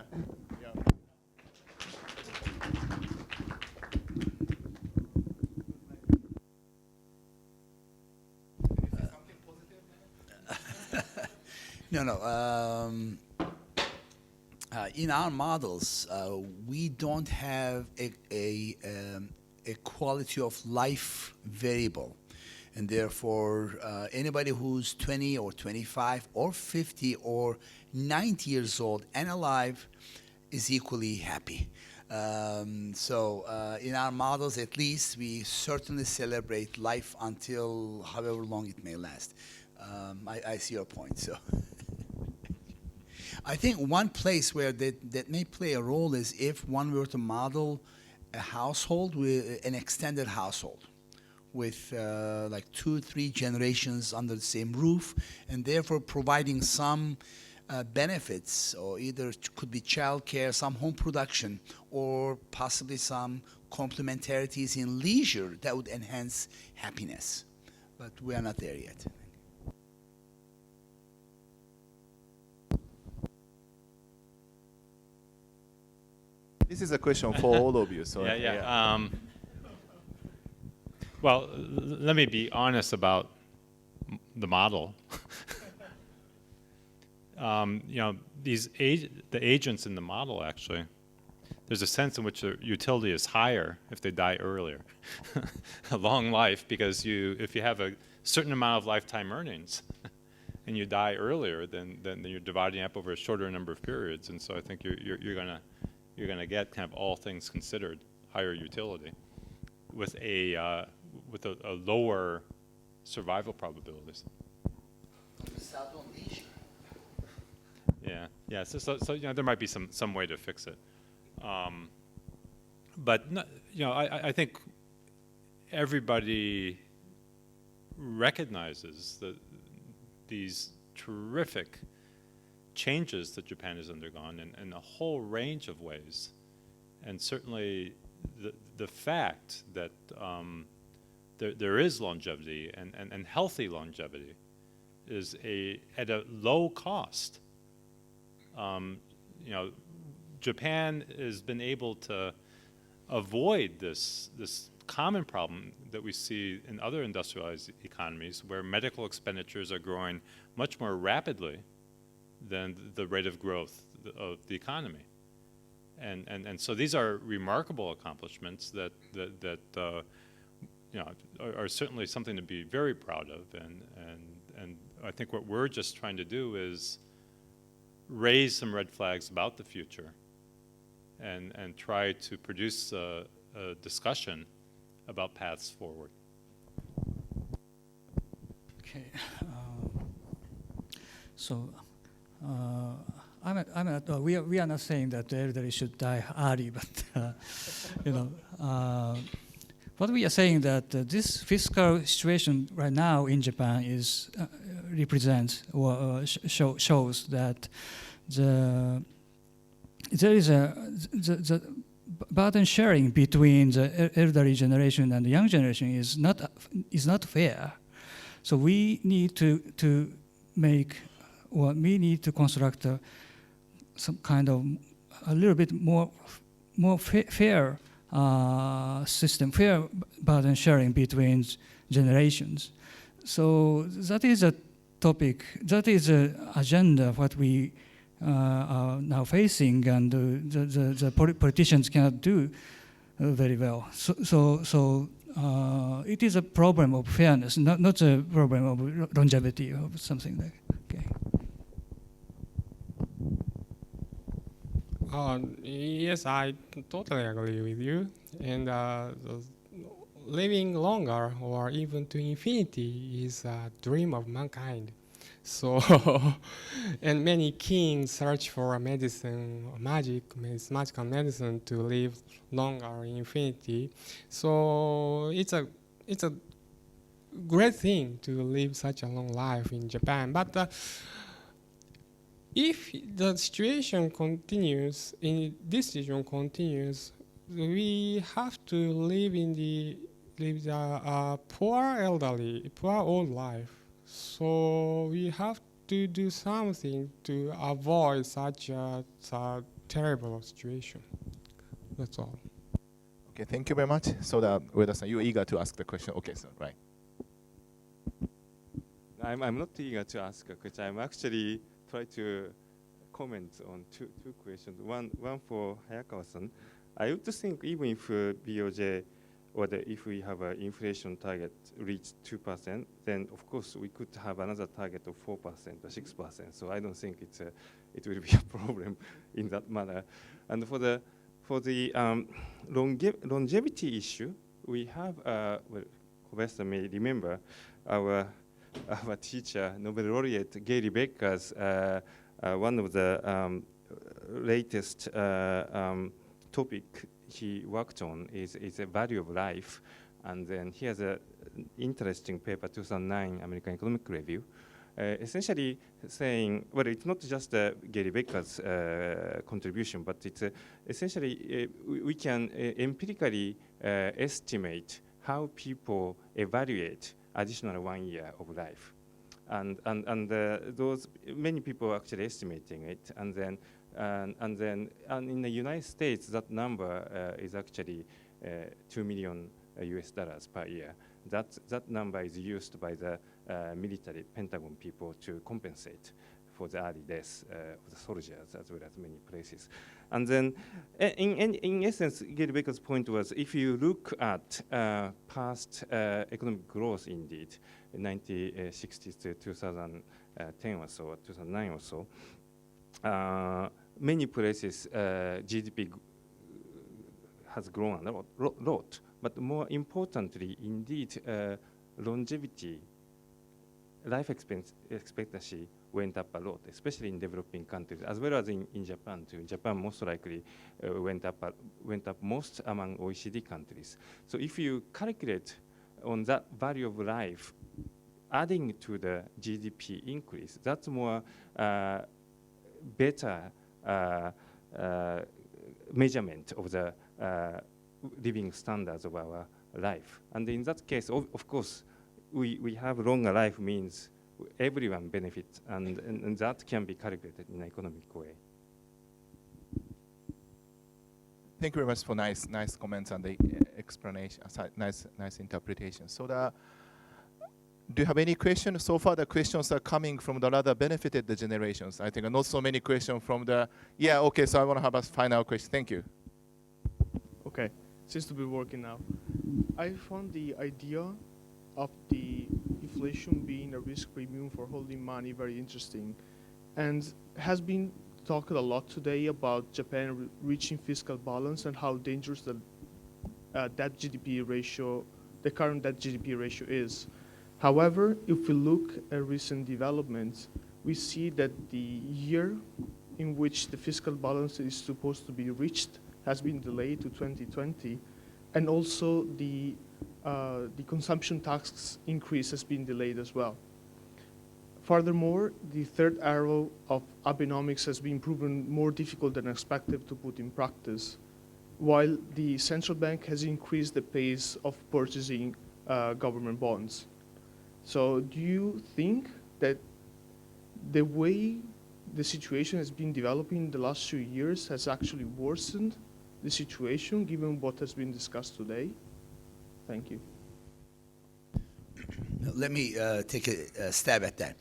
No, no. In our models, we don't have a quality of life variable. And therefore, anybody who's 20 or 25 or 50 or 90 years old and alive is equally happy. So in our models, at least, we certainly celebrate life until however long it may last. I see your point. So I think one place where that may play a role is if one were to model a household with an extended household with like 2-3 generations under the same roof, and therefore providing some benefits, or either could be childcare, some home production, or possibly some complementarities in leisure that would enhance happiness. But we are not there yet. This is a question for all of you. So well, let me be honest about the model. You know, the agents in the model, actually, there's a sense in which the utility is higher if they die earlier. A long life, because if you have a certain amount of lifetime earnings and you die earlier, then you're dividing up over a shorter number of periods, and so I think you're gonna get, kind of all things considered, higher utility with a lower survival probabilities. Yeah. So you know, there might be some way to fix it, but no, you know, I think everybody recognizes that these terrific changes that Japan has undergone in a whole range of ways, and certainly the fact that there is longevity and healthy longevity is at a low cost. You know, Japan has been able to avoid this common problem that we see in other industrialized economies, where medical expenditures are growing much more rapidly than the rate of growth of the economy. And so these are remarkable accomplishments that you know, are certainly something to be very proud of, and I think what we're just trying to do is raise some red flags about the future and try to produce a discussion about paths forward. Okay. So we are not saying that the elderly should die early, but you know, what we are saying that this fiscal situation right now in Japan is represents or shows that there is the burden sharing between the elderly generation and the young generation is not fair. So we need to make, or we need to construct some kind of a little bit more fair system, fair burden sharing between generations. So that is a topic, that is an agenda what we are now facing, and the politicians cannot do very well. So it is a problem of fairness, not a problem of longevity or something like that. Okay. Yes, I totally agree with you. And living longer or even to infinity is a dream of mankind. So, and many kings search for a medicine, magical medicine to live longer in infinity. So it's a great thing to live such a long life in Japan. But if the situation continues, we have to live the poor old life. So we have to do something to avoid such a terrible situation. That's all. Okay, thank you very much. So Ueda-san, you're eager to ask the question. Okay, so right. I'm not eager to ask a question. I'm actually try to comment on two questions. One for Hayakawa-san. I would think even if BOJ or if we have an inflation target reach 2%, then of course we could have another target of 4% or 6%. So I don't think it will be a problem in that manner. And for the longevity issue, we have, well, Kobayashi may remember our teacher, Nobel laureate Gary Becker's one of the latest topic he worked on is a value of life. And then he has an interesting paper, 2009 American Economic Review, essentially saying, well, it's not just Gary Becker's contribution, but it's essentially we can empirically estimate how people evaluate additional 1 year of life. And those many people are actually estimating it, and then in the United States that number is actually $2 million US per year. That number is used by the military Pentagon people to compensate for the early deaths of the soldiers as well as many places. And then in essence, Gary Becker's point was if you look at past economic growth indeed, 1960s to 2010 or so, 2009 or so, many places GDP has grown a lot, but more importantly, indeed, longevity, life expectancy went up a lot, especially in developing countries, as well as in Japan too. Japan most likely went up most among OECD countries. So if you calculate on that value of life, adding to the GDP increase, that's more better measurement of the living standards of our life. And in that case, of course, we have longer life means everyone benefits, and that can be calculated in an economic way. Thank you very much for nice comments and the explanation, nice interpretation. So do you have any questions? So far the questions are coming from the rather benefited generations. I think not so many questions from the, yeah, okay, so I want to have a final question. Thank you. Okay, seems to be working now. I found the idea of the inflation being a risk premium for holding money very interesting, and has been talked a lot today about Japan reaching fiscal balance and how dangerous the debt GDP ratio, the current debt GDP ratio is. However, if we look at recent developments, we see that the year in which the fiscal balance is supposed to be reached has been delayed to 2020, and also the consumption tax increase has been delayed as well. Furthermore, the third arrow of Abenomics has been proven more difficult than expected to put in practice, while the central bank has increased the pace of purchasing government bonds. So do you think that the way the situation has been developing in the last few years has actually worsened the situation given what has been discussed today? Thank you. Let me take a stab at that.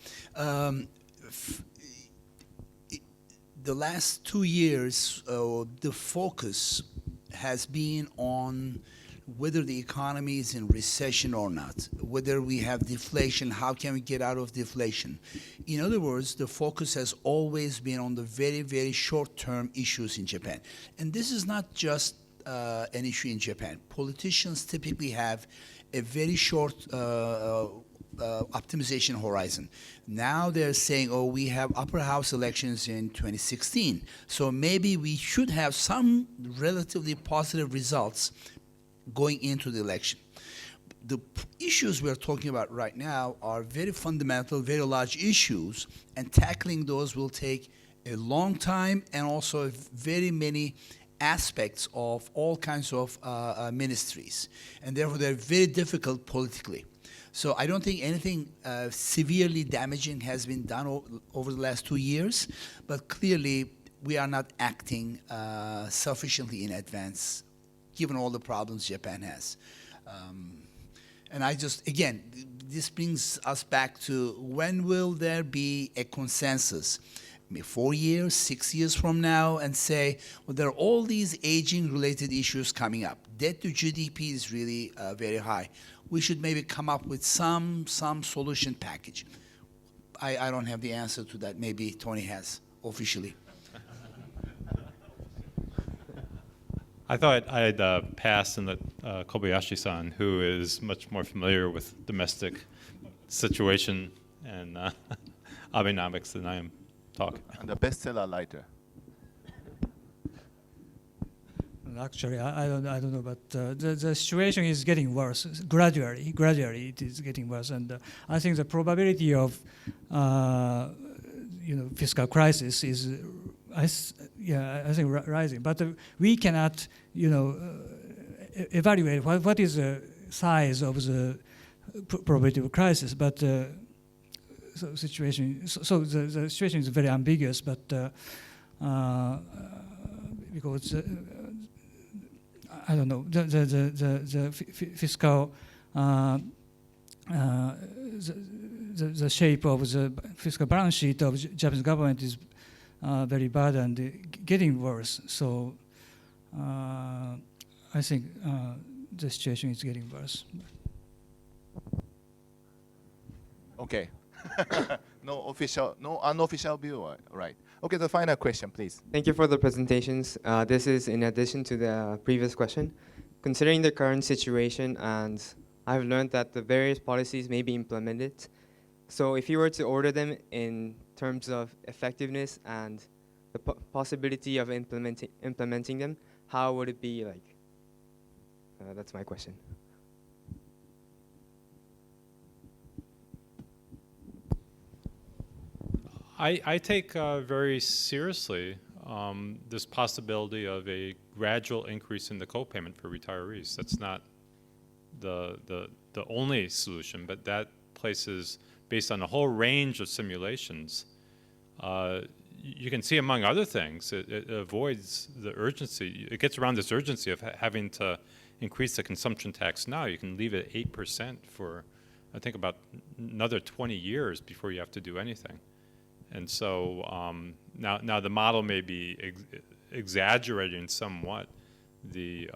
The last 2 years, the focus has been on whether the economy is in recession or not, whether we have deflation, how can we get out of deflation. In other words, the focus has always been on the very, very short-term issues in Japan. And this is not just an issue in Japan. Politicians typically have a very short optimization horizon. Now they're saying, oh, we have upper house elections in 2016, so maybe we should have some relatively positive results going into the election. The issues we're talking about right now are very fundamental, very large issues, and tackling those will take a long time and also very many aspects of all kinds of ministries. And therefore, they're very difficult politically. So I don't think anything severely damaging has been done over the last 2 years, but clearly we are not acting sufficiently in advance, given all the problems Japan has. And I just, again, this brings us back to when will there be a consensus? 4 years, 6 years from now, and say, well, there are all these aging-related issues coming up. Debt to GDP is really very high. We should maybe come up with some solution package. I don't have the answer to that. Maybe Tony has officially. I thought I'd pass and let Kobayashi-san, who is much more familiar with domestic situation and Abenomics than I am, talk. And the bestseller writer. Actually, I don't know, but the situation is getting worse. Gradually it is getting worse, and I think the probability of fiscal crisis is, I think rising. But we cannot, evaluate what is the size of the probability of crisis. But the situation is very ambiguous. But because I don't know, the fiscal, the shape of the fiscal balance sheet of the Japanese government is very bad and getting worse. So I think the situation is getting worse. Okay. No unofficial view, right? Okay, the final question, please. Thank you for the presentations. This is in addition to the previous question. Considering the current situation, and I've learned that the various policies may be implemented. So if you were to order them in terms of effectiveness and the possibility of implementing them, how would it be like? That's my question. I take very seriously this possibility of a gradual increase in the co-payment for retirees. That's not the only solution, but that places, based on a whole range of simulations, you can see, among other things, it avoids the urgency. It gets around this urgency of having to increase the consumption tax now. You can leave it at 8% for, I think, about another 20 years before you have to do anything. And so now the model may be exaggerating somewhat the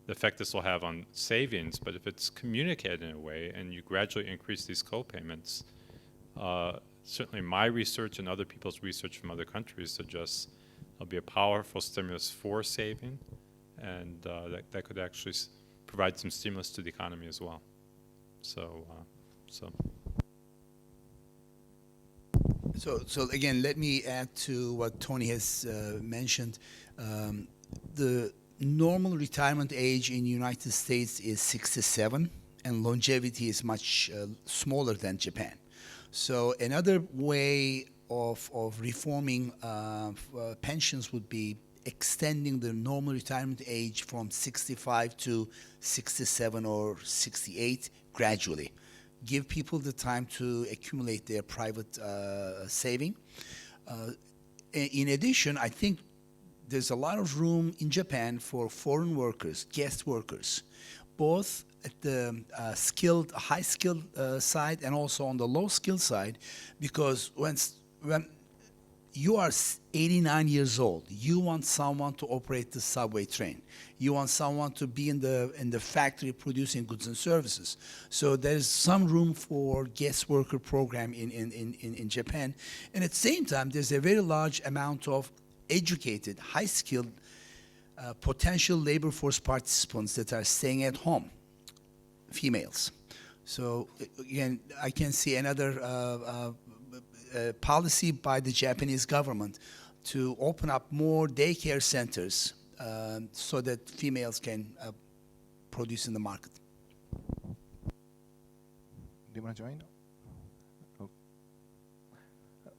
effect this will have on savings, but if it's communicated in a way and you gradually increase these co-payments, certainly my research and other people's research from other countries suggests it'll be a powerful stimulus for saving, and that could actually provide some stimulus to the economy as well. So again, let me add to what Tony has mentioned. The normal retirement age in the United States is 67, and longevity is much smaller than Japan. So another way of reforming pensions would be extending the normal retirement age from 65 to 67 or 68 gradually. Give people the time to accumulate their private saving. In addition, I think there's a lot of room in Japan for foreign workers, guest workers, both at the high-skilled side and also on the low-skilled side, because when you are 89 years old, you want someone to operate the subway train. You want someone to be in the factory producing goods and services. So there's some room for guest worker program in Japan. And at the same time, there's a very large amount of educated, high-skilled potential labor force participants that are staying at home, females. So again, I can see another policy by the Japanese government to open up more daycare centers so that females can produce in the market. Do you want to join?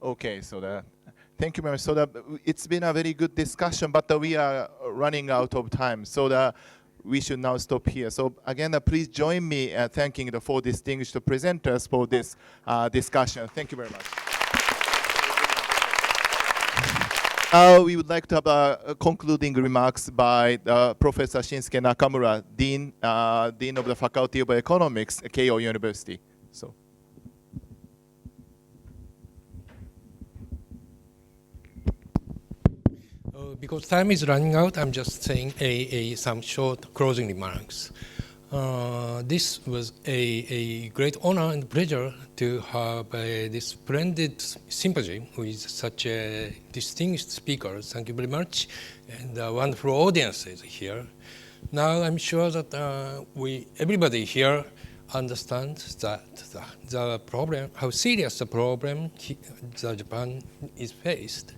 Okay, so thank you very much. So it's been a very good discussion, but we are running out of time. So we should now stop here. So again, please join me thanking the four distinguished presenters for this discussion. Thank you very much. Now we would like to have concluding remarks by Professor Shinsuke Nakamura, Dean of the Faculty of Economics at Keio University. So. Because time is running out, I'm just saying some short closing remarks. This was a great honor and pleasure to have this splendid symposium with such distinguished speakers. Thank you very much, and wonderful audiences here. Now I'm sure that everybody here understands that the problem, how serious the problem that Japan is faced,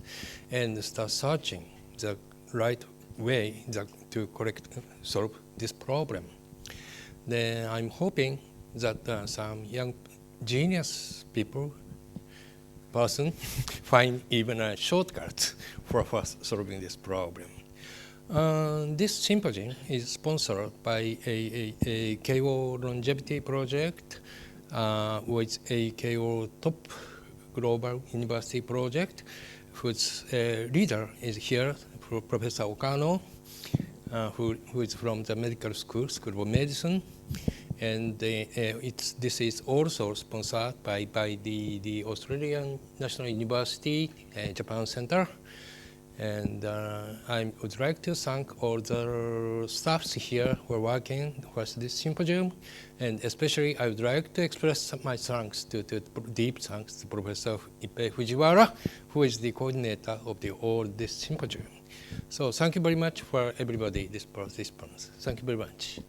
and start searching the right way to solve this problem. Then I'm hoping that some young genius person find even a shortcut for solving this problem. This symposium is sponsored by a Keio longevity project with a Keio top global university project, whose leader is here, Professor Okano, who is from the medical school of medicine. And this is also sponsored by the Australian National University Japan Center. And I would like to thank all the staffs here who are working for this symposium. And especially I would like to express my thanks deep thanks to Professor Ippei Fujiwara, who is the coordinator of all this symposium. So thank you very much for everybody, this participants. Thank you very much.